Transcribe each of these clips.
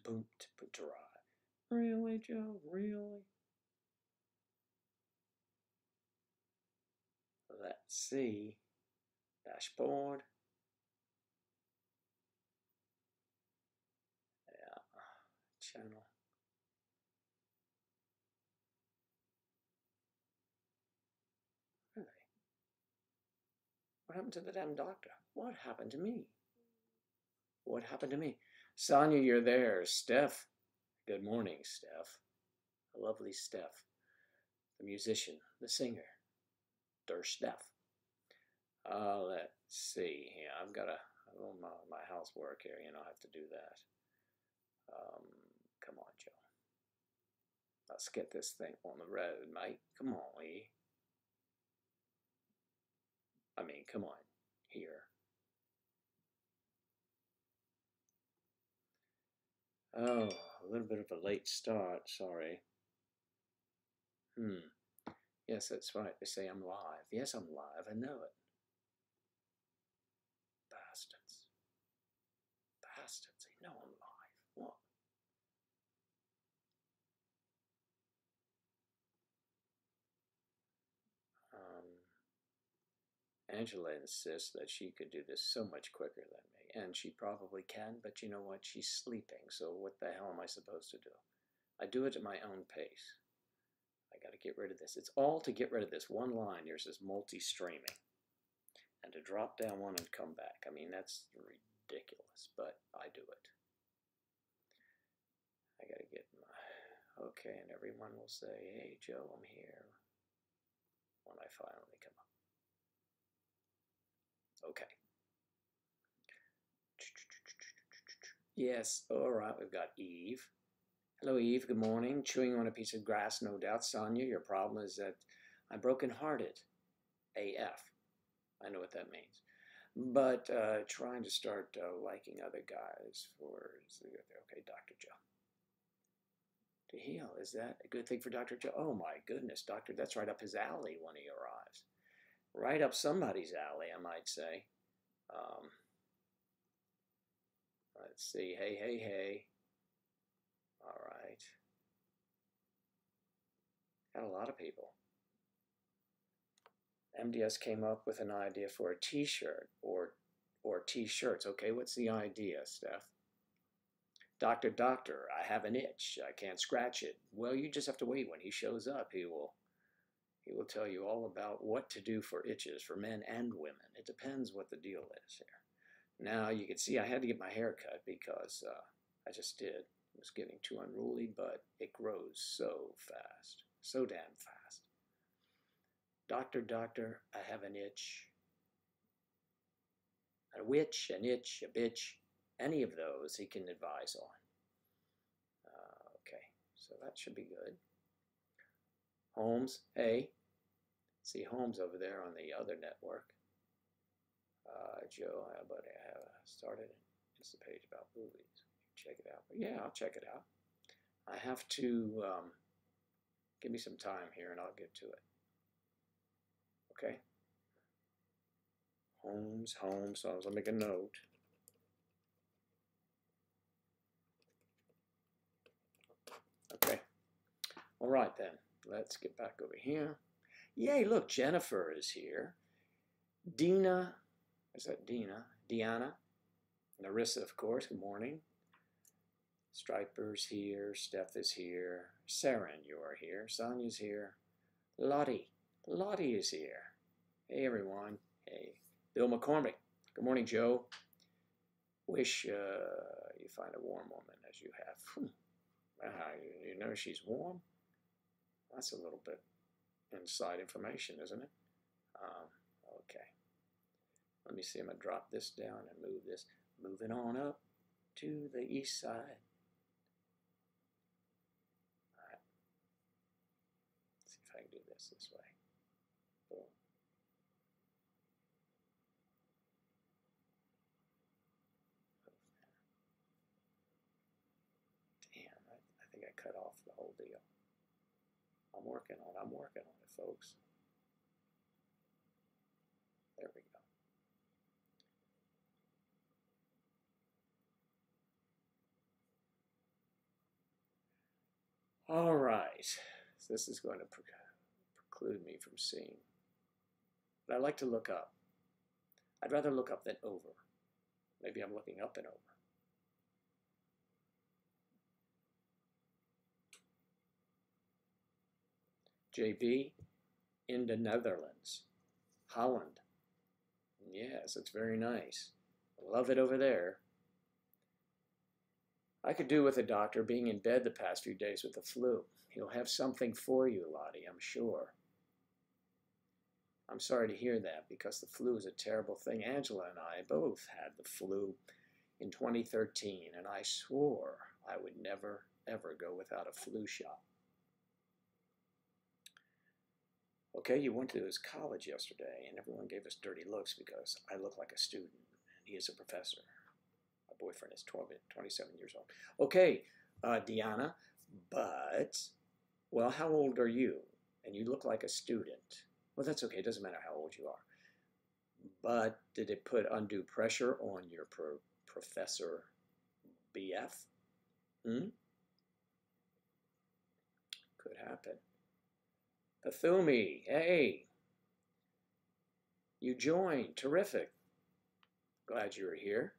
boom, dry. Really, Joe? Really? Let's see. Dashboard. Yeah. Channel. Really? What happened to the damn doctor? What happened to me? What happened to me? Sonia, you're there. Steph. Good morning, Steph. The lovely Steph. The musician. The singer. Der Steph. Let's see. Yeah, I've got my housework here. You know, I have to do that. Come on, Joe. Let's get this thing on the road, mate. Come on, Lee. I mean, come on. Here. Oh, a little bit of a late start. Sorry. Yes, that's right. They say I'm live. Yes, I'm live. I know it. Bastards. Bastards. They know I'm live. What? Angela insists that she could do this so much quicker than me, and she probably can, but you know what? She's sleeping, so what the hell am I supposed to do? I do it at my own pace. I got to get rid of this. It's all to get rid of this one line. Here's this multi-streaming. And to drop down one and come back. I mean, that's ridiculous, but I do it. I got to get my... Okay, and everyone will say, hey, Joe, I'm here when I finally come up. Okay. Yes, all right, we've got Eve. Hello, Eve, good morning. Chewing on a piece of grass, no doubt. Sonia, your problem is that I'm broken-hearted. AF. I know what that means. But trying to start liking other guys for... Okay, Dr. Joe. To heal, is that a good thing for Dr. Joe? Oh, my goodness, Doctor, that's right up his alley when he arrives. Right up somebody's alley, I might say. Let's see. Hey, hey, hey. All right. Got a lot of people. MDS came up with an idea for a t-shirt or t-shirts. Okay, what's the idea, Steph? Doctor, I have an itch. I can't scratch it. Well, you just have to wait. When he shows up, he will tell you all about what to do for itches for men and women. It depends what the deal is here. Now, you can see I had to get my hair cut because I just did. It was getting too unruly, but it grows so fast, so damn fast. Doctor, I have an itch. A witch, an itch, a bitch, any of those he can advise on. Okay, so that should be good. Holmes, hey. See Holmes over there on the other network. Joe, how about I have started it's the page about movies. Check it out. But yeah, I'll check it out. I have to give me some time here and I'll get to it. Okay? Holmes, so I'll make a note. Okay. All right then. Let's get back over here. Yay, look, Jennifer is here. Dina, is that Dina? Deanna. Narissa, of course, good morning. Striper's here. Steph is here. Saren, you are here. Sonia's here. Lottie is here. Hey, everyone. Hey. Bill McCormick. Good morning, Joe. Wish you find a warm woman as you have. You know she's warm? That's a little bit inside information, isn't it? Okay. Let me see. I'm going to drop this down and move this. Moving on up to the east side. All right. Let's see if I can do this way. Boom. Damn, I think I cut off the whole deal. I'm working on it, folks. There we go. All right. This is going to preclude me from seeing. But I like to look up. I'd rather look up than over. Maybe I'm looking up and over. JB, in the Netherlands. Holland. Yes, it's very nice. Love it over there. I could do with a doctor being in bed the past few days with the flu. He'll have something for you, Lottie, I'm sure. I'm sorry to hear that because the flu is a terrible thing. Angela and I both had the flu in 2013, and I swore I would never, ever go without a flu shot. Okay, you went to his college yesterday, and everyone gave us dirty looks because I look like a student, and he is a professor. My boyfriend is 27 years old. Okay, Deanna, but, well, how old are you? And you look like a student. Well, that's okay. It doesn't matter how old you are. But did it put undue pressure on your professor BF? Could happen. Pathumi, hey. You joined. Terrific. Glad you were here.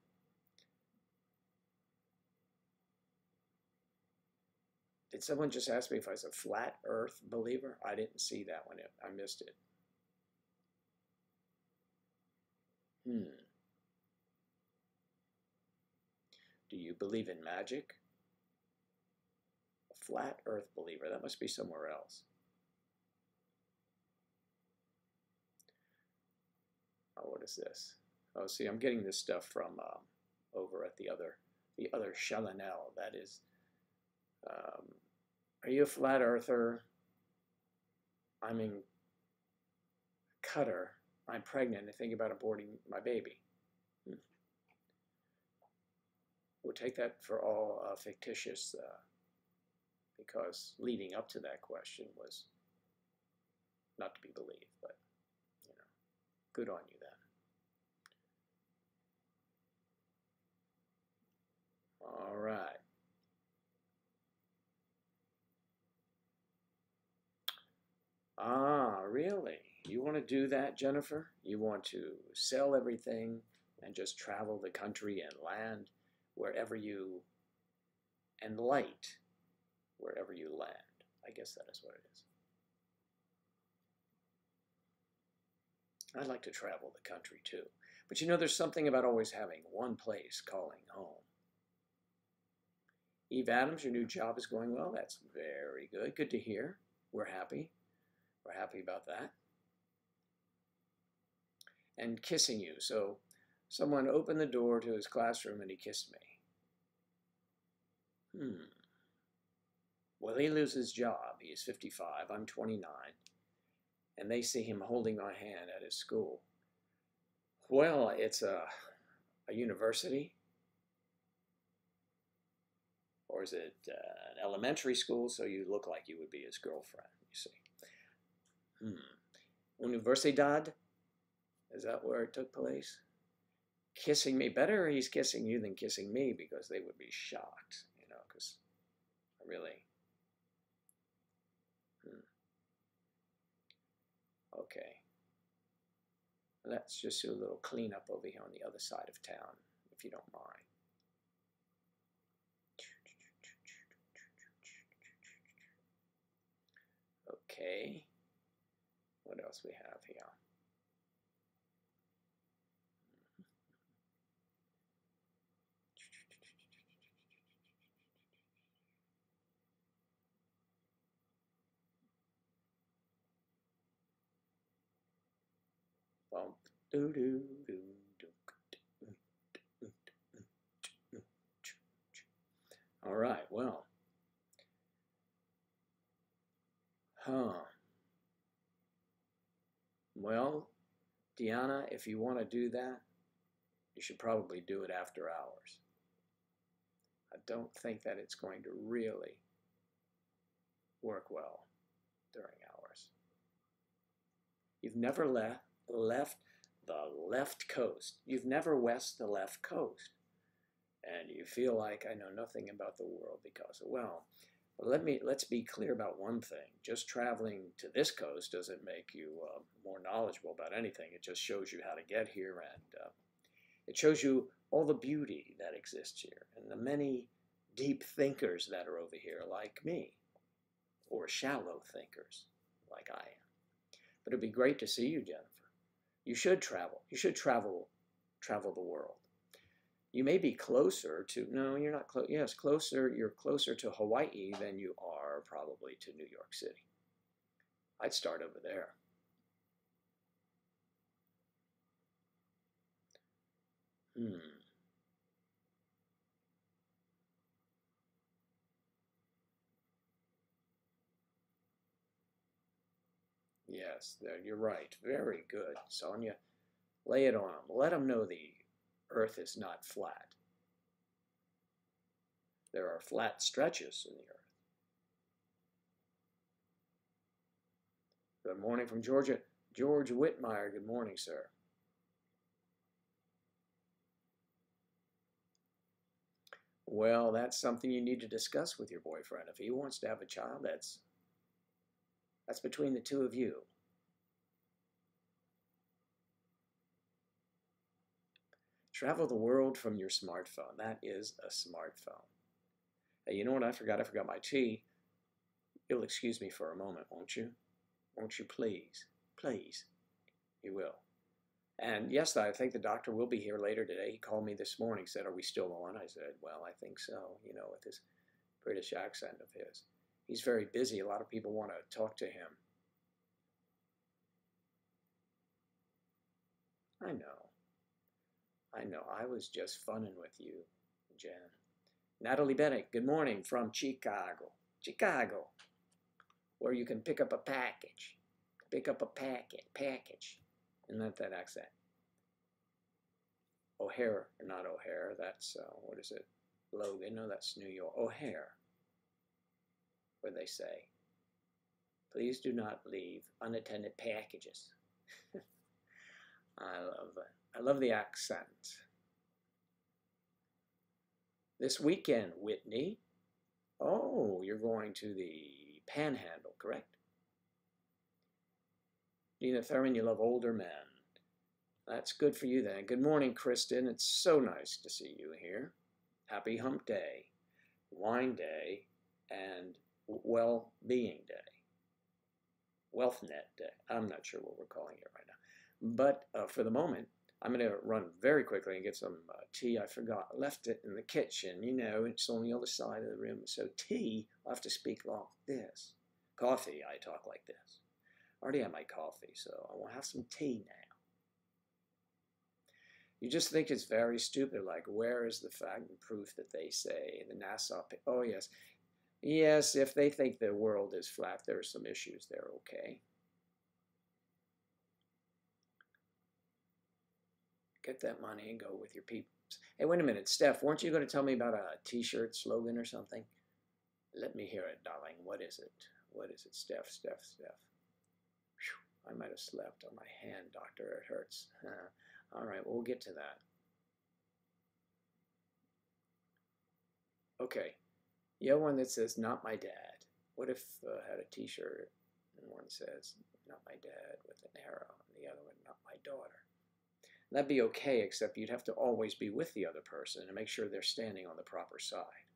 Did someone just ask me if I was a flat earth believer? I didn't see that one. I missed it. Do you believe in magic? A flat earth believer. That must be somewhere else. Oh, what is this? Oh, see, I'm getting this stuff from over at the other Chalanel. That is, are you a flat earther? I'm in Qatar. I'm pregnant and thinking about aborting my baby. We'll take that for all fictitious, because leading up to that question was not to be believed, but, you know, good on you then. All right. Ah, really? You want to do that, Jennifer? You want to sell everything and just travel the country and land wherever you, and light wherever you land. I guess that is what it is. I'd like to travel the country too. But you know, there's something about always having one place calling home. Eve Adams, your new job is going well. That's very good. Good to hear. We're happy. We're happy about that. And kissing you. So someone opened the door to his classroom and he kissed me. Well, he loses his job. He is 55. I'm 29. And they see him holding my hand at his school. Well, it's a university. Or is it an elementary school, so you look like you would be his girlfriend, you see. Universidad? Is that where it took place? Kissing me. Better he's kissing you than kissing me, because they would be shocked, you know, because I really... Okay. Let's just do a little cleanup over here on the other side of town, if you don't mind. Okay. What else we have here? Bump, doo doo doo doo. All right, well. Well, Deanna, if you want to do that, you should probably do it after hours. I don't think that it's going to really work well during hours. You've never left the left coast. You've never west the left coast. And you feel like I know nothing about the world because of, well, Let's be clear about one thing. Just traveling to this coast doesn't make you more knowledgeable about anything. It just shows you how to get here, and it shows you all the beauty that exists here and the many deep thinkers that are over here, like me, or shallow thinkers, like I am. But it'd be great to see you, Jennifer. You should travel. You should travel the world. You may be closer to, no, you're not close. Yes, closer. You're closer to Hawaii than you are probably to New York City. I'd start over there. Yes, you're right. Very good, Sonia. Lay it on them. Let them know the earth is not flat. There are flat stretches in the earth. Good morning from Georgia. George Whitmire, good morning, sir. Well, that's something you need to discuss with your boyfriend. If he wants to have a child, that's between the two of you. Travel the world from your smartphone. That is a smartphone. Hey, you know what I forgot? I forgot my tea. You'll excuse me for a moment, won't you? Won't you please? Please. You will. And yes, I think the doctor will be here later today. He called me this morning, said, "Are we still on?" I said, "Well, I think so," you know, with his British accent of his. He's very busy. A lot of people want to talk to him. I know. I know. I was just funning with you, Jen. Natalie Bennett, good morning from Chicago. Chicago, where you can pick up a package. Pick up a package. Isn't that accent? O'Hare, not O'Hare, that's, what is it? Logan, no, that's New York. O'Hare, where they say, "Please do not leave unattended packages." I love it. I love the accent. This weekend, Whitney. Oh, you're going to the Panhandle, correct? Dina Thurman, you love older men. That's good for you then. Good morning, Kristen. It's so nice to see you here. Happy Hump Day, Wine Day, and Well-Being Day. WealthNet Day. I'm not sure what we're calling it right now. But for the moment, I'm going to run very quickly and get some tea. I forgot. I left it in the kitchen. You know, it's on the other side of the room. So tea, I'll have to speak like this. Coffee, I talk like this. I already have my coffee, so I will have some tea now. You just think it's very stupid, like, where is the fact and proof that they say the NASA, oh yes. Yes, if they think the world is flat, there are some issues there, okay? Get that money and go with your peeps. Hey, wait a minute, Steph, weren't you going to tell me about a t-shirt slogan or something? Let me hear it, darling. What is it? What is it, Steph? Whew, I might have slept on my hand, doctor. It hurts. All right, we'll get to that. Okay. You have one that says, "Not my dad." What if I had a t-shirt and one says, "Not my dad," with an arrow, and the other one, "Not my daughter"? That'd be okay, except you'd have to always be with the other person and make sure they're standing on the proper side.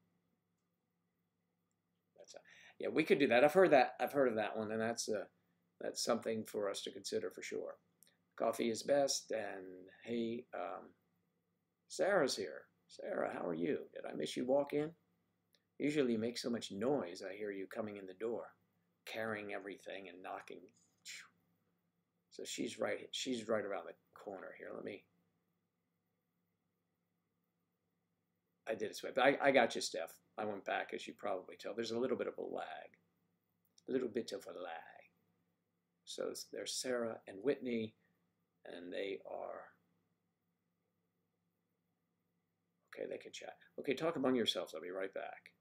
Yeah, we could do that. I've heard of that one, and that's something for us to consider for sure. Coffee is best, and hey, Sarah's here. Sarah, how are you? Did I miss you walk in? Usually you make so much noise, I hear you coming in the door, carrying everything and knocking. So she's right around the corner here. I did it, but I got you, Steph. I went back, as you probably tell. There's a little bit of a lag. So there's Sarah and Whitney, and they are, okay, they can chat. Okay, talk among yourselves. I'll be right back.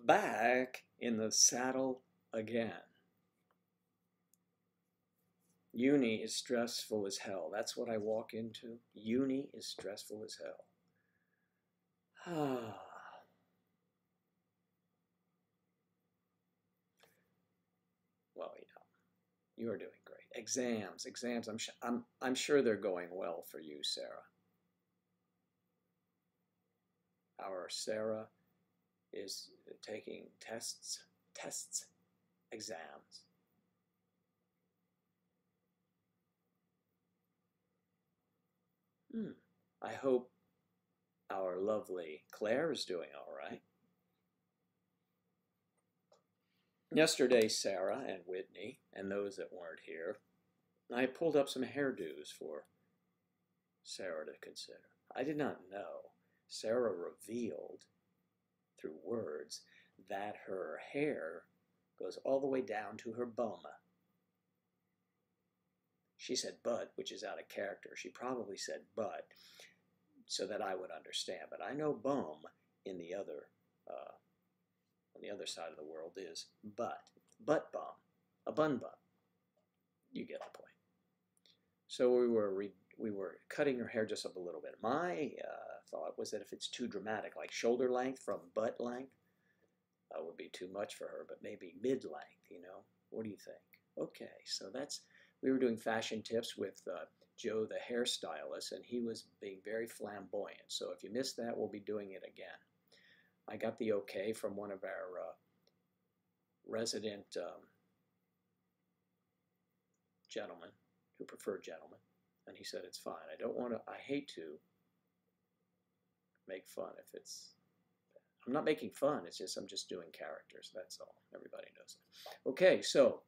back in the saddle again. Uni is stressful as hell. That's what I walk into. Uni is stressful as hell. Ah. Well, you are doing great. Exams. I'm sure they're going well for you, Sarah. Our Sarah is taking tests, exams. I hope our lovely Claire is doing all right. Yesterday, Sarah and Whitney, and those that weren't here, I pulled up some hairdos for Sarah to consider. I did not know. Sarah revealed through words that her hair goes all the way down to her bum. She said butt, which is out of character. She probably said butt so that I would understand. But I know bum in the other on the other side of the world is butt. Butt bum. A bun bum. You get the point. So we were cutting her hair just up a little bit. My thought was that if it's too dramatic, like shoulder length from butt length, that would be too much for her, but maybe mid-length, you know? What do you think? Okay, so we were doing fashion tips with Joe, the hairstylist, and he was being very flamboyant. So if you missed that, we'll be doing it again. I got the okay from one of our resident gentlemen who prefer gentlemen, and he said it's fine. I hate to make fun if it's, I'm not making fun, it's just, I'm just doing characters, that's all. Everybody knows that. Okay, so,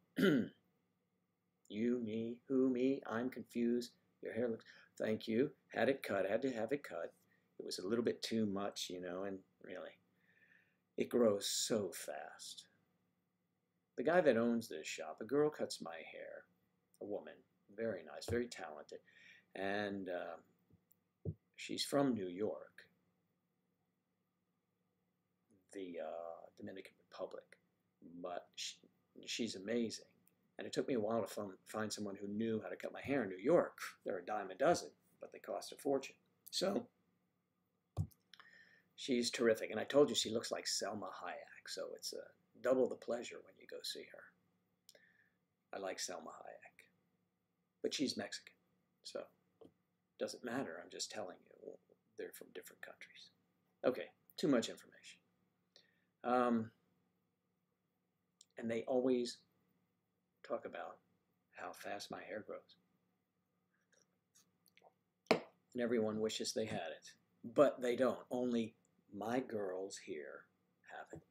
you, me, who, me, I'm confused. Your hair looks, thank you. Had it cut, had to have it cut. It was a little bit too much, you know, and really, it grows so fast. The guy that owns this shop, a girl cuts my hair, a woman, very nice, very talented, and she's from New York, the Dominican Republic, but she's amazing. And it took me a while to find someone who knew how to cut my hair in New York. They're a dime a dozen, but they cost a fortune. So she's terrific. And I told you she looks like Selma Hayek, so it's double the pleasure when you go see her. I like Selma Hayek. But she's Mexican, so it doesn't matter. I'm just telling you. They're from different countries. Okay, too much information. And they always talk about how fast my hair grows. And everyone wishes they had it. But they don't. Only my girls here have it.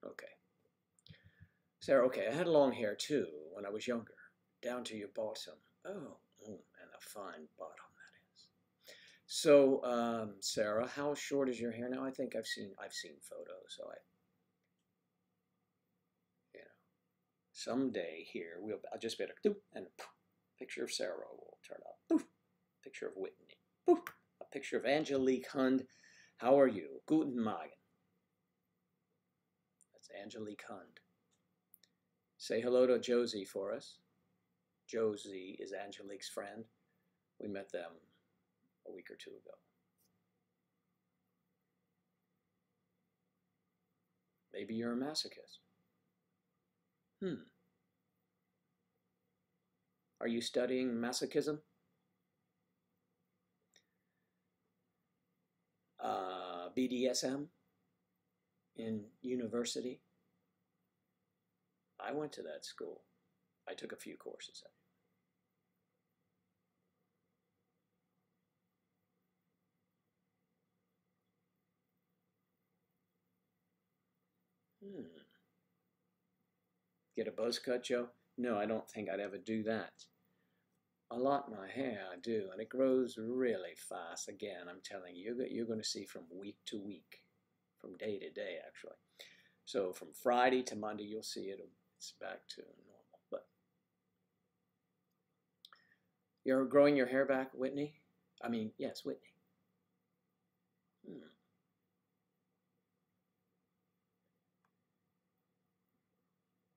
Okay. Sarah, okay, I had long hair too when I was younger. Down to your bottom. Oh, and a fine bottom that is. So, Sarah, how short is your hair now? I think I've seen photos, so someday here I'll just better do and poof, picture of Sarah will turn up. Poof, picture of Whitney. Poof, a picture of Angelique Hund. How are you? Guten Morgen. That's Angelique Hund. Say hello to Josie for us. Josie is Angelique's friend. We met them a week or two ago. Maybe you're a masochist. Are you studying masochism? BDSM in university? I went to that school. I took a few courses at it. Get a buzz cut, Joe? No, I don't think I'd ever do that. I like my hair, I do, and it grows really fast. Again, I'm telling you, you're going to see from week to week, from day to day, actually. So from Friday to Monday, you'll see it's back to normal. But you're growing your hair back, Whitney? I mean, yes, Whitney.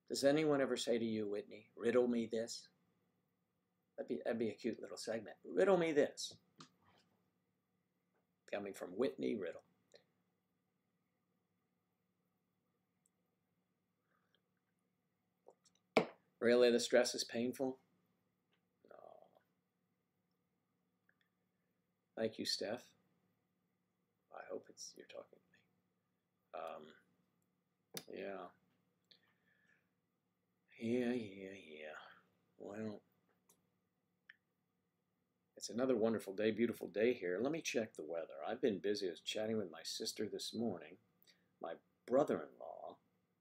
Does anyone ever say to you, Whitney, riddle me this? That'd be a cute little segment. Riddle me this. Coming from Whitney Riddle. Really, the stress is painful? No. Thank you, Steph. I hope you're talking to me. Yeah. Well, it's another wonderful day, beautiful day here. Let me check the weather. I've been busy. I was chatting with my sister this morning. My brother-in-law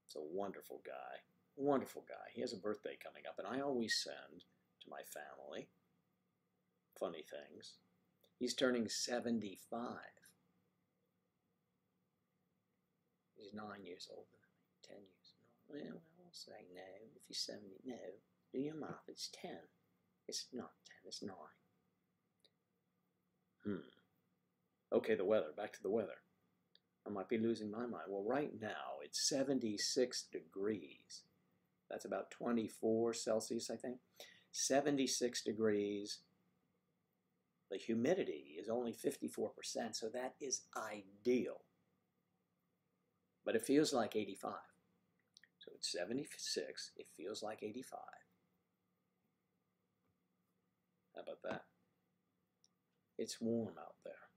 is a wonderful guy. Wonderful guy. He has a birthday coming up, and I always send to my family funny things. He's turning 75. He's 9 years older than me, 10 years. Well, I'll say no. If he's 70, no. Do your math. It's 10. It's not 10. It's 9. Okay, the weather. Back to the weather. I might be losing my mind. Well, right now, it's 76 degrees. That's about 24 Celsius, I think. 76 degrees. The humidity is only 54%, so that is ideal. But it feels like 85. So it's 76. It feels like 85. How about that? It's warm out there.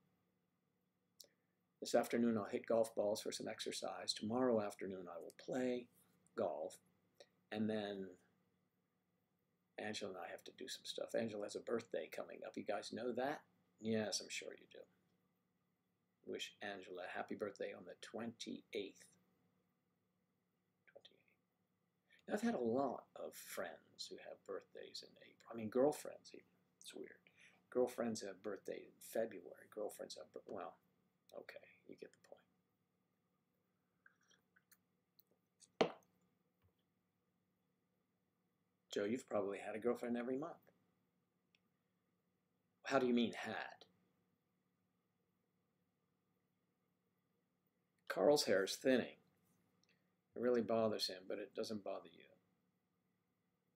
This afternoon I'll hit golf balls for some exercise. Tomorrow afternoon I will play golf. And then Angela and I have to do some stuff. Angela has a birthday coming up. You guys know that? Yes, I'm sure you do. Wish Angela a happy birthday on the 28th. Now, I've had a lot of friends who have birthdays in April. I mean, girlfriends even. It's weird. Girlfriends have birthdays in February. Girlfriends have, well, okay, you get the point. Joe, you've probably had a girlfriend every month. How do you mean had? Carl's hair is thinning. It really bothers him, but it doesn't bother you.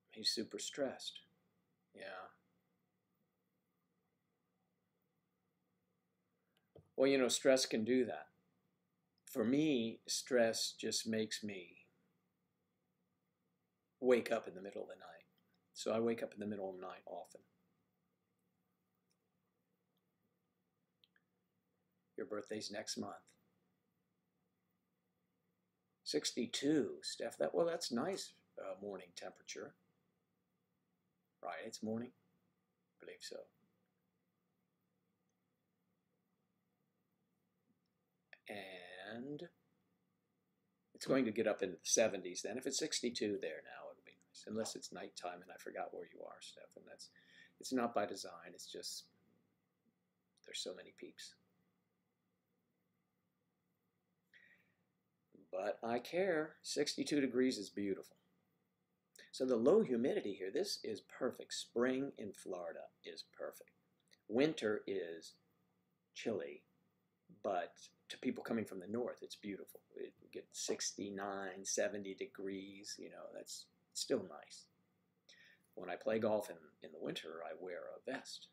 He's super stressed. Yeah. Well, you know, stress can do that. For me, stress just makes me wake up in the middle of the night. So I wake up in the middle of the night often. Your birthday's next month. 62, Steph. Well, that's nice morning temperature. Right, it's morning. I believe so. And it's going to get up into the 70s then. If it's 62 there now, it'll be nice. Unless it's nighttime and I forgot where you are, Steph. And it's not by design. It's just there's so many peeps. But I care. 62 degrees is beautiful. So the low humidity here, this is perfect. Spring in Florida is perfect. Winter is chilly, but to people coming from the north, it's beautiful. It get 69, 70 degrees, you know, that's still nice. When I play golf in the winter, I wear a vest.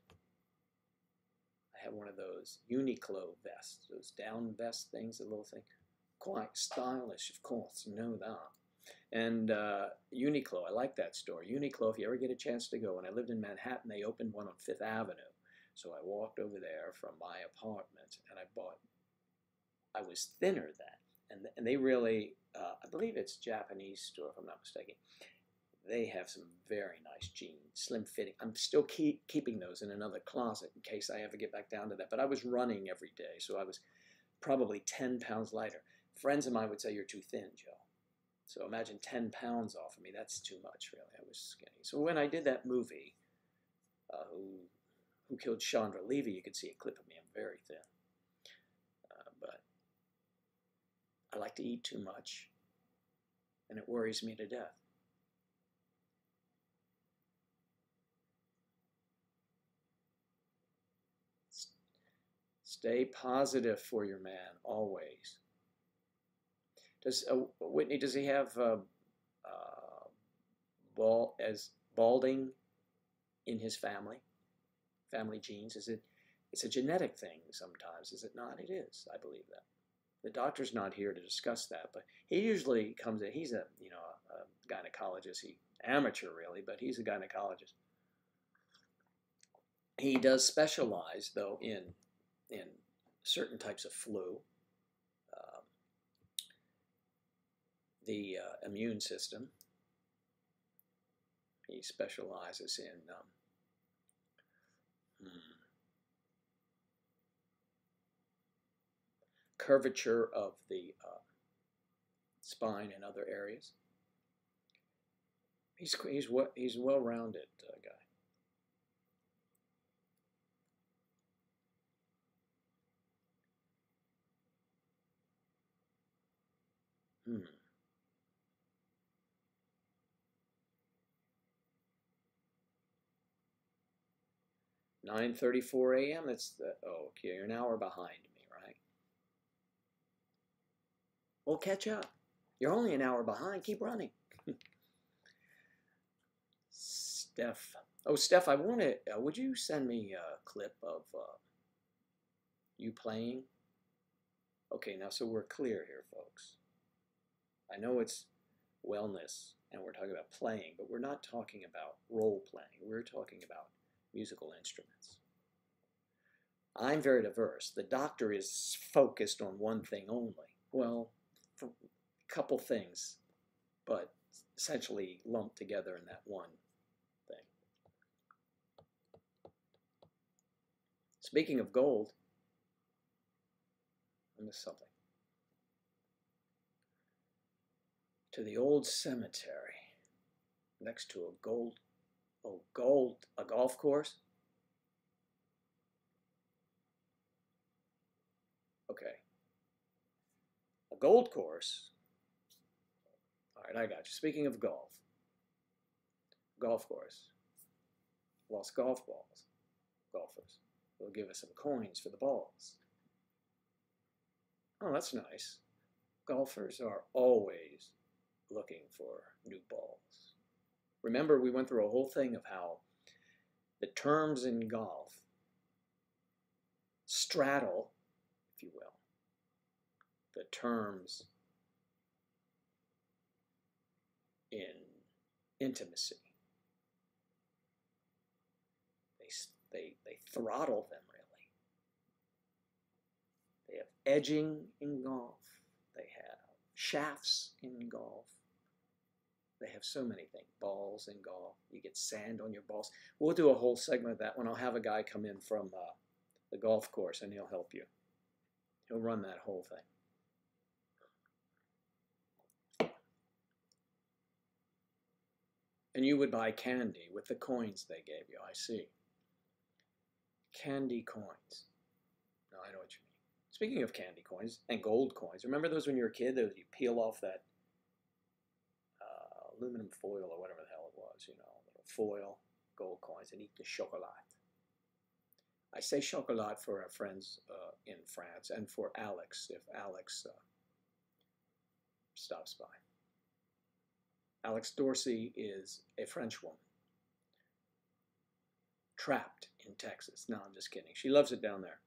I have one of those Uniqlo vests, those down vest things, the little thing. Quite stylish, of course, you know that. And Uniqlo, I like that store. Uniqlo, if you ever get a chance to go, when I lived in Manhattan, they opened one on 5th Avenue. So I walked over there from my apartment, and I was thinner then. And they really, I believe it's a Japanese store, if I'm not mistaken. They have some very nice jeans, slim fitting. I'm still keeping those in another closet in case I ever get back down to that. But I was running every day, so I was probably 10 pounds lighter. Friends of mine would say, you're too thin, Joe. So imagine 10 pounds off of me. That's too much, really. I was skinny. So when I did that movie, Who Killed Chandra Levy, you could see a clip of me. I'm very thin. But I like to eat too much, and it worries me to death. Stay positive for your man, always. Does Whitney, does he have balding in his family genes? Is it? It's a genetic thing sometimes, is it not? It is. I believe that. The doctor's not here to discuss that, but he usually comes in. He's a gynecologist. He amateur really, but he's a gynecologist. He does specialize though in certain types of flu, the immune system. He specializes in curvature of the spine and other areas. He's well-rounded guy. Hmm. 9:34 a.m. That's the, oh, okay. You're an hour behind me, right? Well, catch up. You're only an hour behind. Keep running. Steph. Oh, Steph, I want to. Would you send me a clip of you playing? Okay, now so we're clear here, folks. I know it's wellness and we're talking about playing, but we're not talking about role playing. We're talking about musical instruments. I'm very diverse. The doctor is focused on one thing only. Well, a couple things, but essentially lumped together in that one thing. Speaking of gold, I missed something. To the old cemetery next to a golf course. Okay. A gold course. All right, I got you. Speaking of golf course. Lost golf balls. Golfers will give us some coins for the balls. Oh, that's nice. Golfers are always looking for new balls. Remember, we went through a whole thing of how the terms in golf straddle, if you will, the terms in intimacy. They throttle them, really. They have edging in golf. They have shafts in golf. They have so many things. Balls in golf. You get sand on your balls. We'll do a whole segment of that when I'll have a guy come in from the golf course and he'll help you. He'll run that whole thing. And you would buy candy with the coins they gave you. I see. Candy coins. No, I know what you mean. Speaking of candy coins and gold coins, remember those when you were a kid? Those you peel off that aluminum foil or whatever the hell it was, you know, little foil, gold coins, and eat the chocolat. I say chocolat for our friends in France and for Alex, if Alex stops by. Alex Dorsey is a French woman, trapped in Texas. No, I'm just kidding. She loves it down there.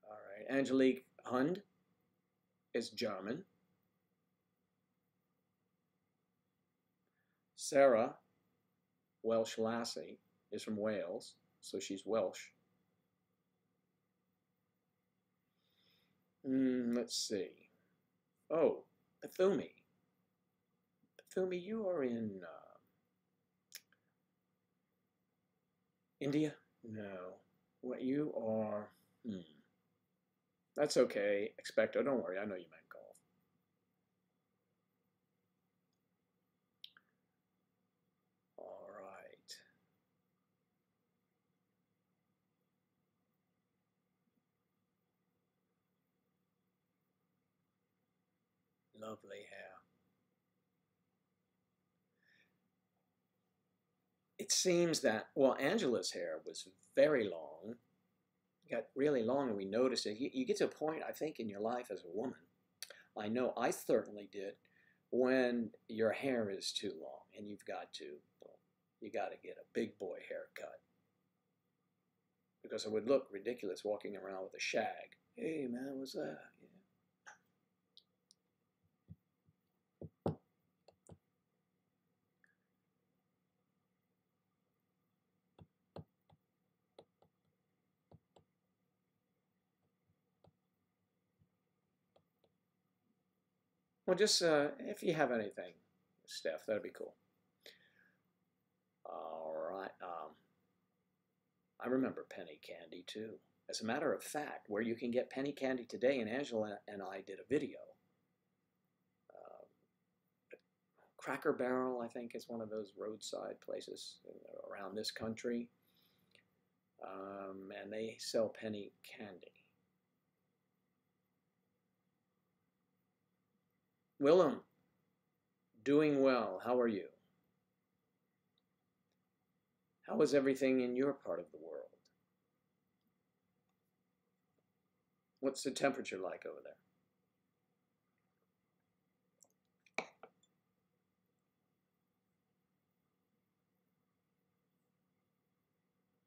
All right, Angelique Hund is German. Sarah Welsh Lassie is from Wales, so she's Welsh. Let's see. Oh, Pathumi. Pathumi, you are in India? No. What you are... That's okay. Expecto. Don't worry. I know you meant golf. All right. Lovely hair. It seems that, well, Angela's hair was very long. Got really long, and we noticed it. You get to a point, I think, in your life as a woman. I know I certainly did, when your hair is too long and you got to get a big boy haircut, because it would look ridiculous walking around with a shag. Hey man, what's that? Well, just if you have anything, Steph, that'd be cool. All right. I remember penny candy too. As a matter of fact, where you can get penny candy today, and Angela and I did a video. Cracker Barrel, I think, is one of those roadside places around this country. And they sell penny candy. Willem, doing well. How are you? How is everything in your part of the world? What's the temperature like over there?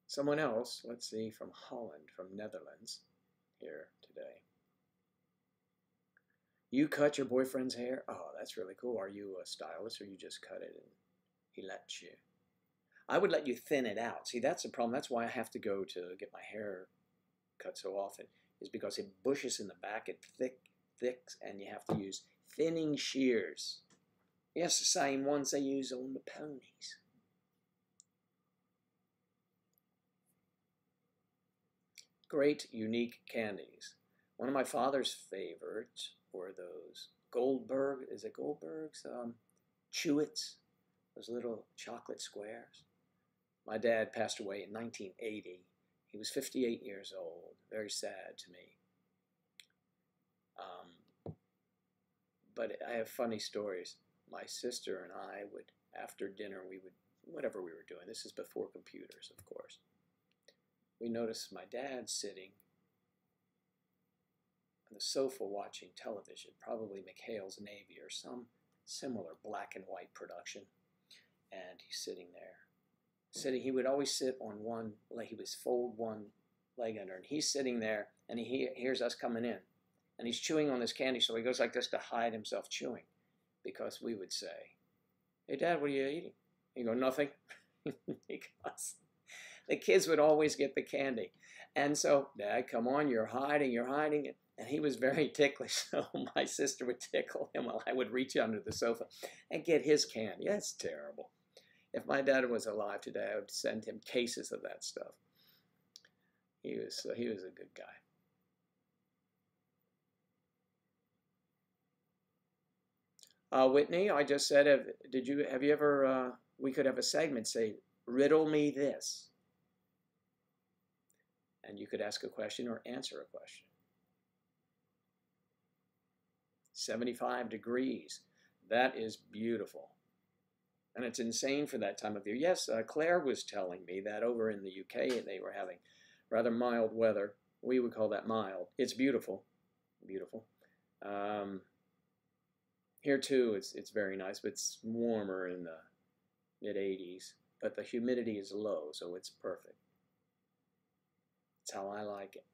Someone else, let's see, from Holland, from Netherlands, here today. You cut your boyfriend's hair? Oh, that's really cool. Are you a stylist, or you just cut it and he lets you? I would let you thin it out. See, that's the problem. That's why I have to go to get my hair cut so often, is because it bushes in the back, it thicks, and you have to use thinning shears. Yes, the same ones they use on the ponies. Great, unique candies. One of my father's favorites were those Goldberg, is it Goldberg's? Chewits, those little chocolate squares. My dad passed away in 1980. He was 58 years old. Very sad to me. But I have funny stories. My sister and I would, after dinner, we would, whatever we were doing, this is before computers, of course, we noticed my dad sitting on the sofa watching television, probably McHale's Navy or some similar black and white production, and he's sitting there. He would always sit on one leg. He would fold one leg under, and he's sitting there, and he hears us coming in, and he's chewing on this candy, so he goes like this to hide himself chewing, because we would say, "Hey, Dad, what are you eating?" He'd go, "Nothing," because the kids would always get the candy, and so, "Dad, come on, you're hiding it," and he was very ticklish, so my sister would tickle him while I would reach under the sofa and get his candy. That's terrible. If my dad was alive today, I would send him cases of that stuff. He was a good guy. Whitney, I just said, have you ever, we could have a segment, say, riddle me this. And you could ask a question or answer a question. 75 degrees. That is beautiful. And it's insane for that time of year. Yes, Claire was telling me that over in the UK they were having rather mild weather. We would call that mild. It's beautiful. Beautiful. Here too, it's very nice, but it's warmer in the mid-80s. But the humidity is low, so it's perfect. That's how I like it.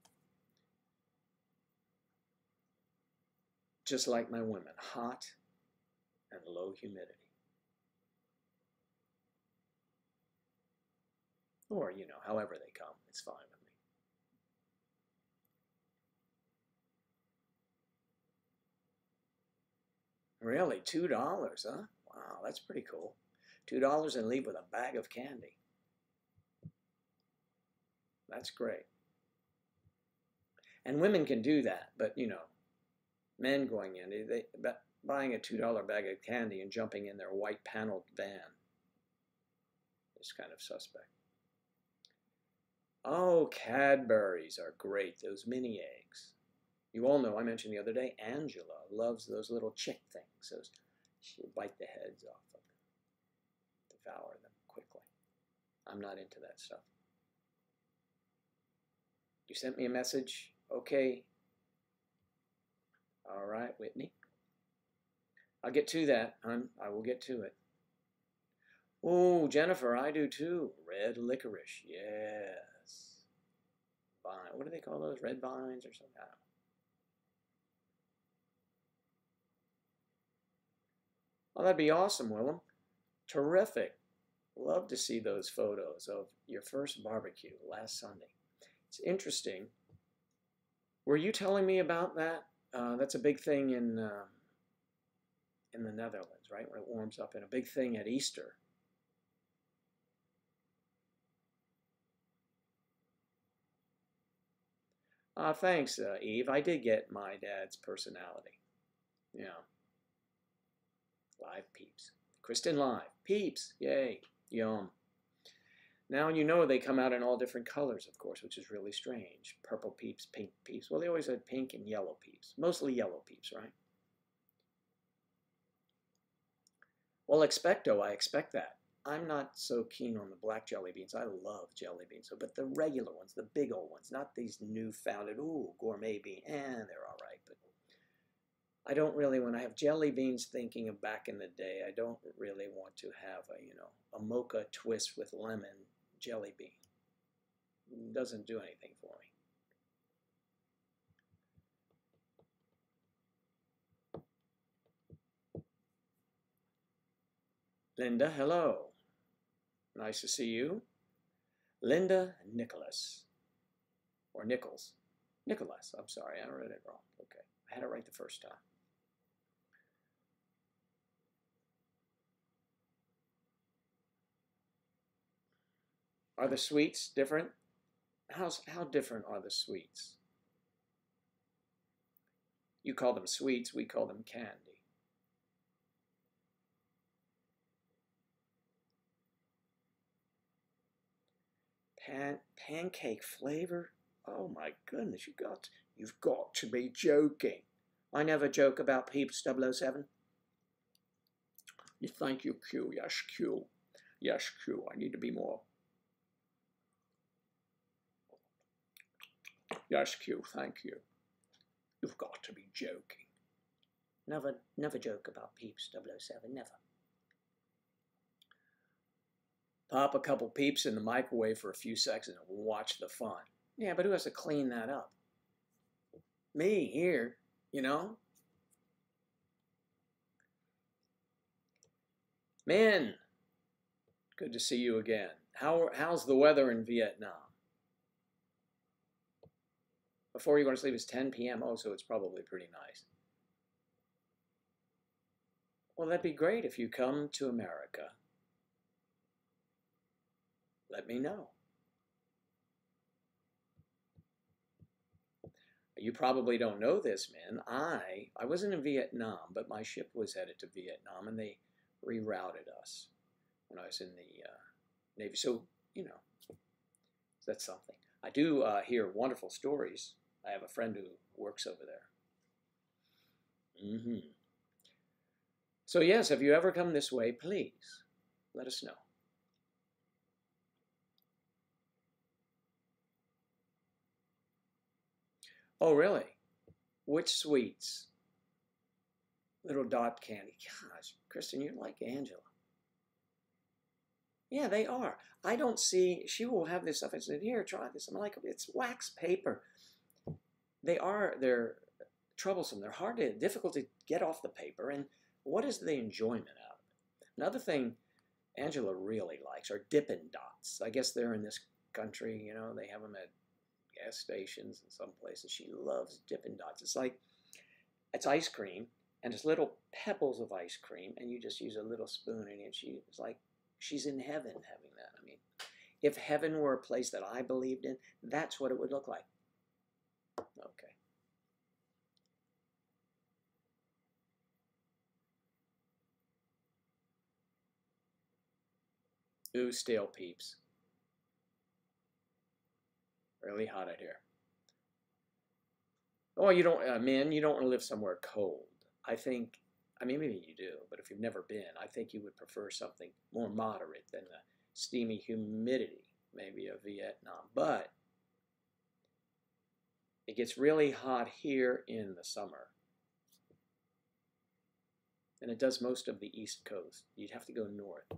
Just like my women, hot and low humidity. Or, you know, however they come, it's fine with me. Really, $2, huh? Wow, that's pretty cool. $2 and leave with a bag of candy. That's great. And women can do that, but, you know, men going in, buying a $2 bag of candy and jumping in their white paneled van is kind of suspect. Oh, Cadbury's are great, those mini eggs. You all know, I mentioned the other day, Angela loves those little chick things. She'll bite the heads off of them, devour them quickly. I'm not into that stuff. You sent me a message? Okay. All right, Whitney. I'll get to that, hon. I will get to it. Oh, Jennifer, I do too. Red licorice, yes. Vine. What do they call those? Red vines or something? I don't know. Oh, that'd be awesome, Willem. Terrific. Love to see those photos of your first barbecue last Sunday. It's interesting. Were you telling me about that? That's a big thing in the Netherlands, right? Where it warms up, and a big thing at Easter. Thanks, Eve. I did get my dad's personality. Yeah. Live peeps. Kristen live. Peeps. Yay. Yum. Now you know they come out in all different colors, of course, which is really strange. Purple peeps, pink peeps. Well, they always had pink and yellow peeps. Mostly yellow peeps, right? Well, expecto, I expect that. I'm not so keen on the black jelly beans. I love jelly beans, but the regular ones, the big old ones, not these new-founded, ooh, gourmet bean, they're all right, but I don't really, when I have jelly beans thinking of back in the day, I don't really want to have a mocha twist with lemon jelly bean. It doesn't do anything for me. Linda, hello. Nice to see you. Linda Nicholas. Or Nichols. Nicholas, I'm sorry, I read it wrong. Okay, I had it right the first time. Are the sweets different? How different are the sweets? You call them sweets, we call them candy. Pancake flavor? Oh my goodness, you've got to be joking. I never joke about Peeps 007. Thank you, Q. Yes, Q. Yes, Q. I need to be more. Yes, Q. Thank you. You've got to be joking. Never joke about Peeps 007. Never. Pop a couple peeps in the microwave for a few seconds and watch the fun. Yeah, but who has to clean that up? Me here, you know? Man, good to see you again. How's the weather in Vietnam? Before you go to sleep, it's 10 p.m. Oh, so it's probably pretty nice. Well, that'd be great if you come to America. Let me know. You probably don't know this, man. I wasn't in Vietnam, but my ship was headed to Vietnam, and they rerouted us when I was in the Navy. So, that's something. I do hear wonderful stories. I have a friend who works over there. So, yes, if you ever come this way, please let us know. Oh, really? Which sweets? Little dot candy. Gosh, Kristen, you're like Angela. Yeah, they are. I don't see, she will have this stuff. I said, here, try this. I'm like, it's wax paper. They're troublesome. They're difficult to get off the paper. And what is the enjoyment out of it? Another thing Angela really likes are Dippin' Dots. I guess they're in this country, they have them at gas stations and some places. She loves Dippin' Dots. It's ice cream, and it's little pebbles of ice cream, and you just use a little spoon, and it's like she's in heaven having that. I mean, if heaven were a place that I believed in, that's what it would look like. Okay. Ooh, stale peeps. Really hot out here. Oh, you don't, men, you don't want to live somewhere cold. I mean, maybe you do, but if you've never been, I think you would prefer something more moderate than the steamy humidity, maybe, of Vietnam. But it gets really hot here in the summer. and it does most of the East Coast. You'd have to go north,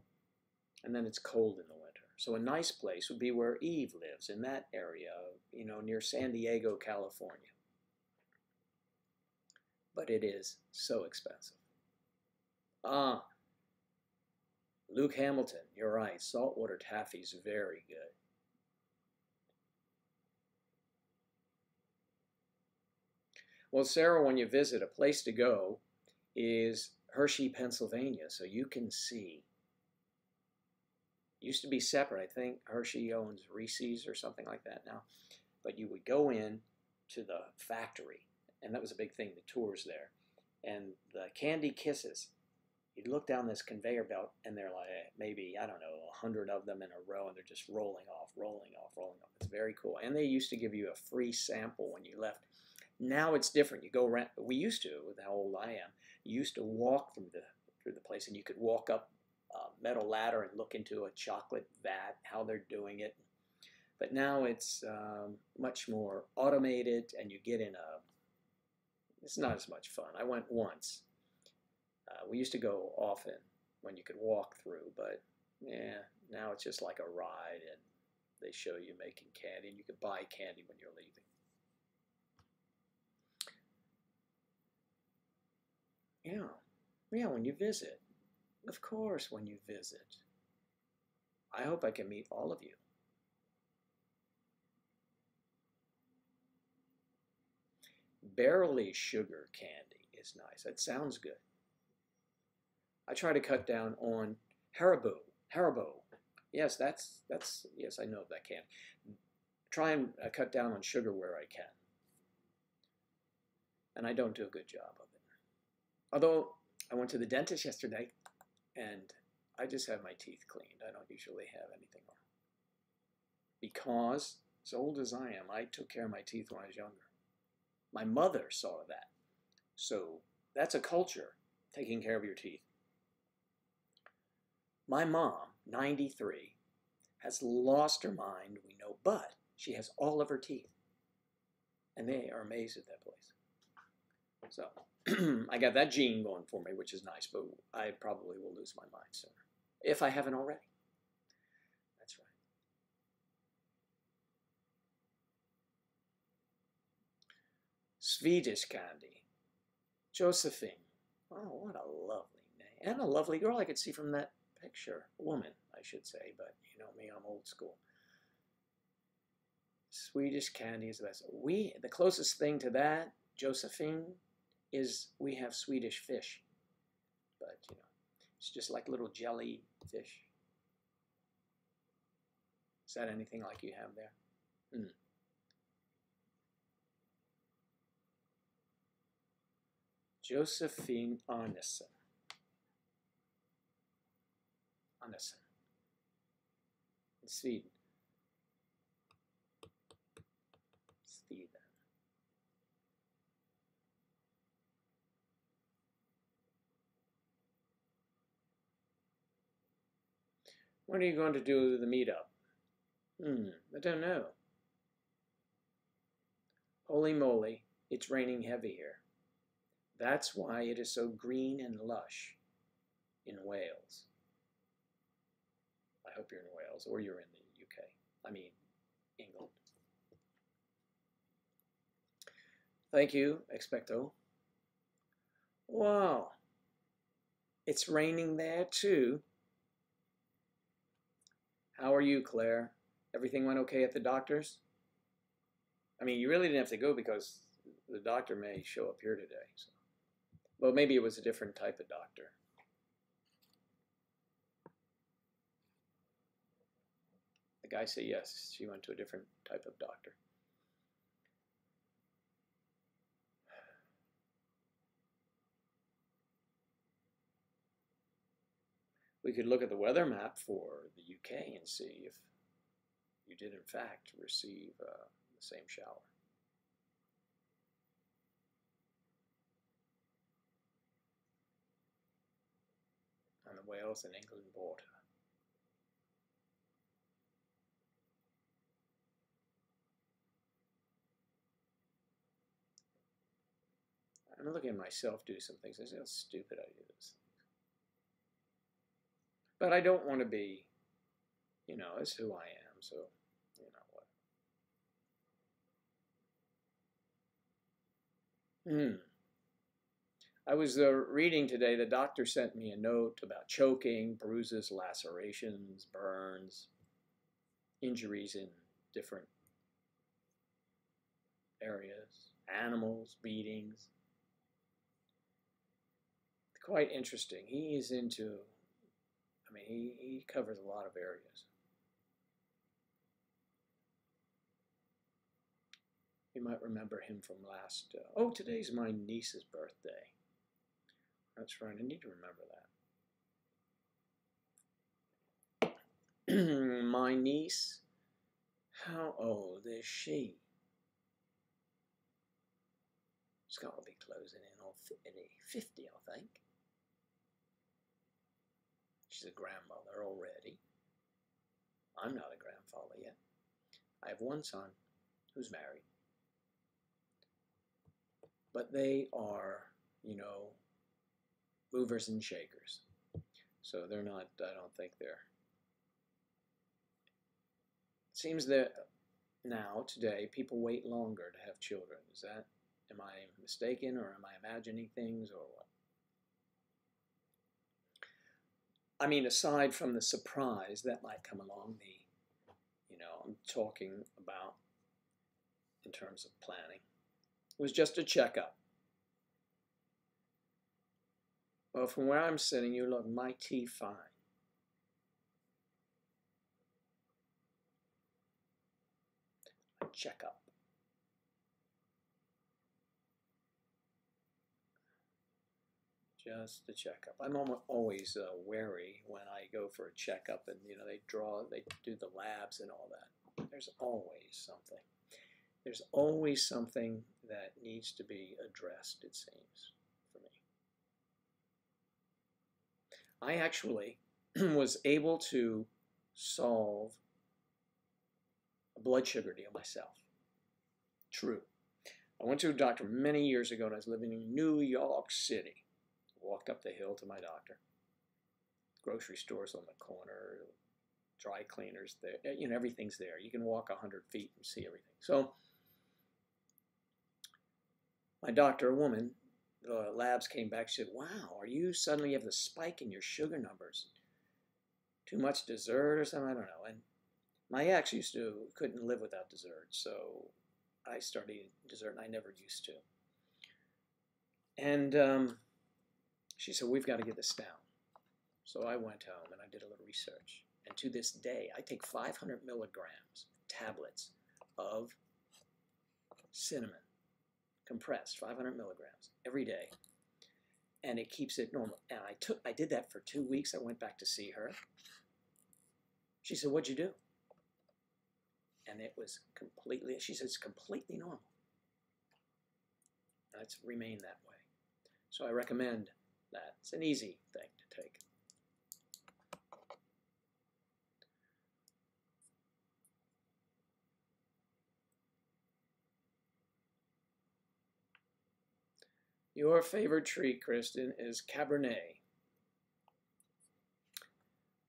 and then it's cold in the winter. So a nice place would be where Eve lives, in that area, near San Diego, California. But it is so expensive. Ah, Luke Hamilton, you're right. Saltwater taffy's very good. Well, Sarah, when you visit, a place to go is Hershey, Pennsylvania, so you can see. It used to be separate. I think Hershey owns Reese's or something like that now. But you would go in to the factory, and that was a big thing, the tours there. And the Candy Kisses, you'd look down this conveyor belt, and they're like maybe, I don't know, 100 of them in a row, and they're just rolling off, rolling off, rolling off. It's very cool. And they used to give you a free sample when you left. Now it's different. You go around. We used to, with how old I am, you used to walk through the place, and you could walk up a metal ladder and look into a chocolate vat, how they're doing it. But now it's much more automated, and you get in it's not as much fun. I went once. We used to go often when you could walk through, but yeah, now it's just like a ride, and they show you making candy, and you can buy candy when you're leaving. Yeah, when you visit. Of course, when you visit. I hope I can meet all of you. Barely sugar candy is nice. That sounds good. I try to cut down on Haribo. Yes, yes, I know that can. Try and cut down on sugar where I can. And I don't do a good job of it. Although I went to the dentist yesterday, and I just have my teeth cleaned. I don't usually have anything wrong. Because, as old as I am, I took care of my teeth when I was younger. My mother saw that. So that's a culture, taking care of your teeth. My mom, 93, has lost her mind, we know, but she has all of her teeth. And they are amazed at that place. So I got that gene going for me, which is nice, but I probably will lose my mind sooner, if I haven't already. That's right. Swedish candy. Josephine. Oh, what a lovely name. And a lovely girl I could see from that picture. Woman, I should say, but you know me, I'm old school. Swedish candy is the best. The closest thing to that, Josephine, is we have Swedish fish. But, it's just like little jelly fish. Is that anything like you have there? Josephine Arneson. In Sweden. When are you going to do the meetup? I don't know. Holy moly, it's raining heavy here. That's why it is so green and lush in Wales. I hope you're in Wales, or you're in the UK. I mean, England. Thank you, Expecto. Wow. It's raining there too. How are you, Claire? Everything went okay at the doctor's? I mean, you really didn't have to go because the doctor may show up here today. So. Well, maybe it was a different type of doctor. The guy said yes, she went to a different type of doctor. We could look at the weather map for the UK and see if you did in fact receive the same shower. On the Wales and England border. I'm looking at myself do some things. I say how stupid I do this. But I don't want to be, you know, it's who I am. So, you know what. I was reading today, the doctor sent me a note about choking, bruises, lacerations, burns, injuries in different areas, animals, beatings. Quite interesting. He is into, I mean, he covers a lot of areas. You might remember him from last, oh, today's my niece's birthday. That's right, I need to remember that. My niece, how old is she? She's got to be closing in on 50, I think. She's a grandmother already. I'm not a grandfather yet. I have one son who's married. But they are, you know, movers and shakers. So they're not, I don't think they're. It seems that now, today, people wait longer to have children. Is that, am I mistaken, or am I imagining things, or what? I mean, aside from the surprise that might come along, you know, I'm talking about in terms of planning. It was just a checkup. Well, from where I'm sitting, you look mighty fine. A checkup. Just a checkup. I'm always wary when I go for a checkup, and you know they do the labs and all that. There's always something. There's always something that needs to be addressed, it seems, for me. I actually was able to solve a blood sugar deal myself. True. I went to a doctor many years ago, and I was living in New York City. Walked up the hill to my doctor. Grocery stores on the corner, dry cleaners there. You know, everything's there. You can walk 100 feet and see everything. So my doctor, a woman, the labs came back. She said, wow, are you suddenly have the spike in your sugar numbers? Too much dessert or something? I don't know. And my ex couldn't live without dessert. So I started eating dessert, and I never used to. And she said, we've got to get this down. So I went home and I did a little research. And to this day, I take 500 milligrams tablets of cinnamon, compressed 500 milligrams every day. And it keeps it normal. And I did that for 2 weeks. I went back to see her. She said, what'd you do? And it was completely, she said, it's completely normal. And it's remained that way. So I recommend that. It's an easy thing to take. Your favorite tree, Kristen, is Cabernet.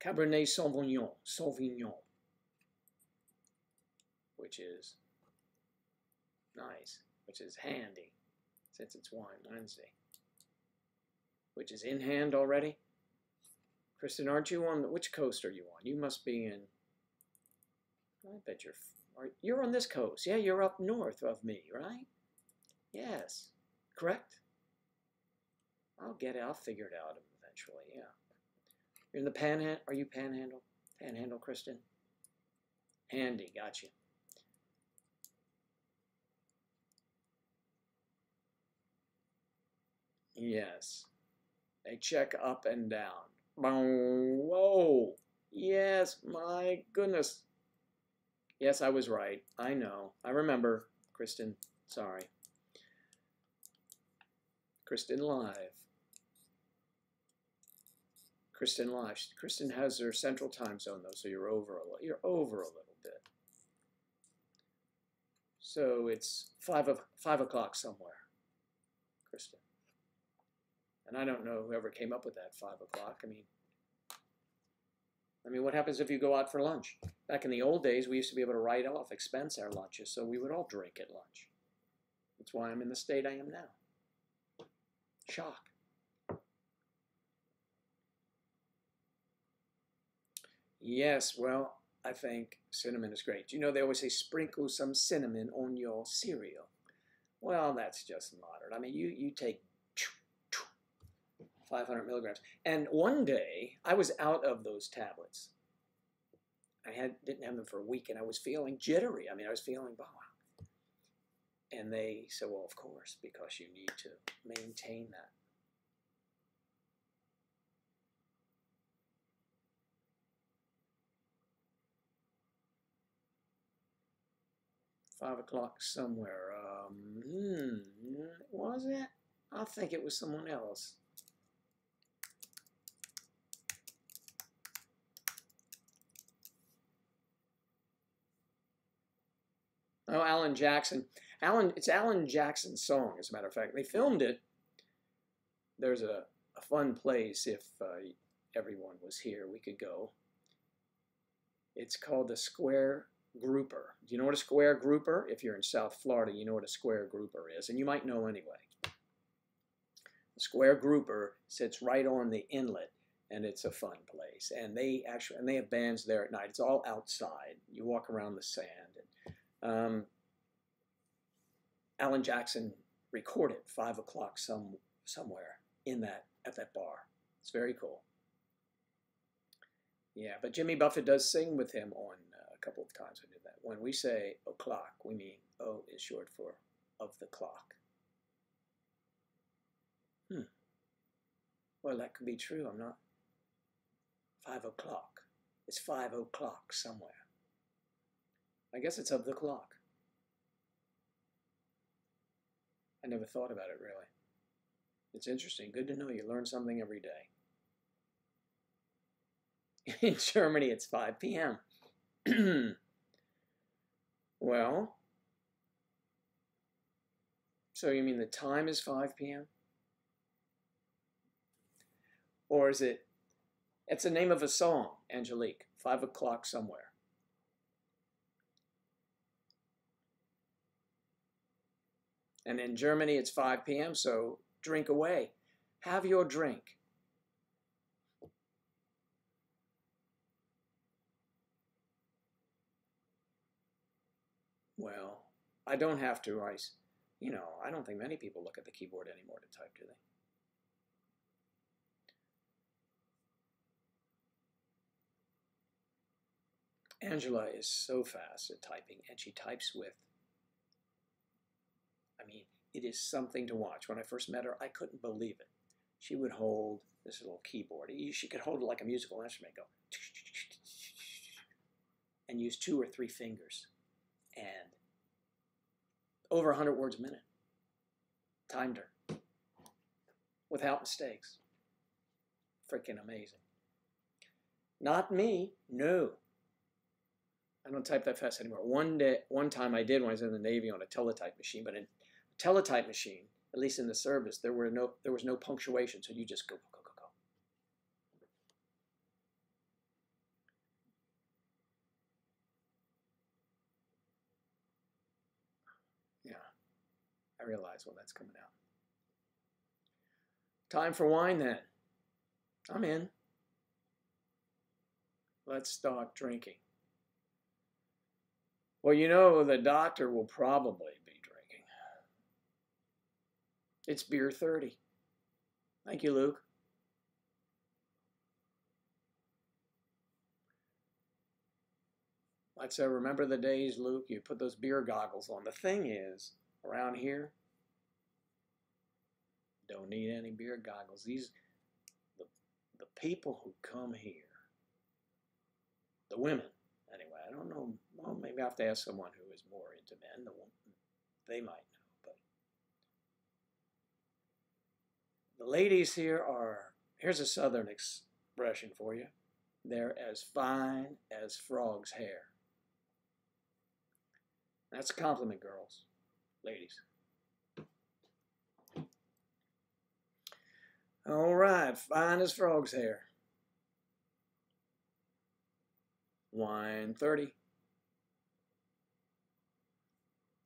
Cabernet Sauvignon, which is nice, which is handy, since it's Wine Wednesday. Which is in hand already. Kristen, aren't you on, which coast are you on? You must be in, I bet you're on this coast. Yeah, you're up north of me, right? Yes, correct? I'll get it, I'll figure it out eventually, yeah. You're in the Panhandle, are you Panhandle? Panhandle, Kristen? Handy, gotcha. Yes. They check up and down. Whoa. Yes, my goodness. Yes, I was right. I know. I remember. Kristen, sorry. Kristen Live. Kristen Live. Kristen has her central time zone, though, so you're over a little bit. So it's 5 o'clock somewhere. Kristen. And I don't know whoever came up with that 5 o'clock. I mean, what happens if you go out for lunch? Back in the old days, we used to be able to write off, expense our lunches, so we would all drink at lunch. That's why I'm in the state I am now. Shock. Yes, well, I think cinnamon is great. You know, they always say sprinkle some cinnamon on your cereal. Well, that's just modern. I mean, you take 500 milligrams. And one day, I was out of those tablets. I didn't have them for a week, and I was feeling jittery. I mean, I was feeling, wow. And they said, well, of course, because you need to maintain that. $5 o'clock somewhere. Was it? I think it was someone else. Oh, Alan Jackson. It's Alan Jackson's song, as a matter of fact. They filmed it. There's a fun place if everyone was here, we could go. It's called the Square Grouper. Do you know what a square grouper? If you're in South Florida, you know what a square grouper is, and you might know anyway. The square grouper sits right on the inlet, and it's a fun place. And they have bands there at night. It's all outside. You walk around the sand. And, Alan Jackson recorded 5 o'clock somewhere at that bar. It's very cool. Yeah, but Jimmy Buffett does sing with him on a couple of times. I did that. When we say o'clock, we mean O is short for of the clock. Well, that could be true. I'm not. 5 o'clock. It's 5 o'clock somewhere. I guess it's of the clock. I never thought about it, really. It's interesting. Good to know. You learn something every day. In Germany, it's 5 p.m. Well, so you mean the time is 5 p.m.? Or is it, it's the name of a song, Angelique, 5 o'clock somewhere. And in Germany, it's 5 p.m., so drink away. Have your drink. Well, I don't have to. I don't think many people look at the keyboard anymore to type, do they? Angela is so fast at typing, and she types with, it is something to watch. When I first met her, I couldn't believe it. She would hold this little keyboard. She could hold it like a musical instrument, go, and use 2 or 3 fingers. And over 100 words a minute. Timed her. Without mistakes. Freaking amazing. Not me. No. I don't type that fast anymore. One time I did when I was in the Navy on a teletype machine, but in a teletype machine, at least in the service, there was no punctuation, so you just go, go, go, go. Yeah, I realize when that's coming out. Time for wine then. I'm in. Let's start drinking. Well, you know, the doctor will probably be drinking. It's beer 30. Thank you, Luke. I'd say, remember the days, Luke, you put those beer goggles on. The thing is, around here, don't need any beer goggles. The people who come here, the women, anyway, I don't know, well, maybe I have to ask someone who is more into men. They might know, but the ladies here here's a southern expression for you. They're as fine as frog's hair. That's a compliment, girls, ladies. right, fine as frog's hair. Wine 30.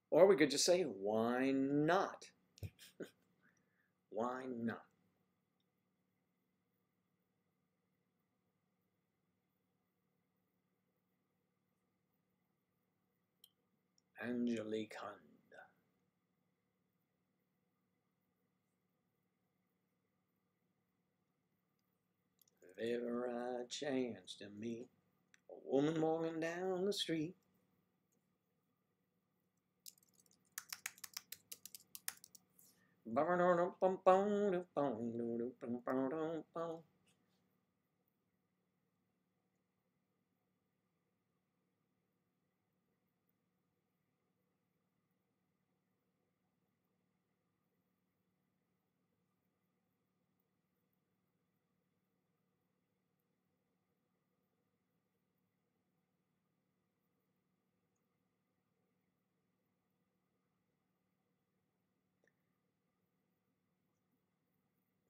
Or we could just say, why not? Why not? Angelique Hunt. If ever I chanced to meet a woman walking down the street,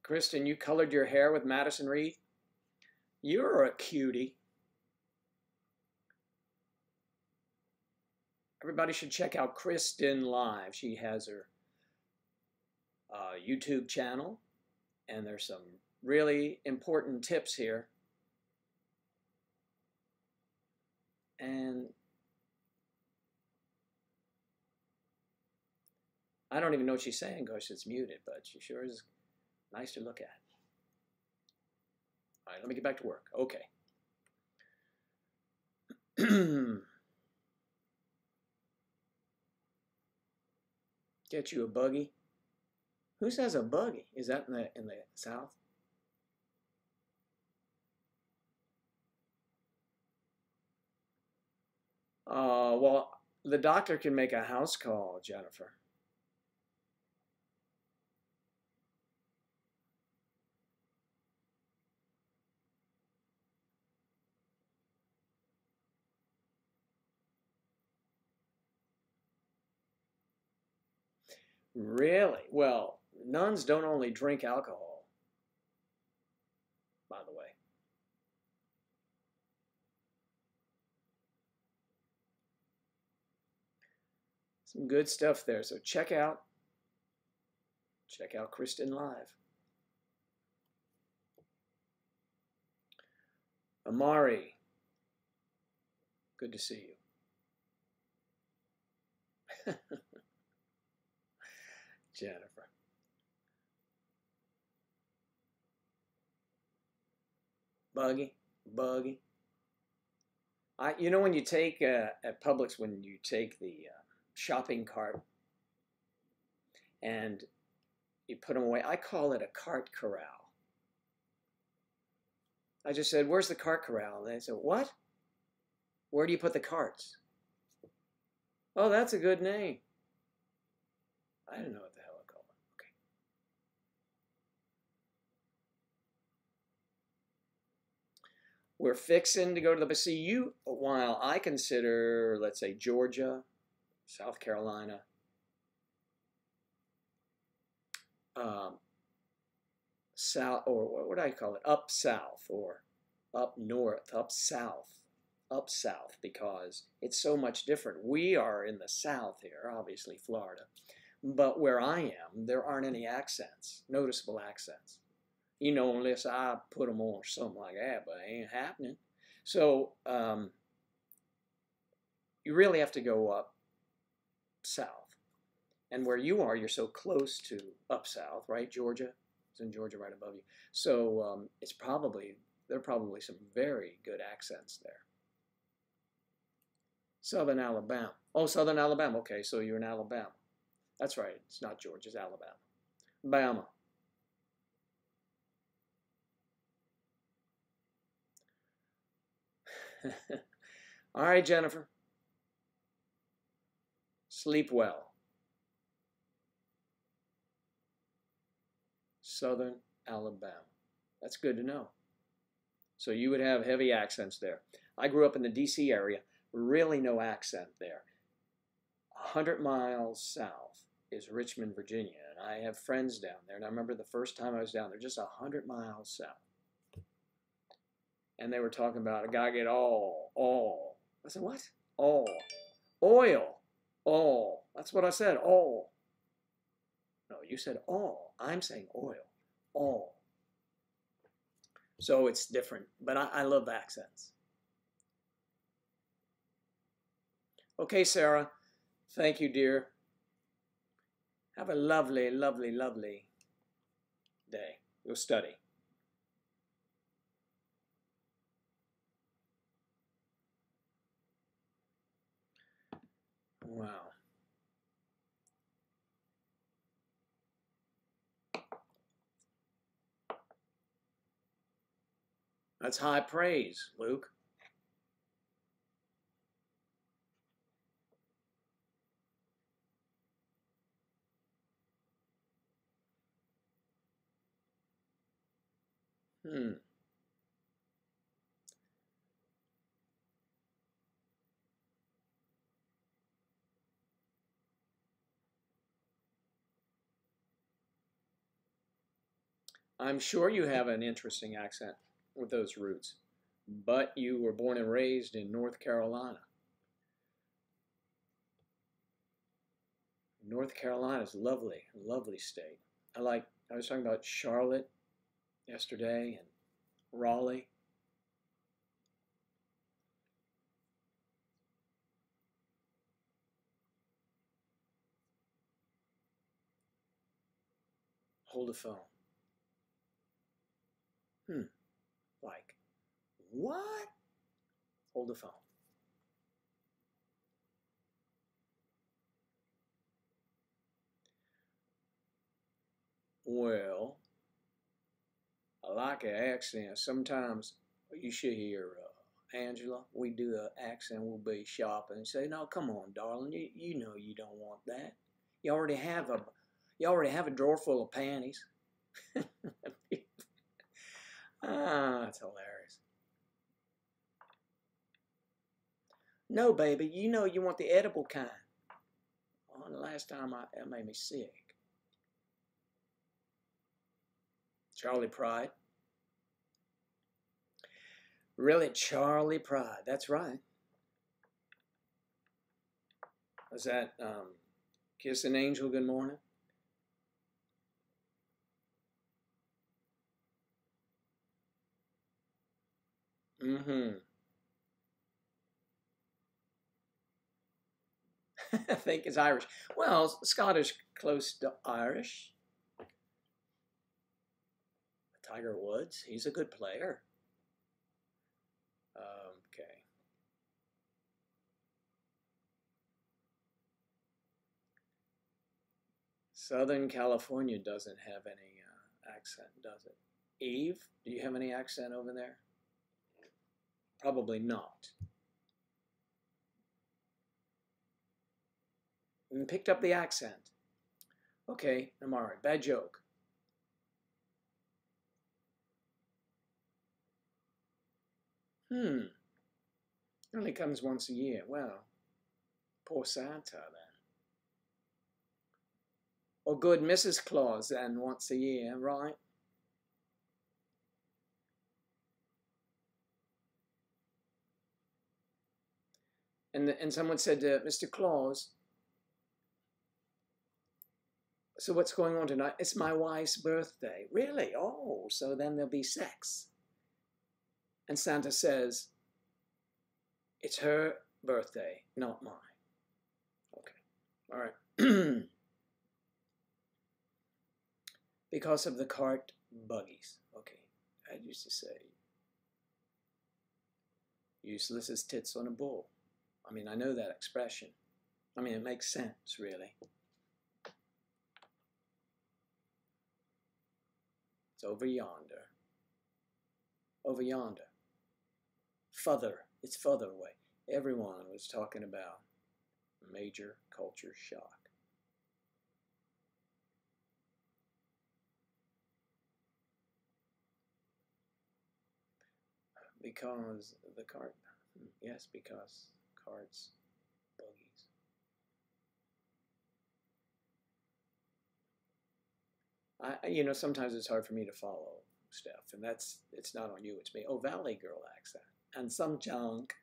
Kristen, you colored your hair with Madison Reed? You're a cutie. Everybody should check out Kristen Live. She has her YouTube channel, and there's some really important tips here. And I don't even know what she's saying because it's muted, but she sure is nice to look at. All right, let me get back to work. Okay. Get you a buggy. Who says a buggy? Is that in the South? Well, the doctor can make a house call, Jennifer. Really? Well, nuns don't only drink alcohol, by the way. Some good stuff there. So check out Kristen Live. Amari, good to see you. Jennifer. Buggy. You know when you take, at Publix, when you take the shopping cart and you put them away, I call it a cart corral. I just said, where's the cart corral? And they said, what? Where do you put the carts? Oh, that's a good name. I didn't know what the hell I called it. Okay. We're fixing to go to the, see you, while I consider, let's say, Georgia, South Carolina, south, or what do I call it? Up south, or up north, up south, because it's so much different. We are in the south here, obviously Florida, but where I am, there aren't any accents, noticeable accents. You know, unless I put them on or something like that, but it ain't happening. So you really have to go up south. And where you are, you're so close to up south, right? Georgia, it's in Georgia right above you. So there are probably some very good accents there. Southern Alabama. Oh, Southern Alabama. Okay, so you're in Alabama. That's right. It's not Georgia, it's Alabama. Bama. All right, Jennifer. Sleep well. Southern Alabama. That's good to know. So you would have heavy accents there. I grew up in the D.C. area. Really no accent there. 100 miles south, is Richmond, Virginia, and I have friends down there. And I remember the first time I was down there, just 100 miles south, and they were talking about a guy get all. I said, what? All, oil, all. That's what I said. All. No, you said all. I'm saying oil, all. So it's different, but I love accents. Okay, Sarah. Thank you, dear. Have a lovely, lovely, lovely day. Go study. Wow. That's high praise, Luke. I'm sure you have an interesting accent with those roots, but you were born and raised in North Carolina. North Carolina is lovely, lovely state. I was talking about Charlotte yesterday and Raleigh. Hold the phone. Like, what? Hold the phone. Well, I like an accent. Sometimes you should hear Angela. We do an accent. We'll be shopping and say, "No, come on, darling. You know you don't want that. You already have a drawer full of panties." That's hilarious. No, baby. You know you want the edible kind. Oh, the last time that made me sick. Charlie Pride. Really, Charlie Pride. That's right. Was that Kiss an Angel, Good Morning? Mm-hmm. I think it's Irish. Well, Scottish close to Irish. Tiger Woods, he's a good player. Okay. Southern California doesn't have any accent, does it? Eve, do you have any accent over there? Probably not. And picked up the accent. Okay, I'm all right. Bad joke. Only comes once a year. Well, poor Santa then. Or good Mrs. Claus then, once a year, right? And someone said, Mr. Claus, so what's going on tonight? It's my wife's birthday. Really? Oh, so then there'll be sex. And Santa says, it's her birthday, not mine. Okay, all right. Because of the cart buggies. Okay, I used to say, useless as tits on a bull. I mean, I know that expression. I mean, it makes sense, really. It's over yonder. Over yonder. Further. It's further away. Everyone was talking about major culture shock. Because the cart. Yes, because carts, buggies. You know, sometimes it's hard for me to follow stuff, and it's not on you, it's me. Oh, Valley Girl accent. And some junk,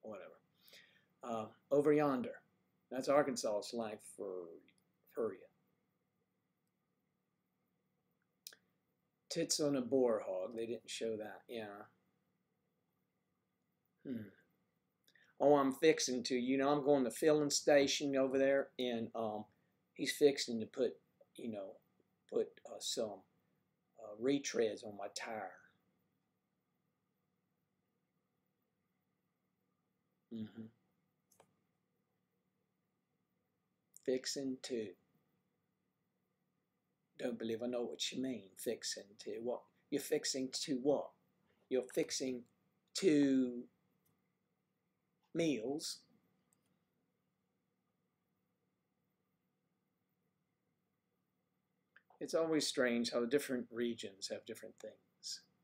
whatever. Over yonder. That's Arkansas slang for you. Tits on a boar hog. They didn't show that. Yeah. Oh, I'm fixing to. You know, I'm going to the filling station over there, and he's fixing to put, you know, some retreads on my tire. Fixing to. Don't believe I know what you mean. Fixing to what? You're fixing to what? You're fixing to meals. It's always strange how different regions have different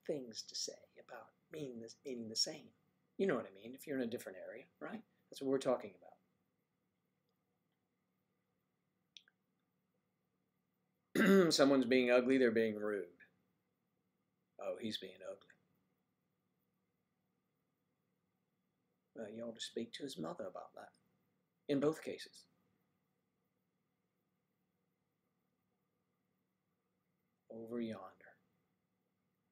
things to say about meaning the same. You know what I mean? If you're in a different area, right? That's what we're talking about. Someone's being ugly, they're being rude. Oh, he's being ugly. Well, you ought to speak to his mother about that. In both cases. Over yonder.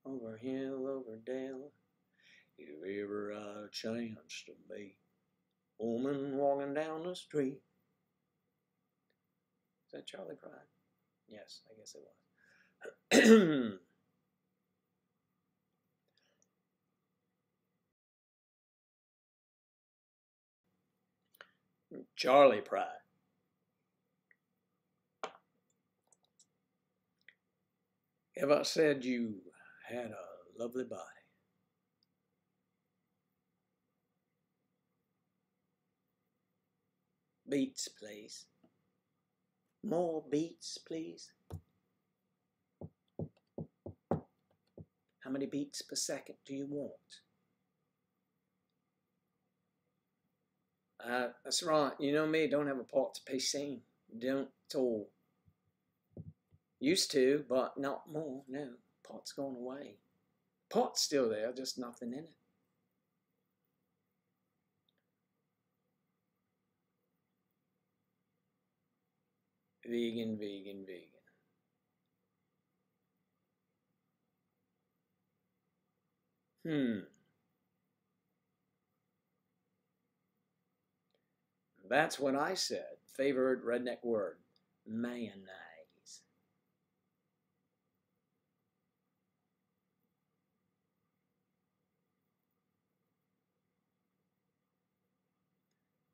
Over hill, over dale. If ever I had a chance to meet a woman walking down the street. Is that Charlie Pride? Yes, I guess it was. Charlie Pride. Have I said you had a lovely body? Beats, please. More beats, please. How many beats per second do you want? That's right. You know me, don't have a pot to pay scene. Don't at all. Used to, but not more. No, pot's gone away. Pot's still there, just nothing in it. Vegan, vegan, vegan. That's what I said. Favorite redneck word. Mayonnaise.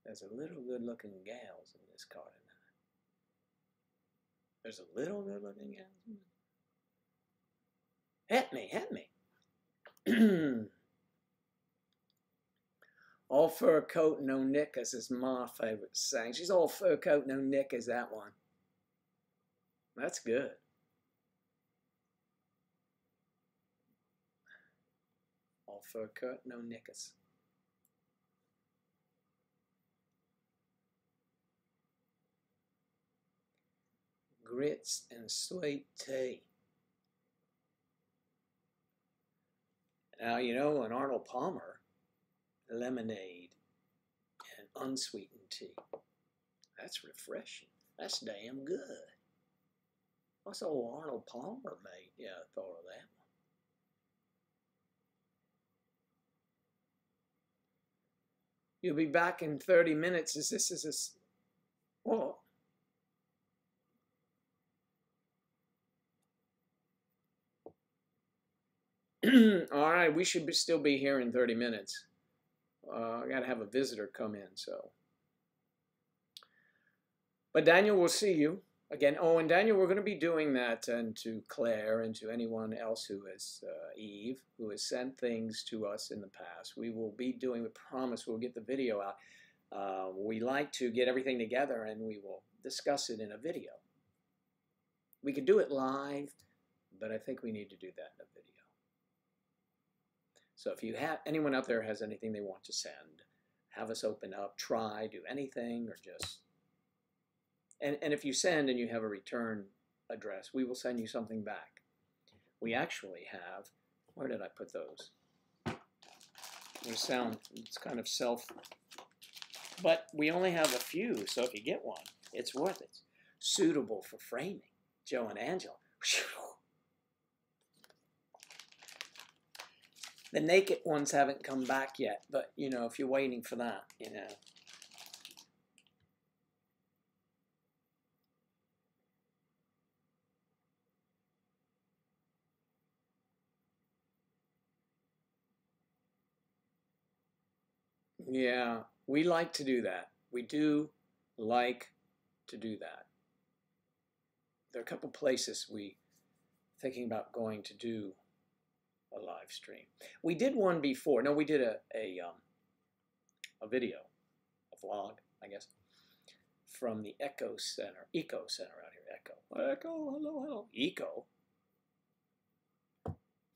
There's a little good-looking gals in this car tonight. There's a little good-looking gals. Hit me. All fur coat, no knickers is my favorite saying. She's all fur coat, no knickers, that one. That's good. All fur coat, no knickers. Grits and sweet tea. Now, you know, an Arnold Palmer, lemonade and unsweetened tea. That's refreshing. That's damn good. What's old Arnold Palmer made? Yeah, I thought of that one. You'll be back in 30 minutes. This is a... What? All right, we should still be here in 30 minutes. I got to have a visitor come in, so. But Daniel, we'll see you again. Oh, and Daniel, we're going to be doing that, and to Claire and to anyone else who has, Eve, who has sent things to us in the past. We will be doing, we promise we'll get the video out. We like to get everything together, and we will discuss it in a video. We could do it live, but I think we need to do that in a video. So if you have anyone out there has anything they want to send, have us open up, try, do anything, or just... And if you send and you have a return address, we will send you something back. We actually have, where did I put those? It's kind of self, but we only have a few, so if you get one, it's worth it. Suitable for framing. Joe and Angela. The naked ones haven't come back yet, but, you know, if you're waiting for that, you know. Yeah, we like to do that. We do like to do that. There are a couple places we thinking about going to do a live stream. We did one before. No, we did a video, a vlog, I guess, from the Eco Center out here. Eco, hello. Eco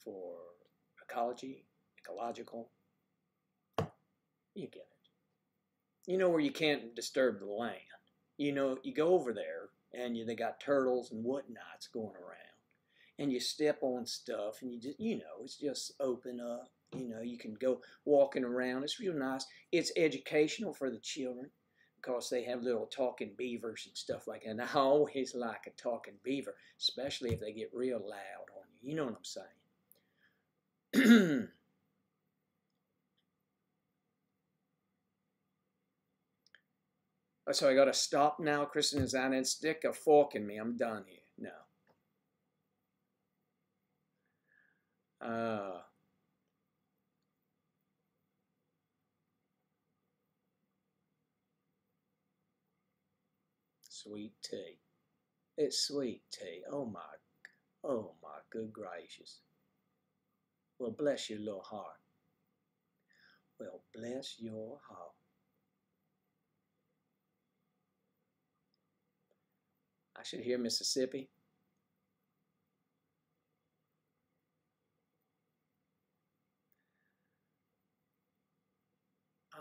for ecology, ecological. You get it. You know where you can't disturb the land. You know, you go over there and they got turtles and whatnots going around, and you step on stuff, and you just, you know, it's just open up. You know, you can go walking around. It's real nice. It's educational for the children because they have little talking beavers and stuff like that. And I always like a talking beaver, especially if they get real loud on you. You know what I'm saying? So I got to stop now, Kristen. Is that, and stick a fork in me? I'm done here. No. Sweet tea. It's sweet tea. Oh my good gracious. Well, bless your little heart. Well, bless your heart. I should hear Mississippi.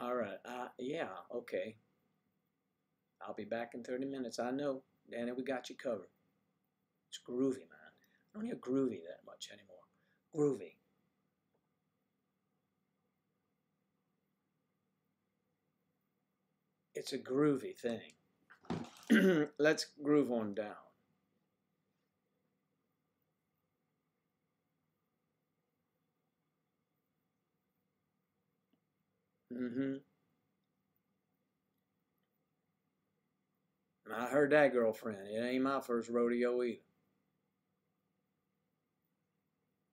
All right. Yeah, okay. I'll be back in 30 minutes. I know. Danny, we got you covered. It's groovy, man. I don't hear groovy that much anymore. Groovy. It's a groovy thing. Let's groove on down. I heard that, girlfriend. It ain't my first rodeo either.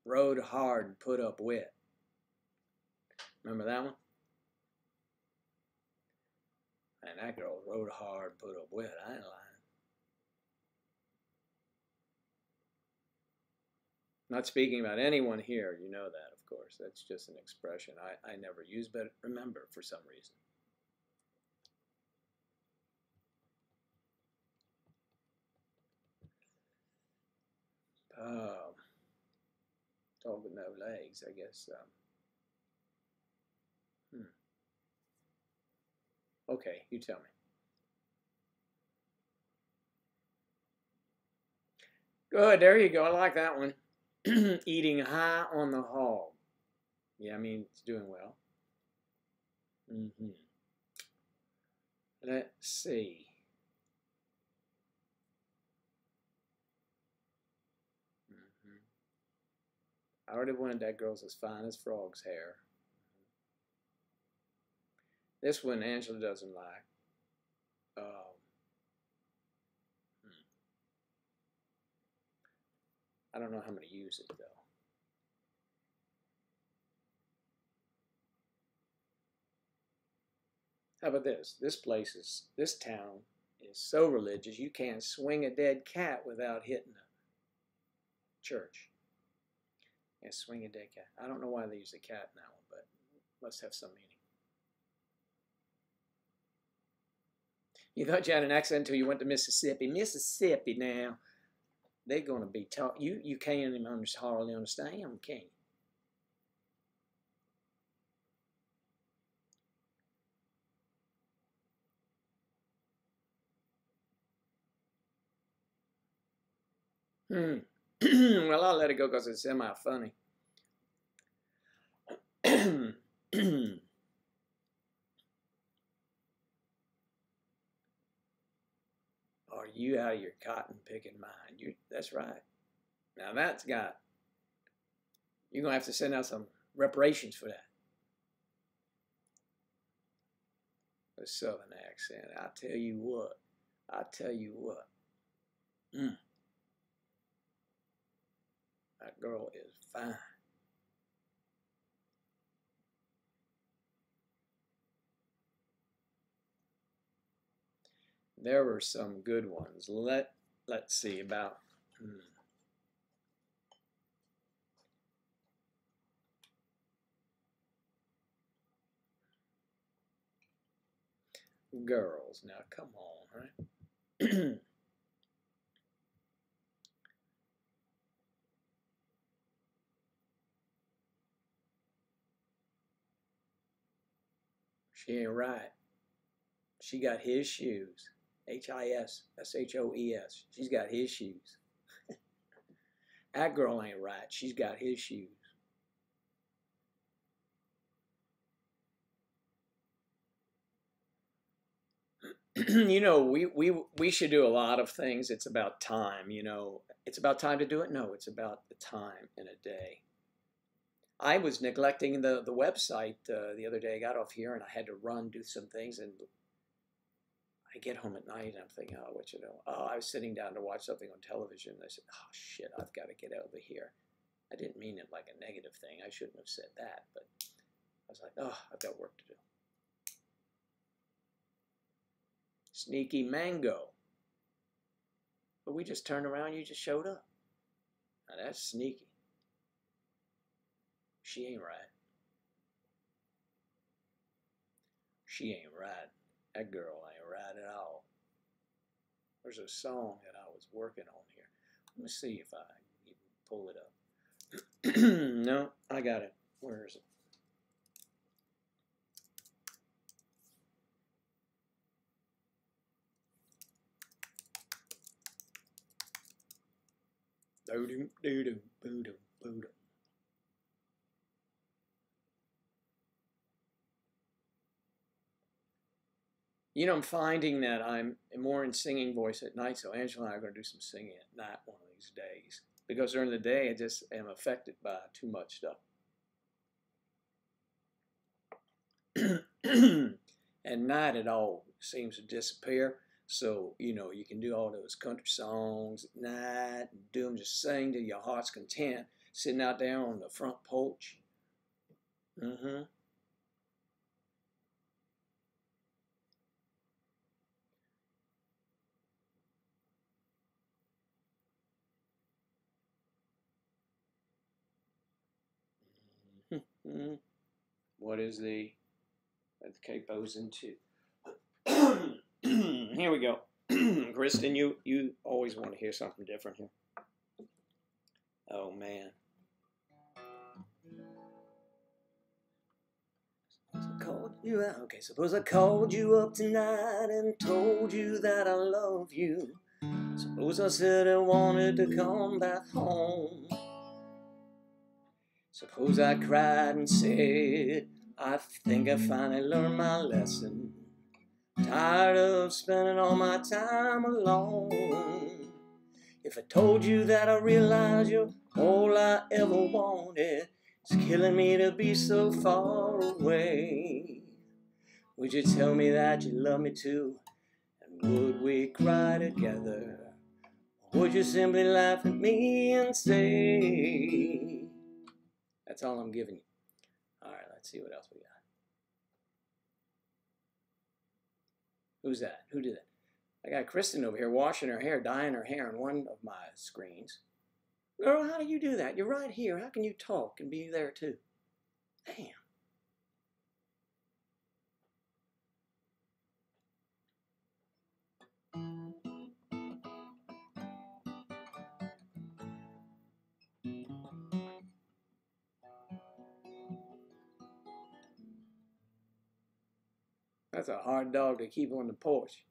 Rode hard and put up wet. Remember that one? And that girl rode hard and put up wet. I ain't lying. Not speaking about anyone here. You know that, of course. That's just an expression I never use, but remember for some reason. Dog with no legs, I guess. Okay, you tell me. Good, there you go. I like that one. Eating high on the hog. Yeah, I mean, it's doing well. Let's see. I already wanted that girl's as fine as frog's hair. This one Angela doesn't like. I don't know how I'm going to use it, though. How about this? This town is so religious, you can't swing a dead cat without hitting a church. Yeah, swing a dead cat. I don't know why they use a cat in that one, but it must have some meaning. You thought you had an accent until you went to Mississippi. Mississippi now, they're going to be taught. You can't even hardly understand them, can you? Well, I'll let it go because it's semi-funny. Are you out of your cotton picking mind? That's right. Now that's got, you're going to have to send out some reparations for that. A southern accent. I tell you what. That girl is fine. There were some good ones. Let's see about girls. Now come on, right? She ain't right. She got his shoes. HIS. She's got his shoes. That girl ain't right. She's got his shoes. You know, we should do a lot of things. It's about time, you know. It's about time to do it? No, it's about the time in a day. I was neglecting the website the other day. I got off here and I had to run, do some things, and I get home at night and I'm thinking, oh, what you know? Oh, I was sitting down to watch something on television and I said, oh, shit, I've got to get over here. I didn't mean it like a negative thing. I shouldn't have said that, but I was like, oh, I've got work to do. Sneaky mango. But we just turned around, you just showed up. Now that's sneaky. She ain't right. She ain't right. That girl ain't right at all. There's a song that I was working on here. Let me see if I can pull it up. No, I got it. Where is it? Boodoo, doodoo, boodoo, boodoo. You know, I'm finding that I'm more in singing voice at night, so Angela and I are going to do some singing at night one of these days. Because during the day, I just am affected by too much stuff. At night, it all seems to disappear. So, you know, you can do all those country songs at night, and do them, just sing to your heart's content, sitting out there on the front porch. What is the capo's into? Here we go. Kristen, you always want to hear something different here. Oh, man. Okay, suppose I called you up tonight and told you that I love you. Suppose I said I wanted to come back home. Suppose I cried and said, I think I finally learned my lesson. Tired of spending all my time alone. If I told you that I realized you're all I ever wanted, it's killing me to be so far away. Would you tell me that you love me too? And would we cry together? Or would you simply laugh at me and say, that's all I'm giving you. All right, let's see what else we got. Who's that? Who did that? I got Kristen over here washing her hair, dyeing her hair on one of my screens. Girl, how do you do that? You're right here. How can you talk and be there too? Damn. That's a hard dog to keep on the porch.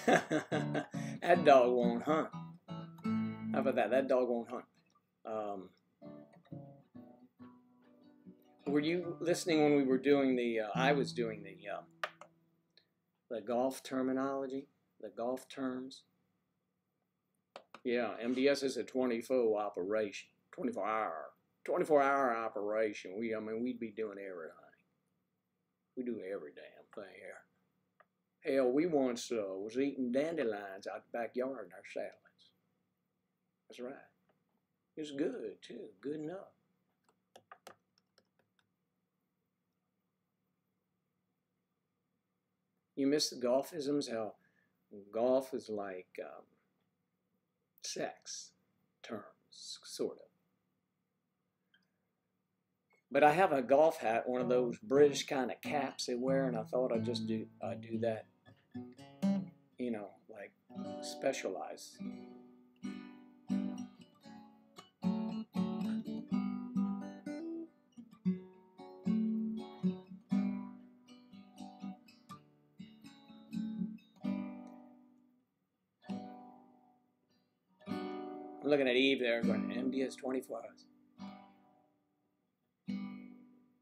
That dog won't hunt. How about that? That dog won't hunt. Were you listening when we were doing the, I was doing the golf terminology, the golf terms? Yeah, MDS is a 24 operation, 24-hour operation. I mean, we'd be doing everything. We do every damn thing here. Hell, we once was eating dandelions out the backyard in our salads. That's right. It was good, too. Good enough. You miss the golfisms? How golf is like sex terms, sort of. But I have a golf hat, one of those British kind of caps they wear, and I thought I'd just do that, you know, like specialize. I'm looking at Eve there going, MDS 24 hours.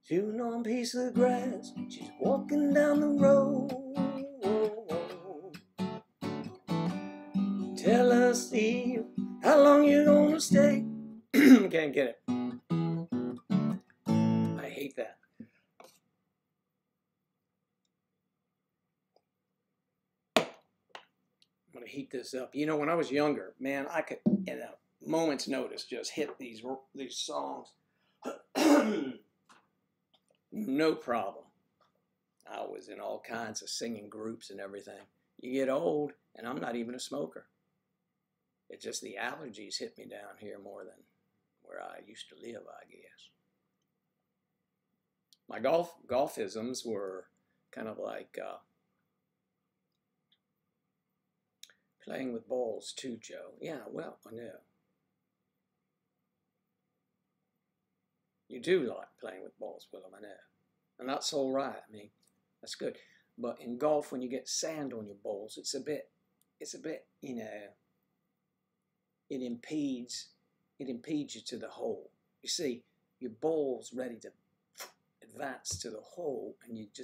Chewing on a piece of grass, she's walking down the road. Tell us, Eve, how long you gonna stay? Can't get it. I hate that. I'm gonna heat this up. You know, when I was younger, man, I could, in a moment's notice, just hit these songs. No problem. I was in all kinds of singing groups and everything. You get old, and I'm not even a smoker. It's just the allergies hit me down here more than where I used to live, I guess. My golfisms were kind of like playing with balls too, Joe. Yeah, well, I know. You do like playing with balls, Willem, I know. And that's all right. I mean, that's good. But in golf, when you get sand on your balls, it's a bit, you know, it impedes you to the hole. You see, your ball's ready to advance to the hole, and it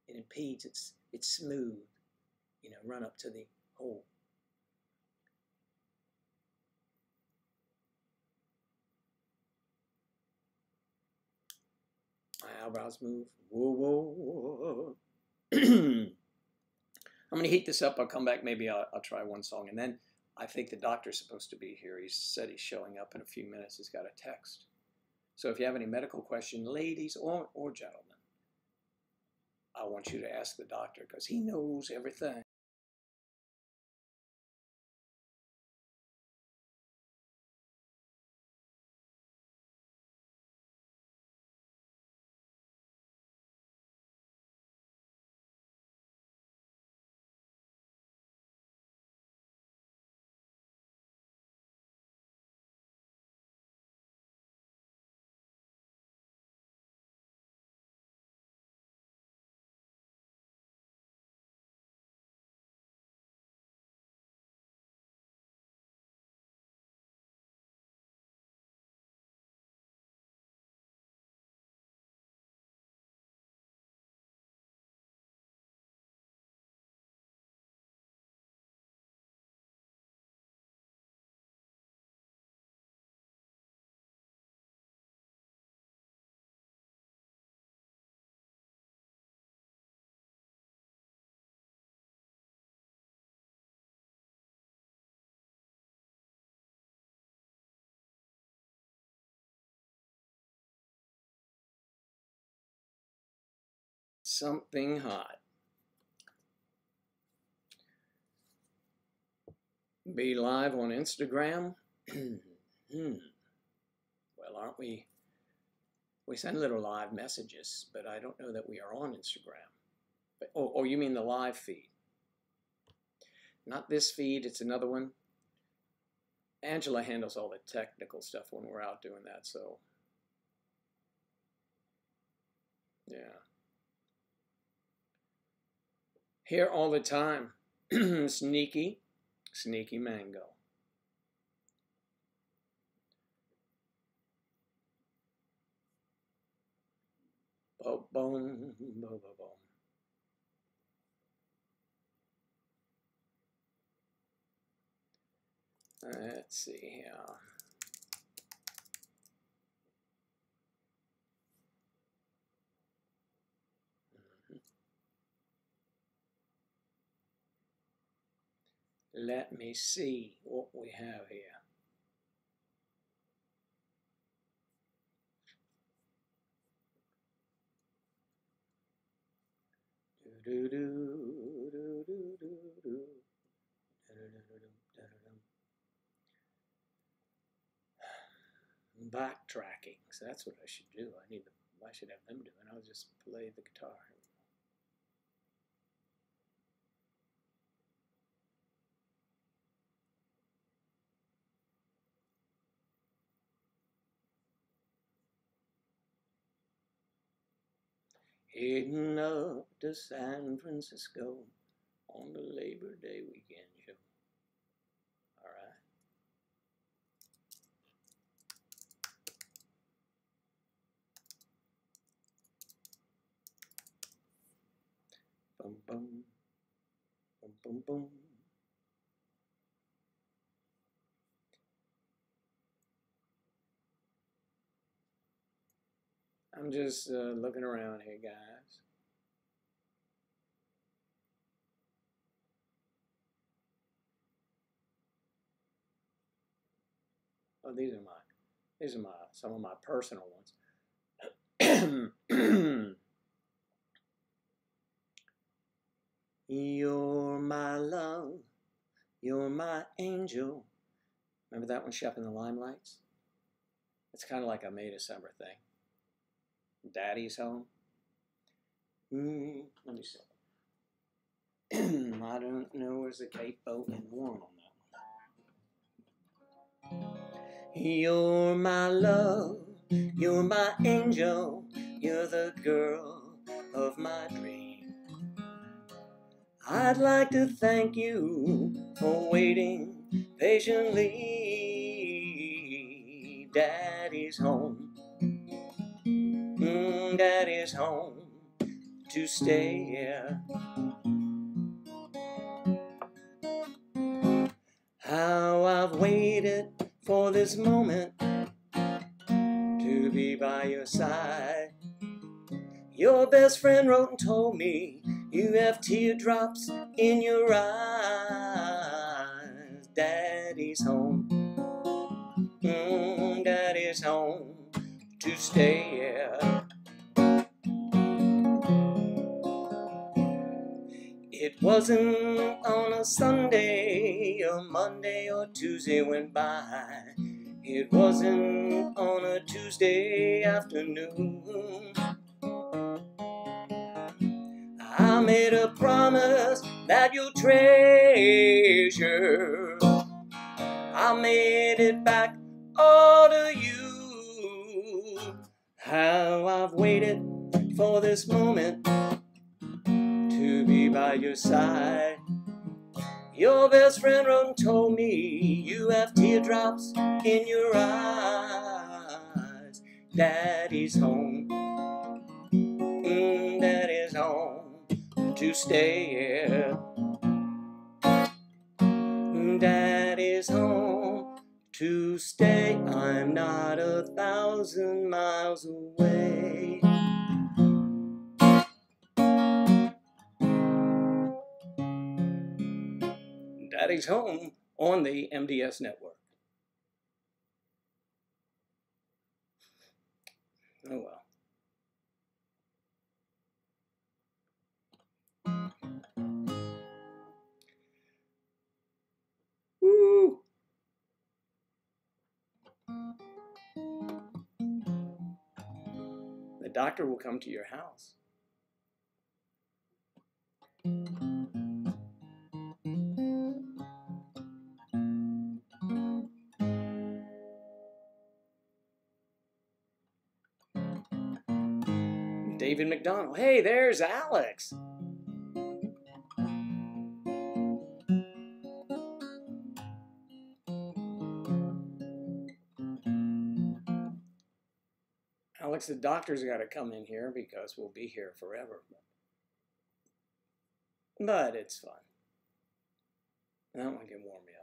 impedes. It's smooth, you know, run up to the hole. My eyebrows move. Whoa, whoa, whoa. I'm going to heat this up. I'll come back. Maybe I'll try one song. And then I think the doctor's supposed to be here. He said he's showing up in a few minutes. He's got a text. So if you have any medical questions, ladies or gentlemen, I want you to ask the doctor because he knows everything. Something hot. Be live on Instagram. Well, aren't we? We send little live messages, but I don't know that we are on Instagram. But, oh, you mean the live feed? Not this feed, it's another one. Angela handles all the technical stuff when we're out doing that, so yeah. Here all the time. Sneaky mango. Boom, boom, boom, boom, boom. Let's see here. Let me see what we have here. Backtracking. So that's what I should do. I should have them do it. I'll just play the guitar. Heading up to San Francisco on the Labor Day weekend show. All right. Boom, boom, boom, boom, boom. I'm just looking around here, guys. Oh, these are some of my personal ones. You're my love, you're my angel. Remember that one, Shep in the Limelights? It's kind of like a May December thing. Daddy's Home. Let me see. I don't know where's the capo and horn on that one. You're my love, you're my angel, you're the girl of my dream. I'd like to thank you for waiting patiently. Daddy's home. Daddy's home to stay. How I've waited for this moment to be by your side. Your best friend wrote and told me you have teardrops in your eyes. Daddy's home. Daddy's home to stay. It wasn't on a Sunday, or Monday or Tuesday went by. It wasn't on a Tuesday afternoon. I made a promise that you'll treasure. I made it back all to you. How I've waited for this moment to be by your side. Your best friend wrote and told me you have teardrops in your eyes. Daddy's home. Daddy's home to stay. Daddy's home to stay. I'm not 1,000 miles away. Daddy's home on the MDS network. Oh well. Woo! The doctor will come to your house. David McDonald. Hey, there's Alex. Alex, the doctor's got to come in here because we'll be here forever. But it's fun. That one can warm me up.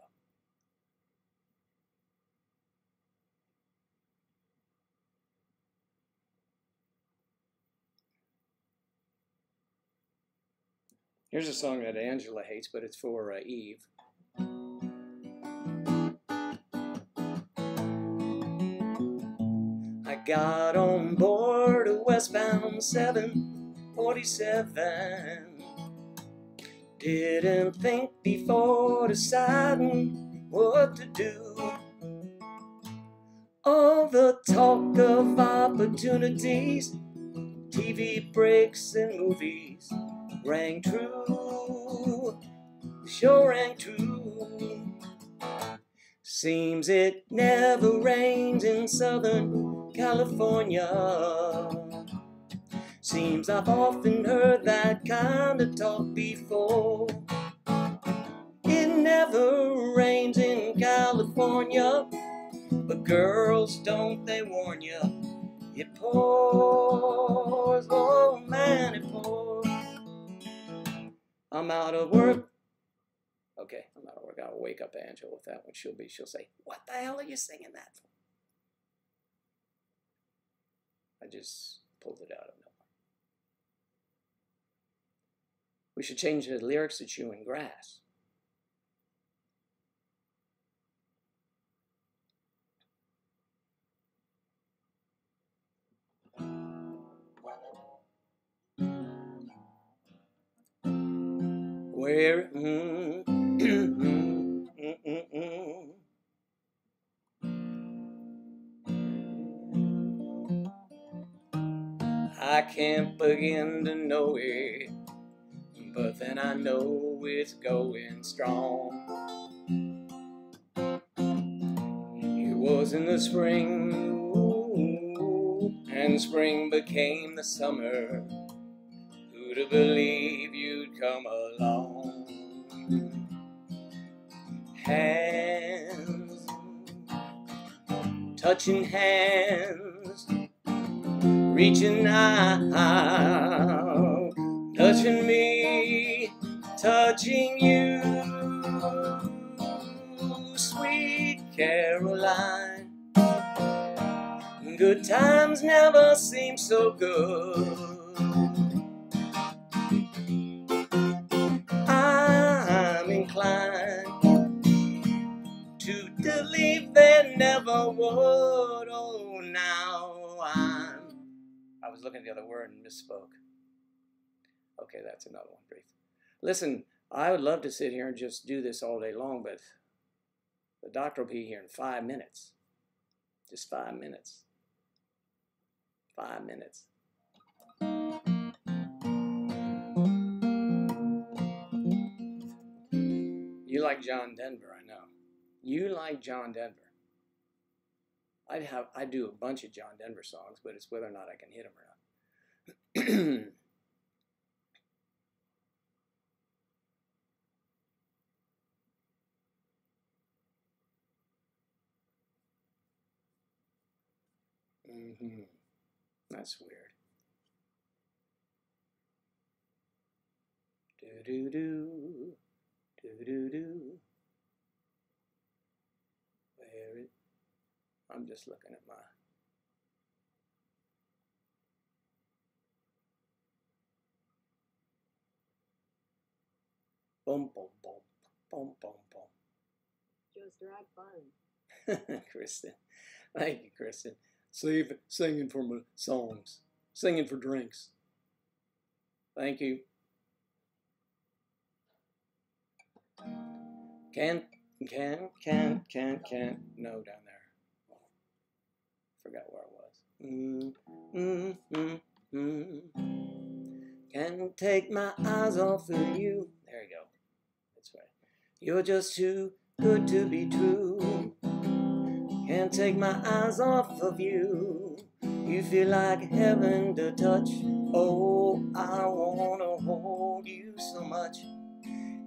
Here's a song that Angela hates, but it's for Eve. I got on board a westbound 747. Didn't think before deciding what to do. All the talk of opportunities, TV breaks and movies rang true, sure rang true. Seems it never rains in Southern California. Seems I've often heard that kind of talk before. It never rains in California, but girls, don't they warn you, it pours, oh man, it pours. I'm out of work. Okay, I'm out of work. I'll wake up Angela with that one. She'll say, what the hell are you singing that for? I just pulled it out of nowhere. We should change the lyrics to chewing grass. Where I can't begin to know it, but then I know it's going strong. It was in the spring, and spring became the summer. Who'd have believed you'd come along? Hands, touching hands, reaching out, touching me, touching you, sweet Caroline. Good times never seem so good. I'm inclined to believe they never would. Oh, now I was looking at the other word and misspoke. Okay, that's another one. Breathe. Listen, I would love to sit here and just do this all day long, but the doctor will be here in 5 minutes. Just 5 minutes. 5 minutes. You like John Denver, I know. You like John Denver. I do a bunch of John Denver songs, but it's whether or not I can hit them or not. That's weird. Do-do-do, do-do-do. Where it? I'm just looking at my... Boom, boom, boom, boom, boom, boom. Just right fun. Kristen. Thank you, Kristen. Singing for my songs. Singing for drinks. Thank you. Can't. No, down there. Forgot where I was. Can't take my eyes off of you. There you go. That's right. You're just too good to be true. Can't take my eyes off of you. You feel like heaven to touch. Oh, I wanna hold you so much.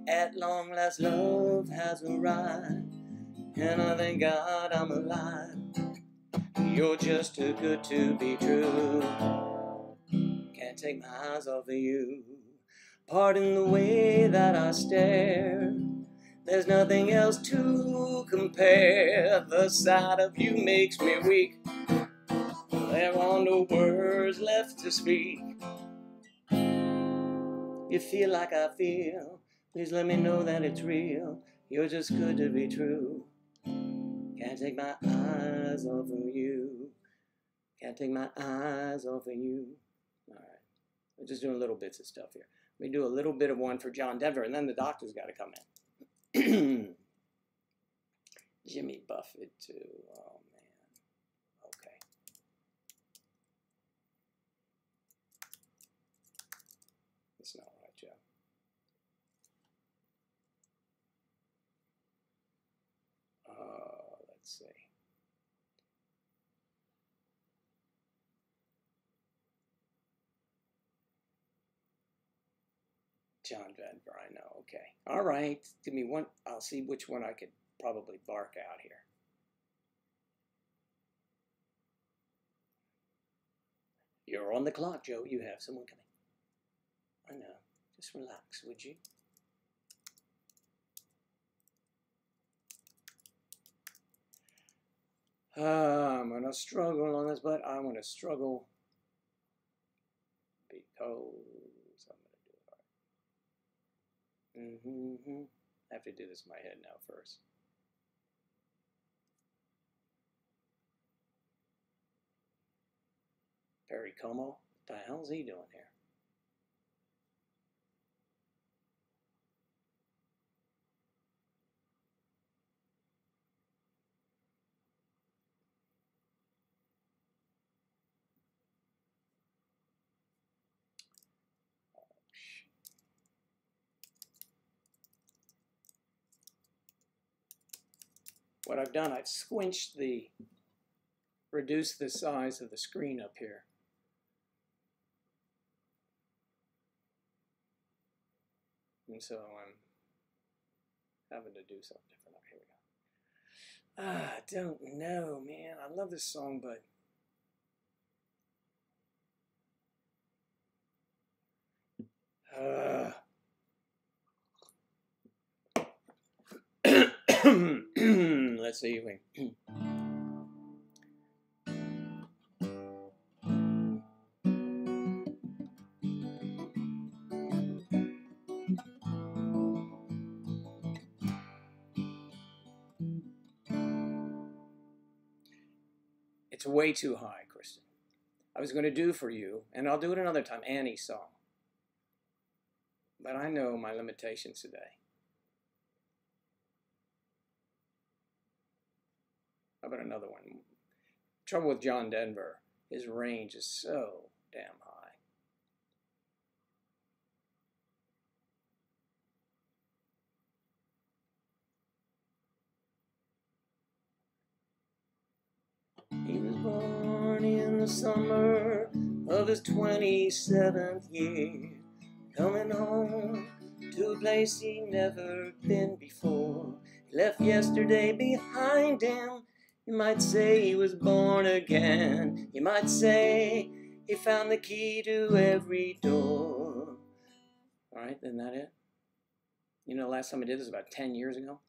At long last, love has arrived, and I thank God I'm alive. You're just too good to be true. Can't take my eyes off of you. Pardon the way that I stare. There's nothing else to compare. The sight of you makes me weak. There are no words left to speak. You feel like I feel. Please let me know that it's real. You're just good to be true. Can't take my eyes off of you. Can't take my eyes off of you. All right. We're just doing little bits of stuff here. Let me do a little bit of one for John Denver, and then the doctor's got to come in. Jimmy Buffett, too. Oh, man. Okay. That's not right, Joe. Let's see. John Denver, I know. Okay. All right. Give me one. I'll see which one I could probably bark out here. You're on the clock, Joe. You have someone coming. I know. Just relax, would you? I'm going to struggle on this, but I'm going to struggle because I'm going to do it. I have to do this in my head now first. Perry Como? What the hell's he doing here? What I've done, I've reduced the size of the screen up here. And so I'm having to do something different. Here we go. I don't know, man. I love this song, but let's see. It's way too high, Kristen. I was going to do for you, and I'll do it another time, Annie's song. But I know my limitations today. How about another one? Trouble with John Denver, his range is so damn high. He was born in the summer of his 27th year, coming home to a place he'd never been before. He left yesterday behind him. You might say he was born again. You might say he found the key to every door. All right, isn't that it? You know, last time I did this was about 10 years ago.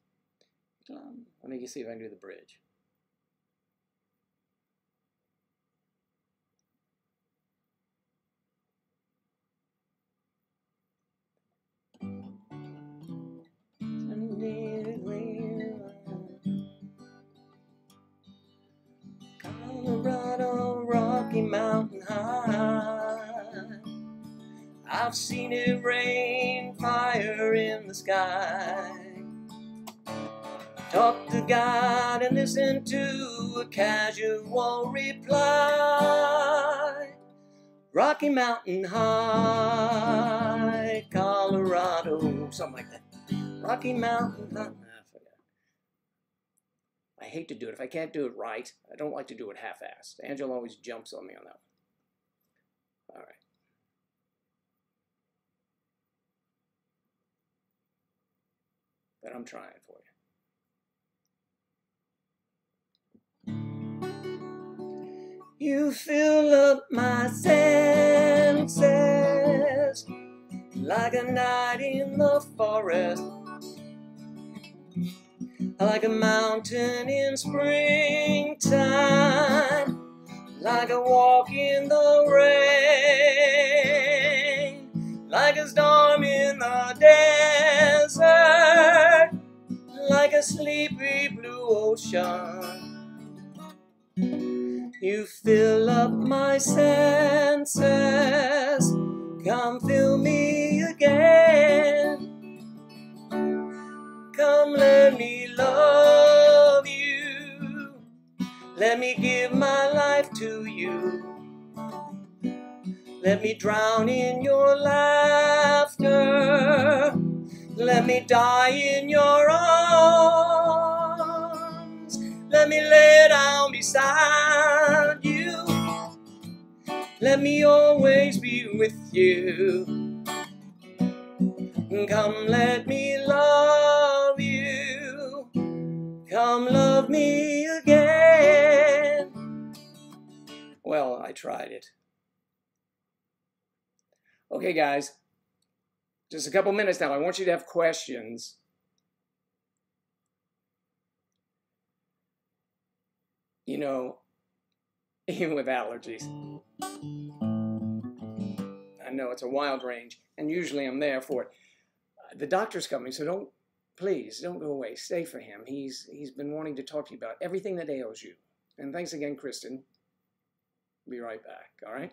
Let me see if I can do the bridge. Colorado, Rocky Mountain High. I've seen it rain fire in the sky. Talk to God and listen to a casual reply. Rocky Mountain High, Colorado, something like that. Rocky Mountain High. I hate to do it. If I can't do it right, I don't like to do it half-assed. Angela always jumps on me on that one. All right. But I'm trying for you. You fill up my senses like a night in the forest, like a mountain in springtime, like a walk in the rain, like a storm in the desert, like a sleepy blue ocean. You fill up my senses, come fill me again. Come let me love you, let me give my life to you. Let me drown in your laughter, let me die in your arms. Let me lay down beside you, let me always be with you. Come let me love you, come love me again. Well, I tried it. Okay, guys, just a couple minutes now. I want you to have questions. You know, even with allergies. I know it's a wild range, and usually I'm there for it. The doctor's coming, so please don't go away. Stay for him. He's been wanting to talk to you about everything that ails you. And thanks again, Kristen. Be right back, all right?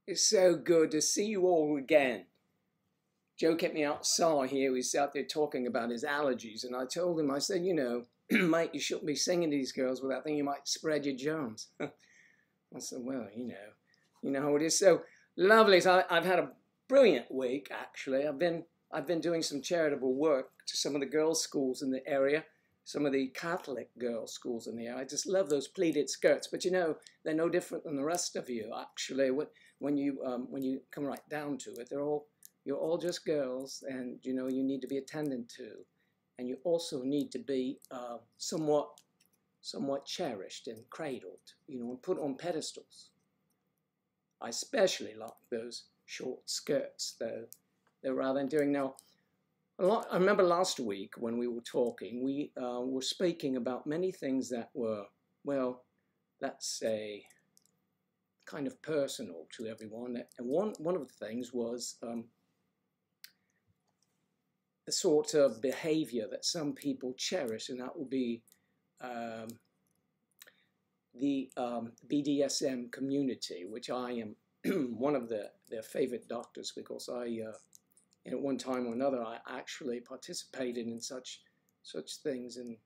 It's so good to see you all again. Joe kept me outside here. He was out there talking about his allergies, and I told him, I said, you know, mate, you shouldn't be singing to these girls without thinking you might spread your germs. I said, well, you know how it is. So lovely. So I've had a brilliant week, actually. I've been doing some charitable work to some of the girls' schools in the area, some of the Catholic girls' schools in the area. I just love those pleated skirts, but you know, they're no different than the rest of you, actually. When you come right down to it, you're all just girls, and you know you need to be attended to, and you also need to be somewhat cherished and cradled, you know, and put on pedestals. I especially like those short skirts, though. They're rather endearing. Now, I remember last week when we were talking, we were speaking about many things that were, well, let's say, kind of personal to everyone. And one of the things was the sort of behavior that some people cherish, and that will be the BDSM community, which I am one of their favorite doctors, because I, at one time or another, I actually participated in such things, and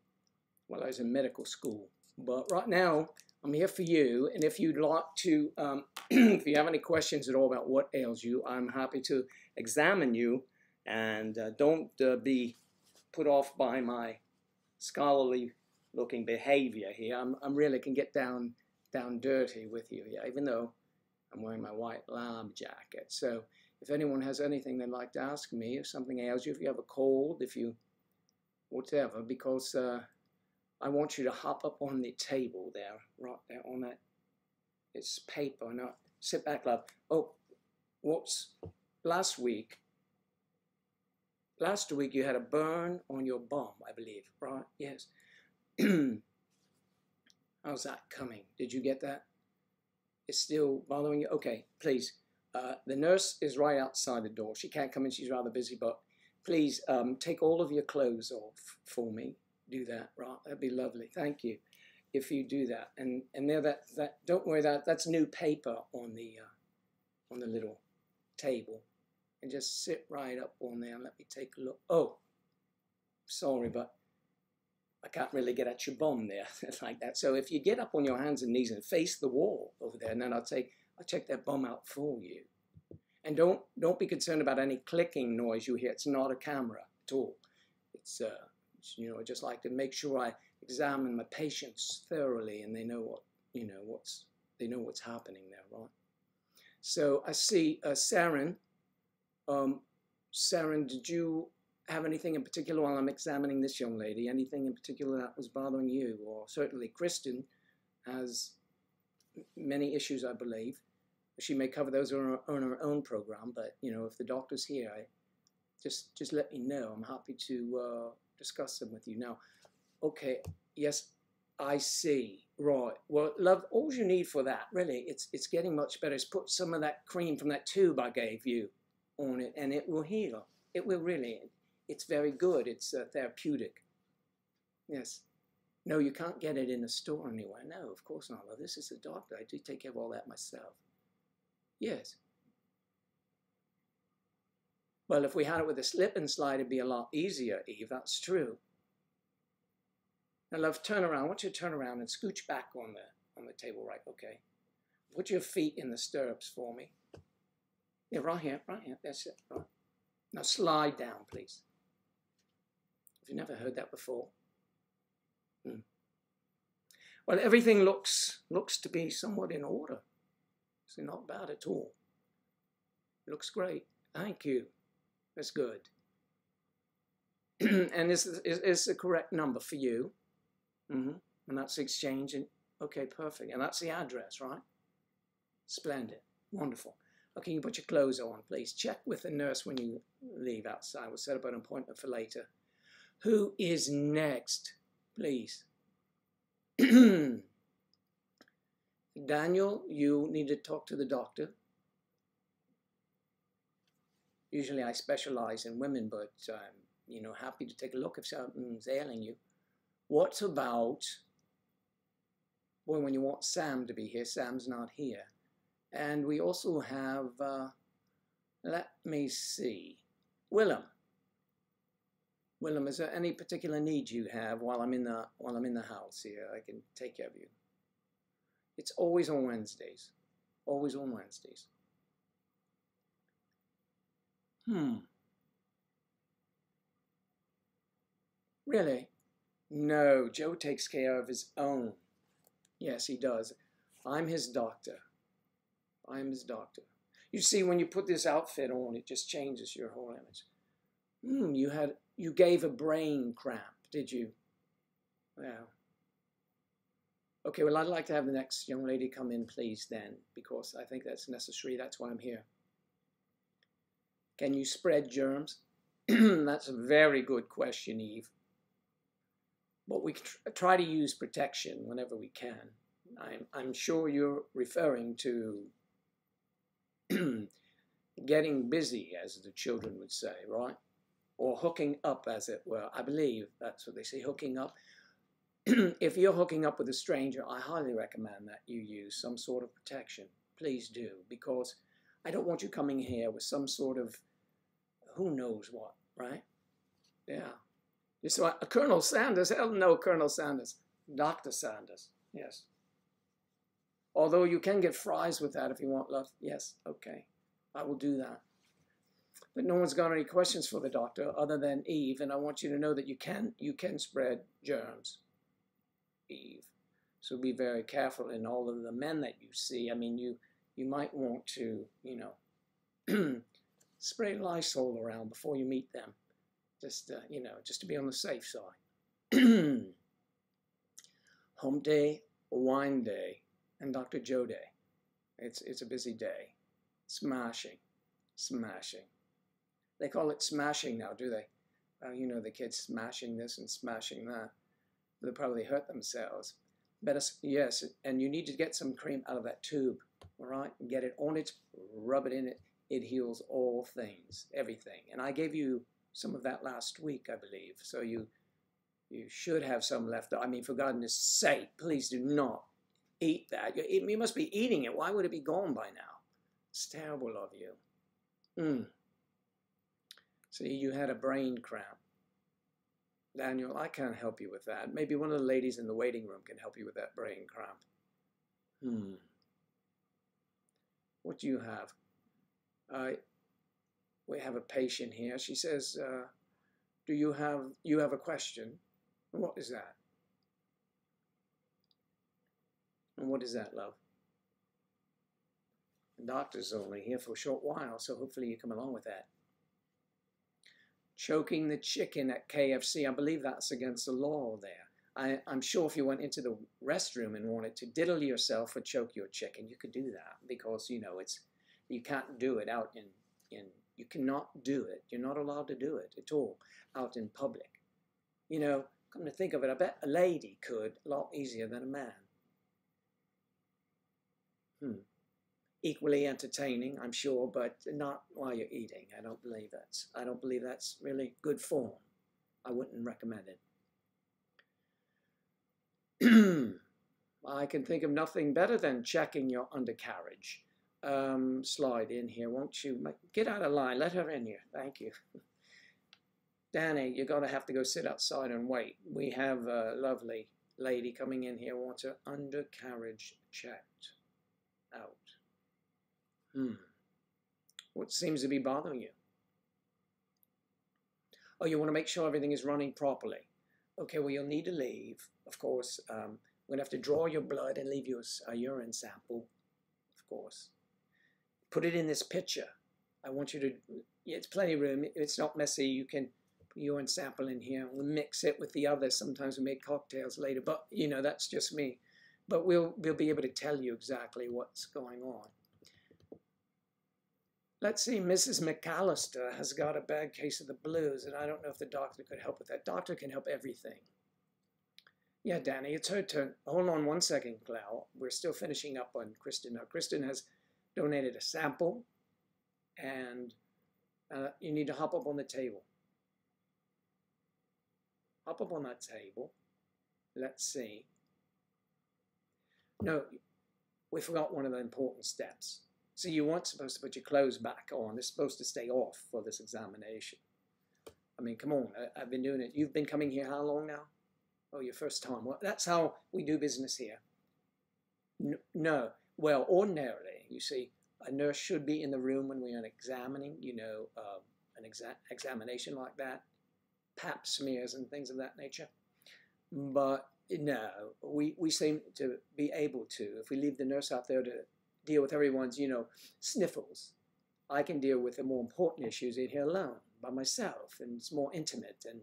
while I was in medical school. But right now, I'm here for you, and if you'd like to, if you have any questions at all about what ails you, I'm happy to examine you, and don't be put off by my scholarly looking behavior here. I'm really can get down dirty with you here, even though I'm wearing my white lab jacket. So if anyone has anything they'd like to ask me, if something ails you, if you have a cold, if you whatever, because I want you to hop up on the table there, right there on that. It's paper. Now sit back, love. Oh, last week? Last week you had a burn on your bum, I believe, right? Yes. How's that coming? Did you get that? It's still bothering you? Okay, please. The nurse is right outside the door. She can't come in. She's rather busy, but please take all of your clothes off for me. Do that, right? That'd be lovely. Thank you. If you do that, and there, that don't worry, that's new paper on the little table, and just sit right up on there and let me take a look. Oh, sorry, but I can't really get at your bum there like that. So if you get up on your hands and knees and face the wall over there, and then I'll check that bum out for you. And don't be concerned about any clicking noise you hear. It's not a camera at all. It's you know, I just like to make sure I examine my patients thoroughly, and they know what's happening there, right? So I see Saren. Saren, did you have anything in particular while I'm examining this young lady? Anything in particular that was bothering you? Or certainly Kristen has many issues, I believe. She may cover those on her own program, but you know, if the doctor's here, just let me know. I'm happy to discuss them with you. Now, okay, yes, I see. Right. Well, love, all you need for that, really, it's getting much better, is put some of that cream from that tube I gave you on it, and it will heal. It will really. It's very good. It's therapeutic. Yes. No, you can't get it in a store anywhere. No, of course not. Well, this is a doctor. I do take care of all that myself. Yes. Well, if we had it with a slip and slide, it'd be a lot easier, Eve. That's true. Now, love, turn around. I want you to turn around and scooch back on the table, right? Okay. Put your feet in the stirrups for me. Yeah, right here, right here. That's it. Right. Now slide down, please. Have you never heard that before? Well, everything looks to be somewhat in order. It's not bad at all. Looks great. Thank you. That's good. And this is the correct number for you. And that's the exchange. And okay, perfect. And that's the address, right? Splendid. Wonderful. Okay, you put your clothes on, please. Check with the nurse when you leave outside. We'll set up an appointment for later. Who is next, please? Daniel, you need to talk to the doctor. Usually I specialize in women, but you know, happy to take a look if something's ailing you. What about, boy, when you want Sam to be here, Sam's not here. And we also have, let me see, Willem. Willem, is there any particular need you have while I'm in the house here? I can take care of you. It's always on Wednesdays. Always on Wednesdays. Really? No, Joe takes care of his own. Yes, he does. I'm his doctor. I'm his doctor. You see, when you put this outfit on, it just changes your whole image. You gave a brain cramp, did you? Well. Okay, well, I'd like to have the next young lady come in, please, then, because I think that's necessary. That's why I'm here. Can you spread germs? That's a very good question, Eve. But we try to use protection whenever we can. I'm sure you're referring to getting busy, as the children would say, right? Or hooking up, as it were. I believe that's what they say, hooking up. If you're hooking up with a stranger, I highly recommend that you use some sort of protection. Please do, because I don't want you coming here with some sort of who knows what, right? Yeah. Just like Colonel Sanders. Hell no, Colonel Sanders. Dr. Sanders. Yes. Although you can get fries with that if you want, love. Yes, okay. I will do that. But no one's got any questions for the doctor other than Eve, and I want you to know that you can spread germs, Eve. So be very careful in all of the men that you see. I mean, you might want to, spray Lysol around before you meet them. Just, just to be on the safe side. Hump day, wine day, and Dr. Joe day. It's a busy day. Smashing. They call it smashing now, do they? The kids smashing this and smashing that. They'll probably hurt themselves. Yes, and you need to get some cream out of that tube, all right? Get it on it, rub it in it. It heals all things, everything. And I gave you some of that last week, I believe. So you should have some left. I mean, for goodness sake, please do not eat that. You must be eating it. Why would it be gone by now? It's terrible of you. See, you had a brain cramp. Daniel, I can't help you with that. Maybe one of the ladies in the waiting room can help you with that brain cramp. What do you have? We have a patient here. She says, do you have a question? What is that? And what is that, love? The doctor's only here for a short while, so hopefully you come along with that. Choking the chicken at KFC, I believe that's against the law there. I'm sure if you went into the restroom and wanted to diddle yourself or choke your chicken, you could do that because, you can't do it out you cannot do it. You're not allowed to do it at all out in public. Come to think of it, I bet a lady could a lot easier than a man. Equally entertaining, I'm sure, but not while you're eating. I don't believe that's really good form. I wouldn't recommend it. I can think of nothing better than checking your undercarriage. Slide in here, won't you? Get out of line. Let her in here. Thank you. Danny, you're going to have to go sit outside and wait. We have a lovely lady coming in here, wants her undercarriage checked out. What seems to be bothering you? Oh, you want to make sure everything is running properly. Okay, well, you'll need to leave. Of course, we're going to have to draw your blood and leave you a urine sample, of course. Put it in this pitcher. I want you to, it's plenty of room. It's not messy. You can put your urine sample in here. We'll mix it with the others. Sometimes we make cocktails later, but, that's just me. But we'll be able to tell you exactly what's going on. Let's see, Mrs. McAllister has got a bad case of the blues, and I don't know if the doctor could help with that. Doctor can help everything. Yeah, Danny, it's her turn. Hold on one second, Clau. We're still finishing up on Kristen. Now, Kristen has donated a sample, and you need to hop up on the table. Hop up on that table. Let's see. No, we forgot one of the important steps. So you weren't supposed to put your clothes back on. It's supposed to stay off for this examination. I mean, come on, I've been doing it. You've been coming here how long now? Oh, your first time. Well, that's how we do business here. No. Well, ordinarily, you see, a nurse should be in the room when we are examining, an examination like that, pap smears and things of that nature. But no, we seem to be able to. If we leave the nurse out there to deal with everyone's, sniffles, I can deal with the more important issues in here alone, by myself, and it's more intimate and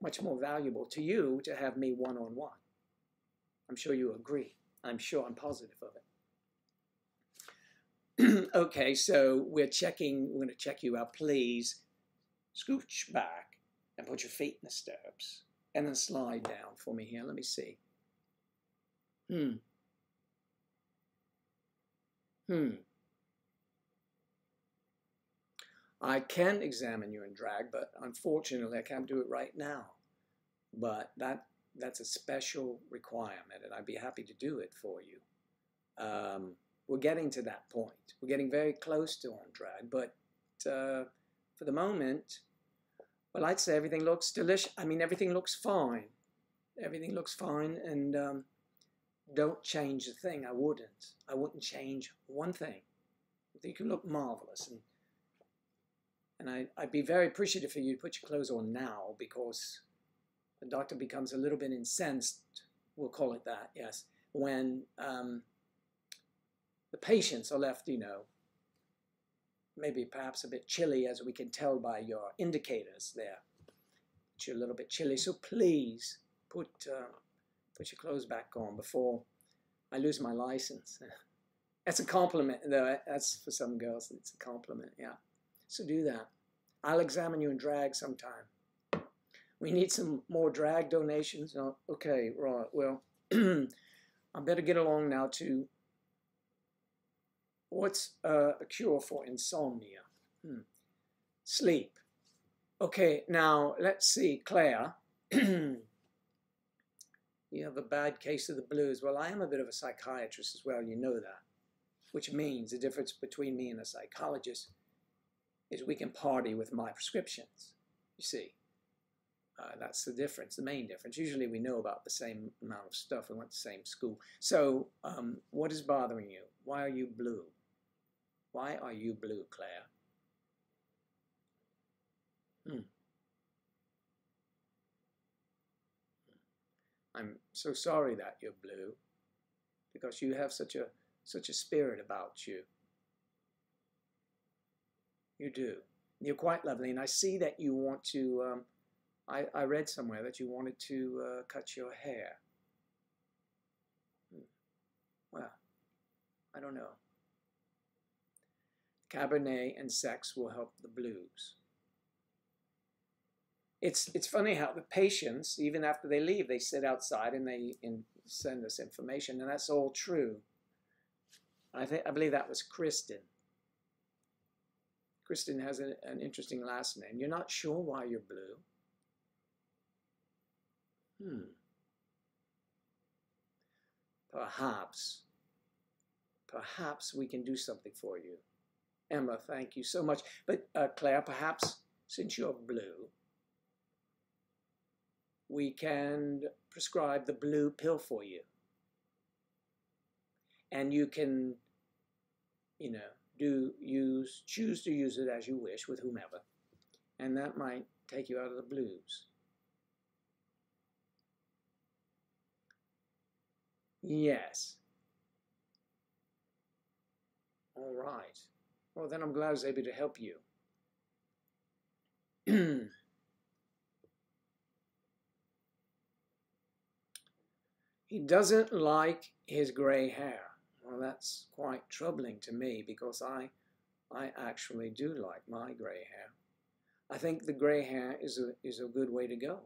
much more valuable to you to have me one-on-one. I'm sure you agree. I'm sure I'm positive of it. Okay, so we're going to check you out. Please scooch back and put your feet in the stirrups and then slide down for me here. Let me see. I can examine you in drag, but unfortunately I can't do it right now. But that's a special requirement, and I'd be happy to do it for you. We're getting to that point. We're getting very close to on drag, but for the moment, well, I'd say everything looks delicious. I mean, everything looks fine. Everything looks fine, and don't change a thing. I wouldn't change one thing. You can look marvelous, and I'd be very appreciative for you to put your clothes on now, because the doctor becomes a little bit incensed, we'll call it that, yes, when the patients are left, maybe perhaps a bit chilly, as we can tell by your indicators there. You're a little bit chilly, so please put your clothes back on before I lose my license. That's a compliment, though. That's for some girls. It's a compliment, yeah. So do that. I'll examine you in drag sometime. We need some more drag donations. Oh, okay, right. Well, I better get along now to what's a cure for insomnia? Sleep. Okay, now let's see, Claire. You have a bad case of the blues. Well, I am a bit of a psychiatrist as well, you know that. Which means the difference between me and a psychologist is we can party with my prescriptions, you see. That's the difference, the main difference. Usually we know about the same amount of stuff. We went to the same school. So what is bothering you? Why are you blue? Why are you blue, Claire? I'm so sorry that you're blue, because you have such a spirit about you. You do. You're quite lovely, and I see that you want to. I read somewhere that you wanted to cut your hair. Well, I don't know. Cabernet and sex will help the blues. It's funny how the patients, even after they leave, they sit outside and they send us information, and that's all true. I believe that was Kristen. Kristen has an interesting last name. You're not sure why you're blue? Perhaps we can do something for you. Emma, thank you so much. But Claire, perhaps since you're blue, we can prescribe the blue pill for you. And you can, choose to use it as you wish with whomever. And that might take you out of the blues. Yes. All right. Well, then I'm glad I was able to help you. He doesn't like his gray hair. Well, that's quite troubling to me, because I actually do like my gray hair. I think the gray hair is a good way to go.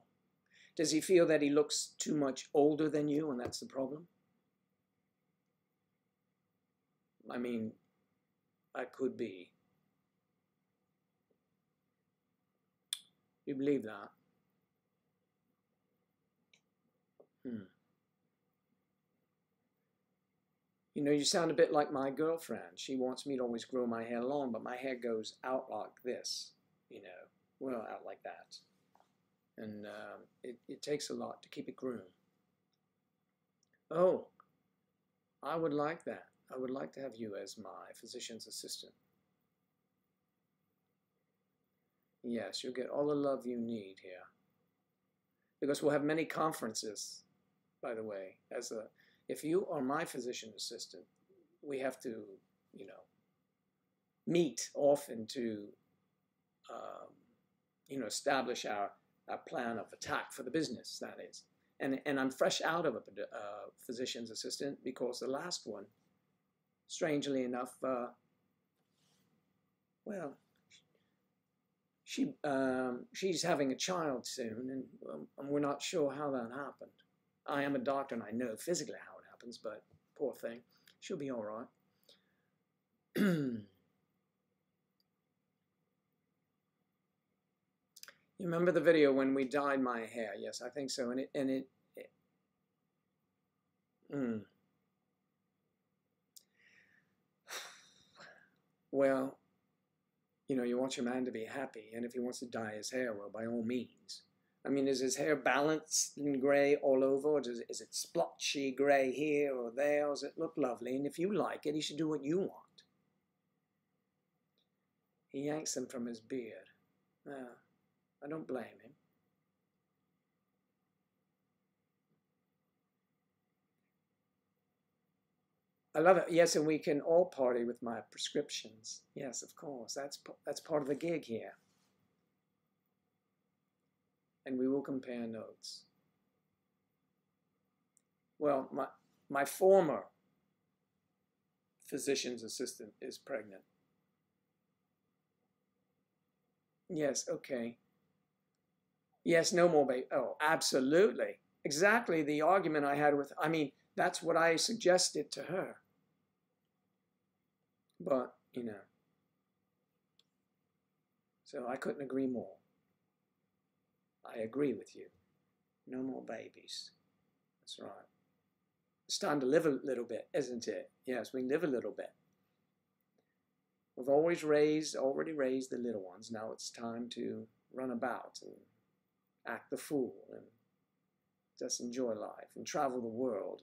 Does he feel that he looks too much older than you, and that's the problem? I mean, that could be. You believe that? You know, you sound a bit like my girlfriend. She wants me to always grow my hair long, but my hair goes out like this, you know, well, out like that. And it takes a lot to keep it groomed. Oh, I would like that. I would like to have you as my physician's assistant. Yes, you'll get all the love you need here. Because we'll have many conferences, by the way. If you are my physician assistant, we have to, you know, meet often to, you know, establish our plan of attack for the business, that is. And I'm fresh out of a physician's assistant because the last one, strangely enough, well, she's having a child soon, and we're not sure how that happened. I am a doctor, and I know physically how it happens, but poor thing, she'll be all right. You remember the video when we dyed my hair? Yes, I think so. Well, you know, you want your man to be happy, and if he wants to dye his hair, well, by all means. I mean, is his hair balanced and gray all over, or is it splotchy gray here or there, or does it look lovely? And if you like it, he should do what you want. He yanks them from his beard. I don't blame him. I love it. Yes, and we can all party with my prescriptions. Yes, of course. That's part of the gig here. And we will compare notes. Well, my former physician's assistant is pregnant. Yes, okay. Yes, no more baby. Oh, absolutely. Exactly the argument I had with, I mean, that's what I suggested to her. But, you know, so I couldn't agree more. I agree with you. No more babies. That's right. It's time to live a little bit, isn't it? Yes, we can live a little bit. We've already raised the little ones. Now it's time to run about and act the fool and just enjoy life and travel the world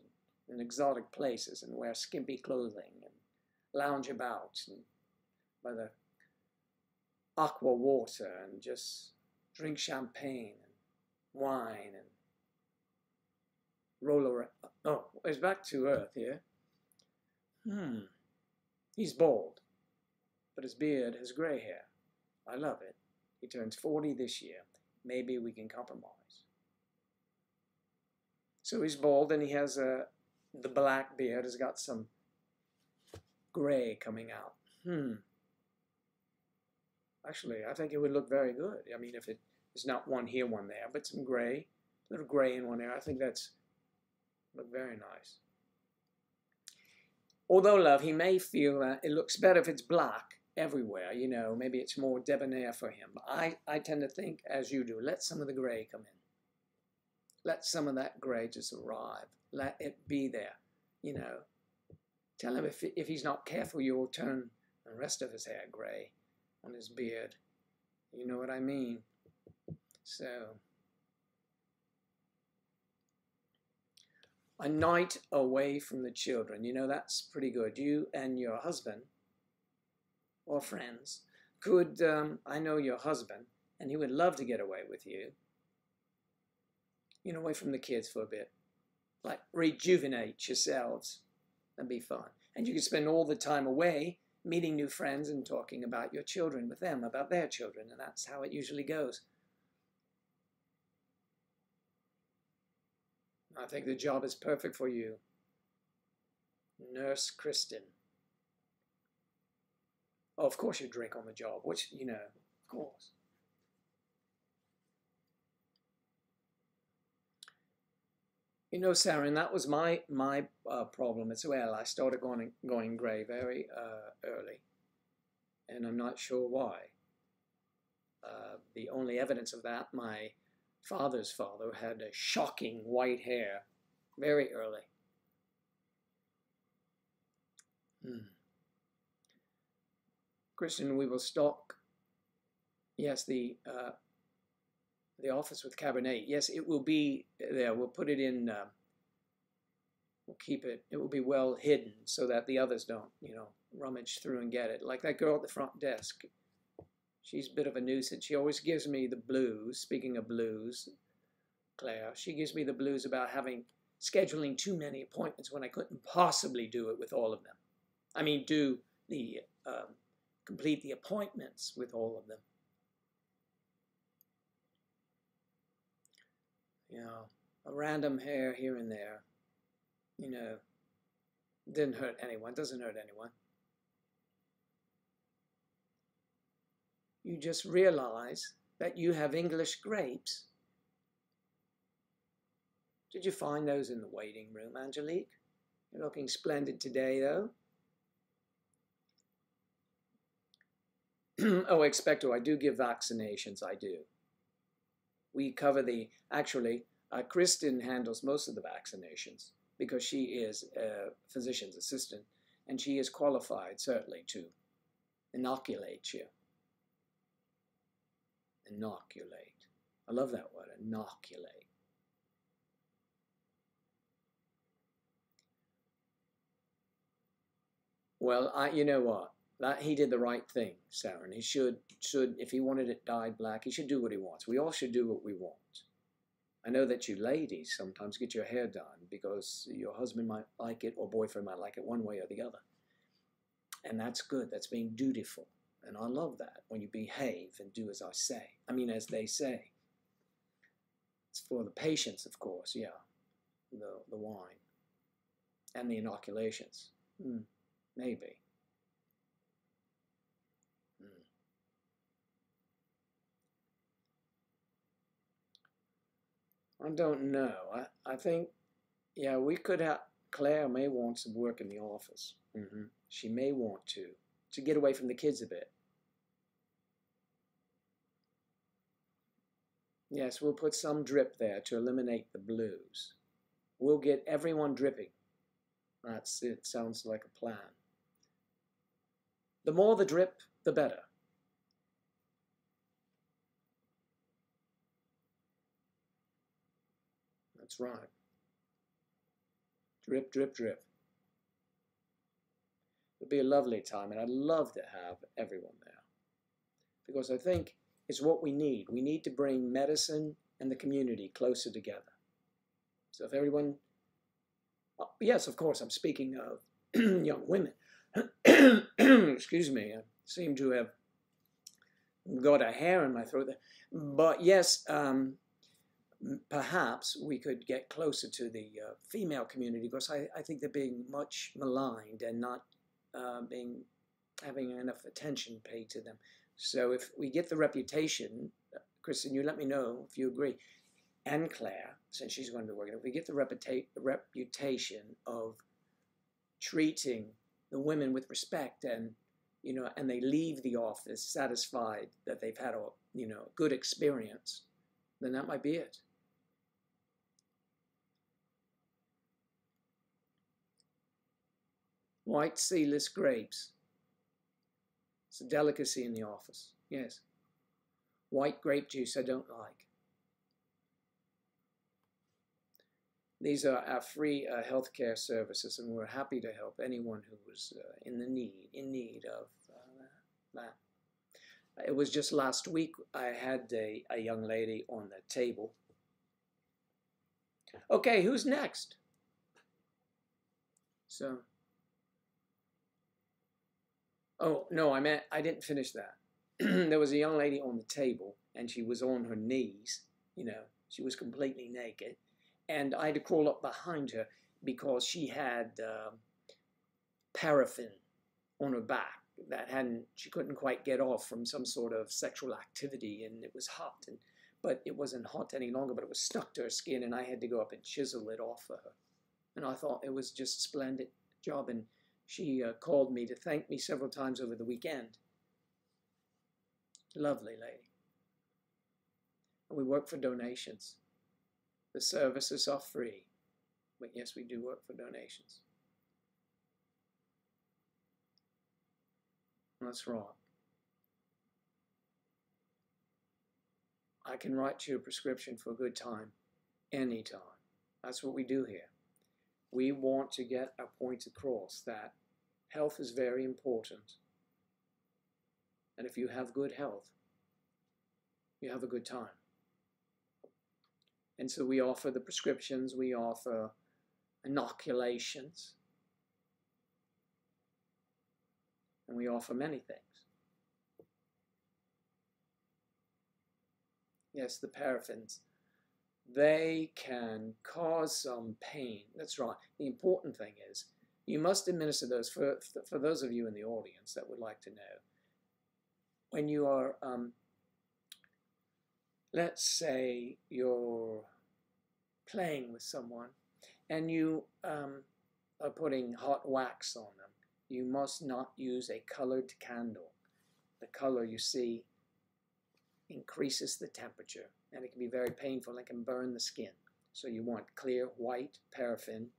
in exotic places and wear skimpy clothing and lounge about and by the aqua water and just drink champagne and wine and roll around. Oh, he's back to earth here. He's bald, but his beard has gray hair. I love it. He turns 40 this year. Maybe we can compromise. So he's bald and he has the black beard has got some gray coming out. Actually, I think it would look very good. I mean, if it's not one here, one there, but some gray, a little gray in one area, I think that's look very nice. Although, love, he may feel that it looks better if it's black everywhere, you know, maybe it's more debonair for him. But I tend to think, as you do, let some of the gray come in. Let some of that gray just arrive. Let it be there, you know. Tell him if he's not careful, you'll turn the rest of his hair gray on his beard. You know what I mean? So, a night away from the children. You know, that's pretty good. You and your husband, or friends, could, I know your husband, and he would love to get away with you. You know, away from the kids for a bit. Like, rejuvenate yourselves. That'd be fun. And you could spend all the time away meeting new friends and talking about your children with them, about their children, and that's how it usually goes. I think the job is perfect for you. Nurse Kristen. Oh, of course you drink on the job, which, you know, of course. You know, Saren, that was my problem as well. I started going grey very early, and I'm not sure why. The only evidence of that, my father's father had a shocking white hair very early. Christian, we will stock, yes, the office with Cabernet. Yes, it will be there. We'll put it in, we'll keep it, it will be well hidden so that the others don't, rummage through and get it. Like that girl at the front desk. She's a bit of a nuisance. She always gives me the blues. Speaking of blues, Claire, she gives me the blues about scheduling too many appointments when I couldn't possibly do it with all of them. I mean, complete the appointments with all of them. A random hair here and there, didn't hurt anyone, doesn't hurt anyone. You just realize that you have English grapes. Did you find those in the waiting room, Angelique? You're looking splendid today, though. Oh, expecto, I do give vaccinations, I do. We cover actually, Kristen handles most of the vaccinations because she is a physician's assistant and she is qualified, certainly, to inoculate you. Inoculate. I love that word, inoculate. Well, you know what? He did the right thing, Sarah. And he should, if he wanted it dyed black, he should do what he wants. We all should do what we want. I know that you ladies sometimes get your hair done because your husband might like it or boyfriend might like it one way or the other. And that's good. That's being dutiful. And I love that when you behave and do as I say. I mean, as they say. It's for the patients, of course, yeah. The wine. And the inoculations. Maybe. I don't know. I think, yeah, we could have, Claire may want some work in the office. She may want to get away from the kids a bit. Yes, we'll put some drip there to eliminate the blues. We'll get everyone dripping. That's it. Sounds like a plan. The more the drip, the better. That's right. Drip, drip, drip. It'll be a lovely time, and I'd love to have everyone there. Because I think it's what we need. We need to bring medicine and the community closer together. So if everyone, yes, of course, I'm speaking of young women. Excuse me, I seem to have got a hair in my throat there. But yes, perhaps we could get closer to the female community because I think they're being much maligned and not having enough attention paid to them. So if we get the reputation, Kristen, you let me know if you agree, and Claire, since she's going to be working, if we get the reputation of treating the women with respect and, and they leave the office satisfied that they've had a, good experience, then that might be it. White seedless grapes. It's a delicacy in the office. Yes. White grape juice I don't like. These are our free healthcare services, and we're happy to help anyone who was in need of that. It was just last week I had a young lady on the table. Okay, who's next? So. Oh, no, I didn't finish that. There was a young lady on the table, and she was on her knees, she was completely naked, and I had to crawl up behind her because she had paraffin on her back that she couldn't quite get off from some sort of sexual activity, and it was hot, but it wasn't hot any longer, but it was stuck to her skin, and I had to go up and chisel it off for her. And I thought it was just a splendid job, and she called me to thank me several times over the weekend. Lovely lady. And we work for donations. The services are free, but yes, we do work for donations. That's right. I can write you a prescription for a good time anytime. That's what we do here. We want to get our point across that health is very important. And if you have good health, you have a good time. And so we offer the prescriptions, we offer inoculations, and we offer many things. Yes, the paraffins, they can cause some pain. That's right. The important thing is you must administer those for those of you in the audience that would like to know. When you are, let's say you're playing with someone and you are putting hot wax on them, you must not use a colored candle. The color, you see, increases the temperature, and it can be very painful and can burn the skin. So you want clear white paraffin,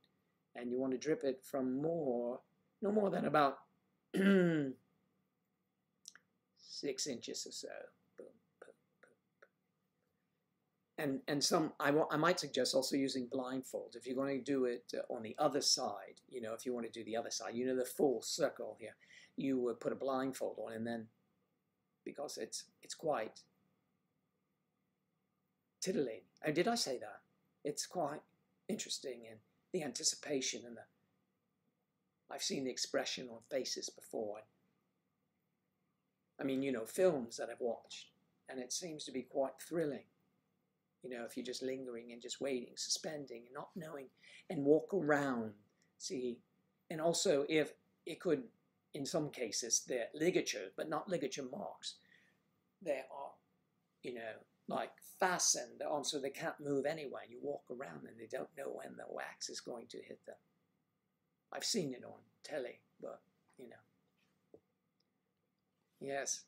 and you want to drip it from no more than about 6 inches or so. Boom, boom, boom, boom. And some, I might suggest also using blindfold. If you're going to do it on the other side, you know, if you want to do the other side, you know, the full circle here, you would put a blindfold on, and then, because it's quite titillating. Oh, did I say that? It's quite interesting, and the anticipation and I've seen the expression on faces before. I mean, you know, films that I've watched, and it seems to be quite thrilling. You know, if you're just lingering and just waiting, suspending, and not knowing, and walk around, see, and also if it could, in some cases, they're ligature, but not ligature marks. They are, you know, like fastened on so they can't move anyway. You walk around and they don't know when the wax is going to hit them. I've seen it on telly, but, you know. Yes,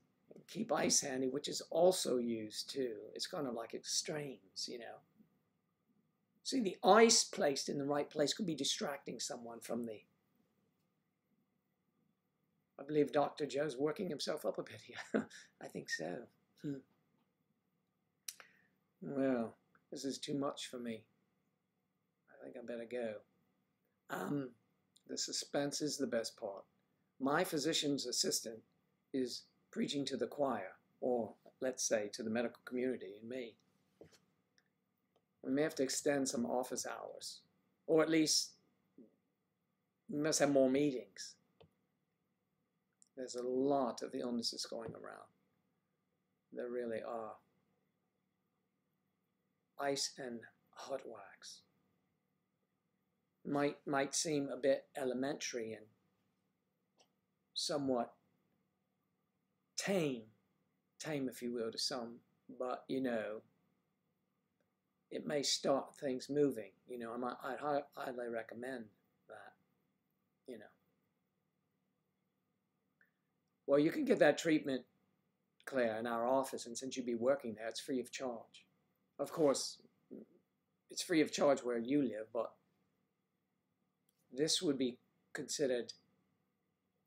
keep ice handy, which is also used too. It's kind of like extremes, you know. See, the ice placed in the right place could be distracting someone from the... I believe Dr. Joe's working himself up a bit here. I think so. Well, this is too much for me. I think I better go. The suspense is the best part. My physician's assistant is preaching to the choir, or let's say to the medical community and me. We may have to extend some office hours, or at least we must have more meetings. There's a lot of illnesses going around. There really are. Ice and hot wax might seem a bit elementary and somewhat tame if you will to some, but you know, it may start things moving. You know, I'd highly recommend that, you know. Well, you can get that treatment, Claire, in our office, and since you'd be working there, it's free of charge. Of course, it's free of charge where you live, but this would be considered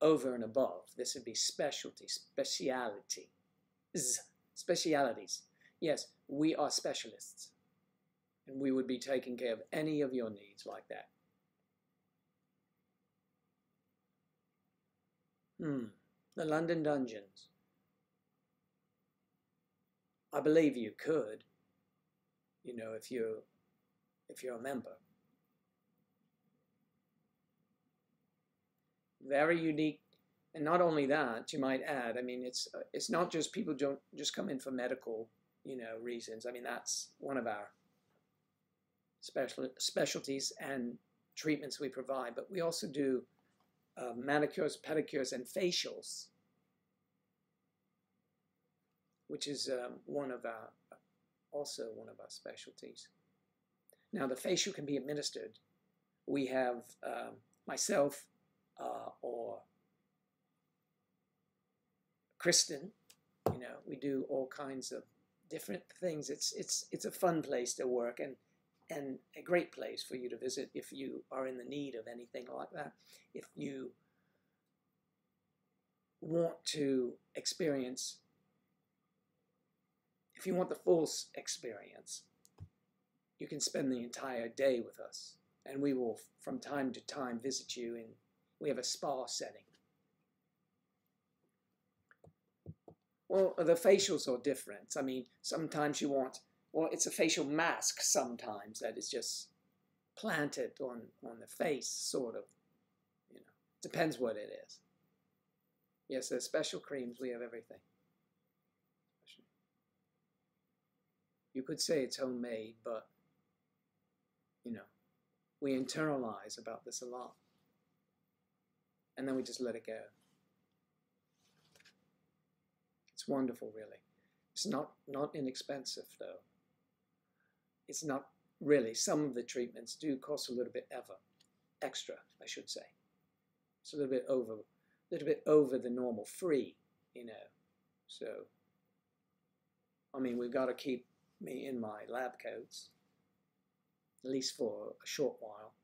over and above. This would be specialties. Yes, we are specialists, and we would be taking care of any of your needs like that. The London Dungeons. I believe you could, you know, if you're a member. Very unique, and not only that, you might add, I mean, it's not just people don't just come in for medical, you know, reasons. I mean, that's one of our specialties and treatments we provide, but we also do manicures, pedicures, and facials, which is also one of our specialties. Now, the facial can be administered. We have myself or Kristen, you know, we do all kinds of different things. It's a fun place to work and a great place for you to visit if you are in the need of anything like that. If you want to experience, if you want the full experience, you can spend the entire day with us. And we will, from time to time, visit you, and we have a spa setting. Well, the facials are different. I mean, sometimes you want, well, it's a facial mask sometimes that is just planted on the face, sort of. You know, depends what it is. Yes, there's special creams. We have everything. You could say it's homemade, but, you know, we internalize about this a lot. And then we just let it go. It's wonderful, really. It's not inexpensive, though. It's not really. Some of the treatments do cost a little bit extra, I should say. It's a little bit over the normal free, you know. So, I mean, we've got to keep me in my lab coats, at least for a short while,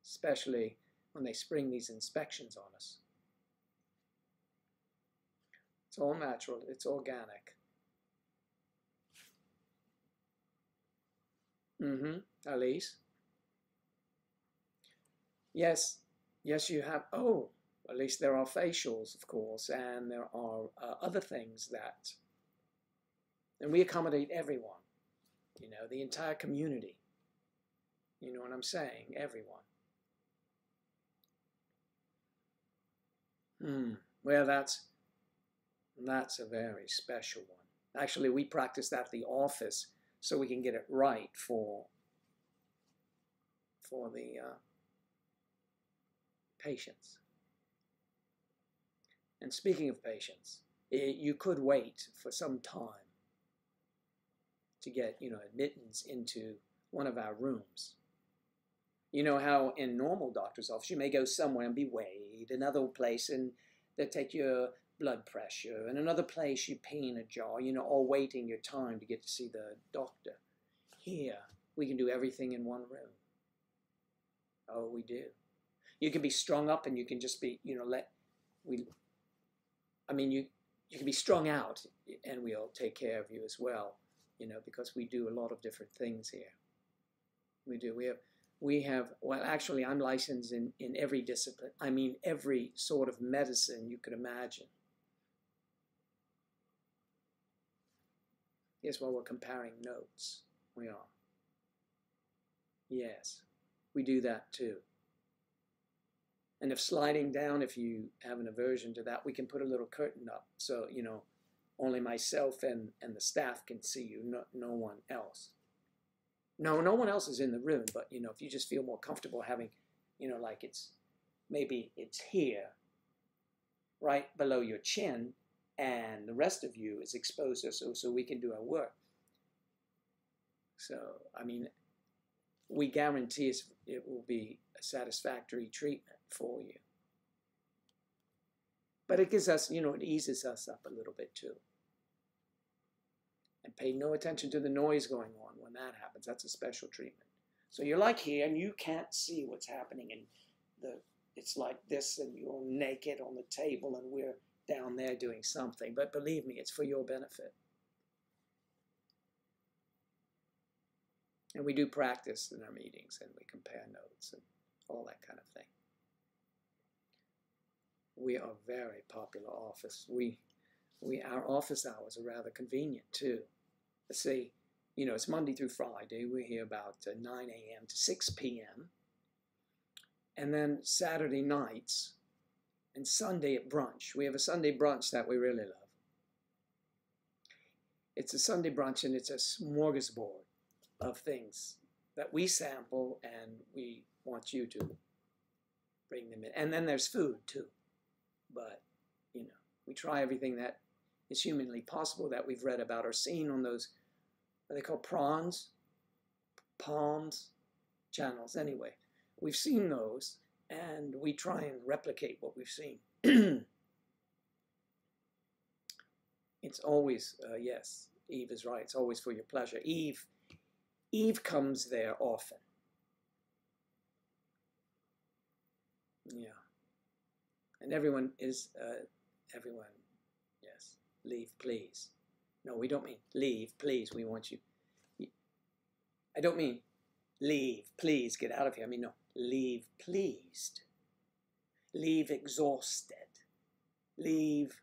especially when they spring these inspections on us. It's all natural, it's organic. Elise? Yes, you have. Oh, at least there are facials, of course, and there are other things that, and we accommodate everyone, you know, the entire community. You know what I'm saying? Everyone. Well, that's a very special one. Actually, we practice that at the office so we can get it right for the patients. And speaking of patients, you could wait for some time to get, you know, admittance into one of our rooms. You know how in normal doctor's office you may go somewhere and be weighed, another place and they take your blood pressure, and another place you pee in a jar, you know, all waiting your time to get to see the doctor. Here, we can do everything in one room. Oh, we do. You can be strung up and you can just be, you know, you can be strung out and we'll take care of you as well, you know, because we do a lot of different things here. We do. We have, well, actually, I'm licensed in every discipline. I mean, every sort of medicine you could imagine. Yes, well, we're comparing notes. We are. Yes, we do that too. And if sliding down, if you have an aversion to that, we can put a little curtain up. So, you know, only myself and the staff can see you, no one else. No one else is in the room, but, you know, if you just feel more comfortable having, you know, like maybe it's here, right below your chin, and the rest of you is exposed so we can do our work. So, I mean, we guarantee it will be a satisfactory treatment for you. But it gives us, you know, it eases us up a little bit too. And pay no attention to the noise going on when that happens. That's a special treatment. So you're like here and you can't see what's happening, and it's like this and you're naked on the table and we're down there doing something. But believe me, it's for your benefit. And we do practice in our meetings and we compare notes and all that kind of thing. We are a very popular office. Our office hours are rather convenient too. Let's say, you know, it's Monday through Friday. We're here about 9 a.m. to 6 p.m. And then Saturday nights and Sunday at brunch. We have a Sunday brunch that we really love. It's a Sunday brunch and it's a smorgasbord of things that we sample and we want you to bring them in. And then there's food too. But, you know, we try everything that is humanly possible that we've read about or seen on those, what are they called, palms channels. Anyway, we've seen those and we try and replicate what we've seen. It's always, yes, Eve is right. It's always for your pleasure. Eve comes there often. Yeah. And everyone is Everyone, yes. Leave, please. No, we don't mean leave, please. We want you. I don't mean leave, please, get out of here. I mean, no, leave pleased. Leave exhausted. Leave,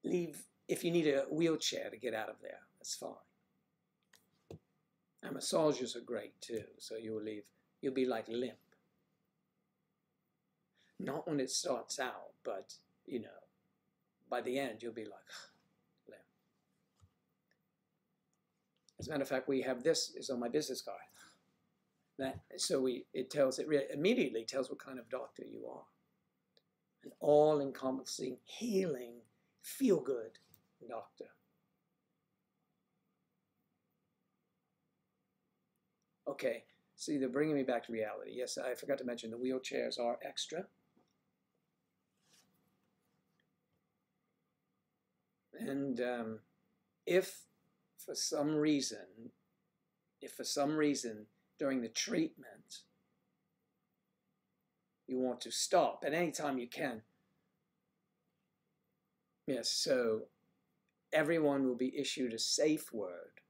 if you need a wheelchair to get out of there, that's fine. And massages are great too, so you'll be like limp. Not when it starts out, but, you know, by the end, you'll be like, limp. As a matter of fact, we have this, is on my business card. It immediately tells what kind of doctor you are. An all-encompassing, healing, feel-good doctor. Okay, see, they're bringing me back to reality. Yes, I forgot to mention the wheelchairs are extra. And if for some reason during the treatment you want to stop at any time you can, yes, so everyone will be issued a safe word.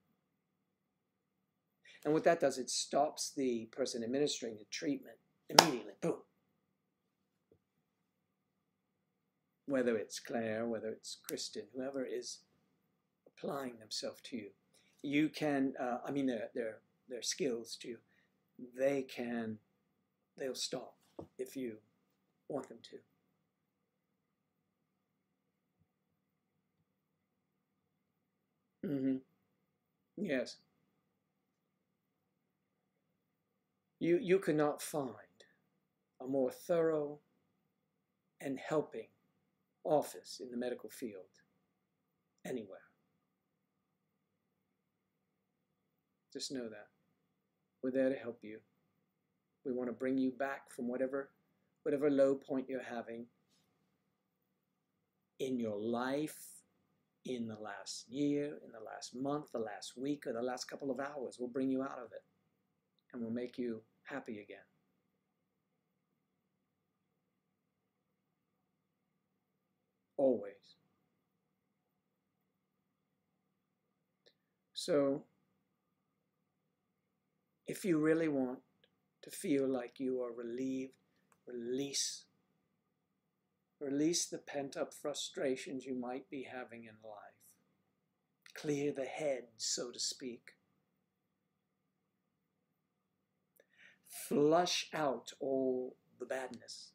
And what that does, it stops the person administering the treatment immediately. Boom. Whether it's Claire, whether it's Kristen, whoever is applying themselves to you, you can, I mean, their skills to you, they'll stop if you want them to. Mm-hmm. Yes. You could not find a more thorough and helping office in the medical field anywhere. Just know that. We're there to help you. We want to bring you back from whatever low point you're having in your life, in the last year, in the last month, the last week, or the last couple of hours. We'll bring you out of it, and we'll make you happy again. Always. So, if you really want to feel like you are relieved, release the pent-up frustrations you might be having in life. Clear the head, so to speak. Flush out all the badness.